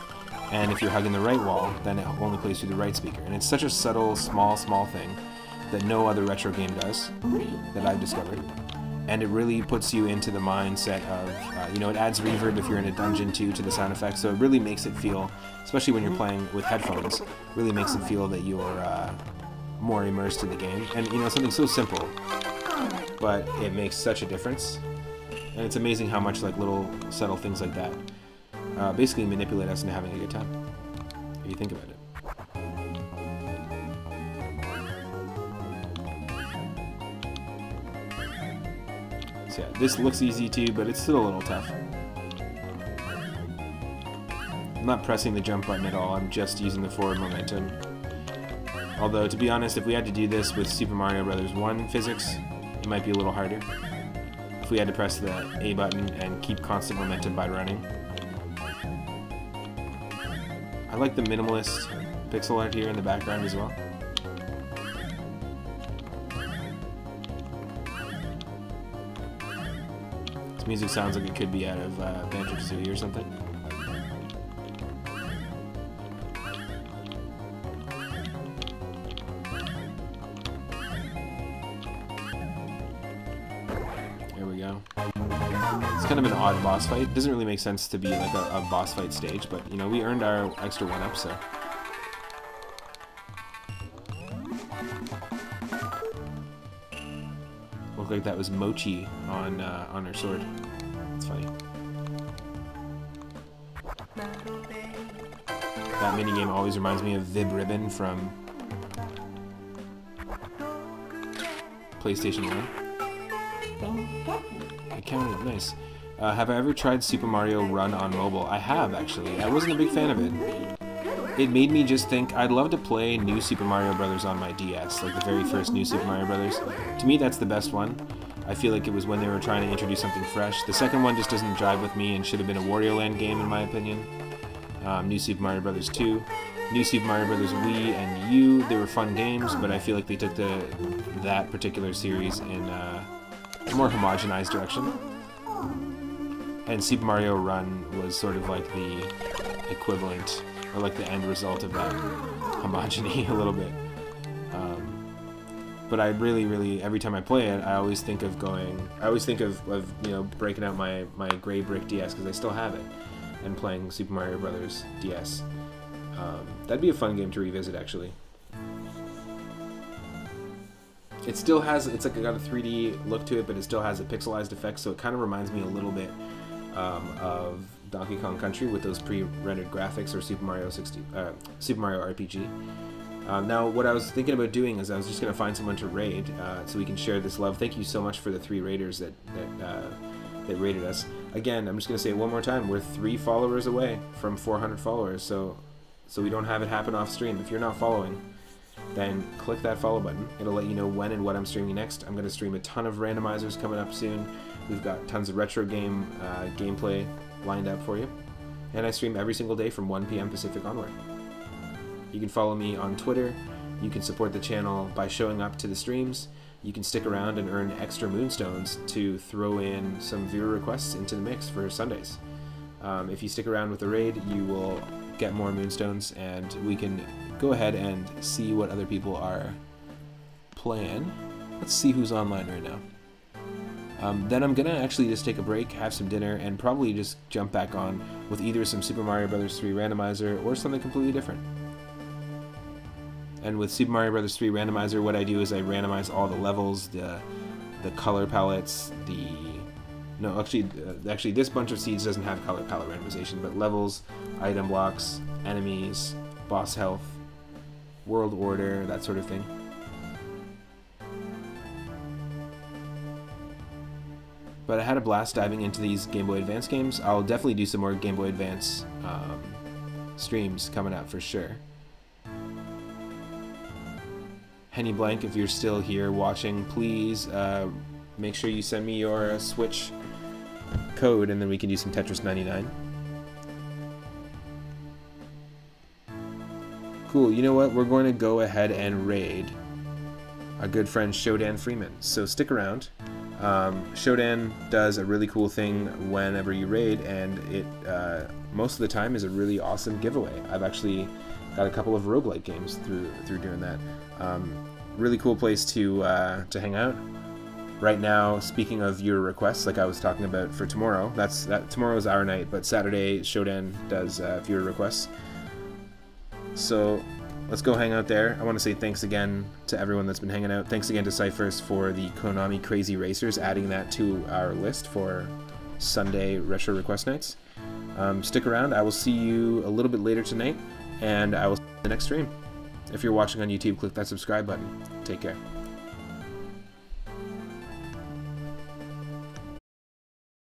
[SPEAKER 1] and if you're hugging the right wall, then it only plays through the right speaker. And it's such a subtle, small thing that no other retro game does, that I've discovered. And it really puts you into the mindset of, it adds reverb if you're in a dungeon too to the sound effects, so it really makes it feel, especially when you're playing with headphones, really makes it feel that you're more immersed in the game. And something so simple, but it makes such a difference. And it's amazing how much like little subtle things like that basically manipulate us into having a good time, if you think about it. So yeah, this looks easy too, but it's still a little tough. I'm not pressing the jump button at all, I'm just using the forward momentum. Although, to be honest, if we had to do this with Super Mario Bros. 1 physics, it might be a little harder. If we had to press the A button and keep constant momentum by running. I like the minimalist pixel art here in the background as well. This music sounds like it could be out of Banjo-Kazooie or something. There we go. It's kind of an odd boss fight. It doesn't really make sense to be like a boss fight stage, but we earned our extra 1-up, so. Looked like that was Mochi on her sword. That's funny. That minigame always reminds me of Vib Ribbon from PlayStation 1. I counted, nice. Have I ever tried Super Mario Run on mobile? I have, actually. I wasn't a big fan of it. It made me just think, I'd love to play New Super Mario Bros. On my DS, like the very first New Super Mario Bros. To me, that's the best one. I feel like it was when they were trying to introduce something fresh. The second one just doesn't jive with me and should have been a Wario Land game, in my opinion. New Super Mario Bros. 2. New Super Mario Bros. Wii and U, they were fun games, but I feel like they took that particular series in a more homogenized direction. And Super Mario Run was sort of like the equivalent, or like the end result of that homogeny a little bit. But I really, every time I play it, I always think of breaking out my gray brick DS, because I still have it, and playing Super Mario Bros. DS. That'd be a fun game to revisit, actually. It still has, it's like got a 3D look to it, but it still has a pixelized effect, so it kind of reminds me a little bit of Donkey Kong Country with those pre-rendered graphics, or Super Mario RPG. Now, what I was thinking about doing is I was just going to find someone to raid, so we can share this love. Thank you so much for the 3 raiders that raided us. Again, I'm just going to say it one more time. We're 3 followers away from 400 followers, so we don't have it happen off stream. If you're not following, then click that follow button. It'll let you know when and what I'm streaming next. I'm going to stream a ton of randomizers coming up soon. We've got tons of retro game gameplay lined up for you. And I stream every single day from 1 p.m. Pacific onward. You can follow me on Twitter. You can support the channel by showing up to the streams. You can stick around and earn extra moonstones to throw in some viewer requests into the mix for Sundays. If you stick around with the raid, you will get more moonstones, and we can go ahead and see what other people are playing. Let's see who's online right now. Then I'm gonna actually just take a break, have some dinner, and probably just jump back on with either some Super Mario Bros. 3 randomizer or something completely different. And with Super Mario Bros. 3 randomizer, what I do is I randomize all the levels, the color palettes, actually this bunch of seeds doesn't have color palette randomization, but levels, item blocks, enemies, boss health, world order, that sort of thing. But I had a blast diving into these Game Boy Advance games. I'll definitely do some more Game Boy Advance streams coming up for sure. Henny Blank, if you're still here watching, please make sure you send me your Switch code, and then we can do some Tetris 99. Cool, you know what? We're going to go ahead and raid our good friend Shodan Freeman. So stick around. Shodan does a really cool thing whenever you raid, and it most of the time is a really awesome giveaway. I've actually got a couple of roguelike games through doing that. Really cool place to hang out. Right now, speaking of viewer requests, like I was talking about for tomorrow, tomorrow's our night, but Saturday Shodan does viewer requests. So let's go hang out there. I want to say thanks again to everyone that's been hanging out. Thanks again to Cyphers for the Konami Crazy Racers, adding that to our list for Sunday retro request nights. Stick around. I will see you a little bit later tonight, and I will see you in the next stream. If you're watching on YouTube, click that subscribe button. Take care.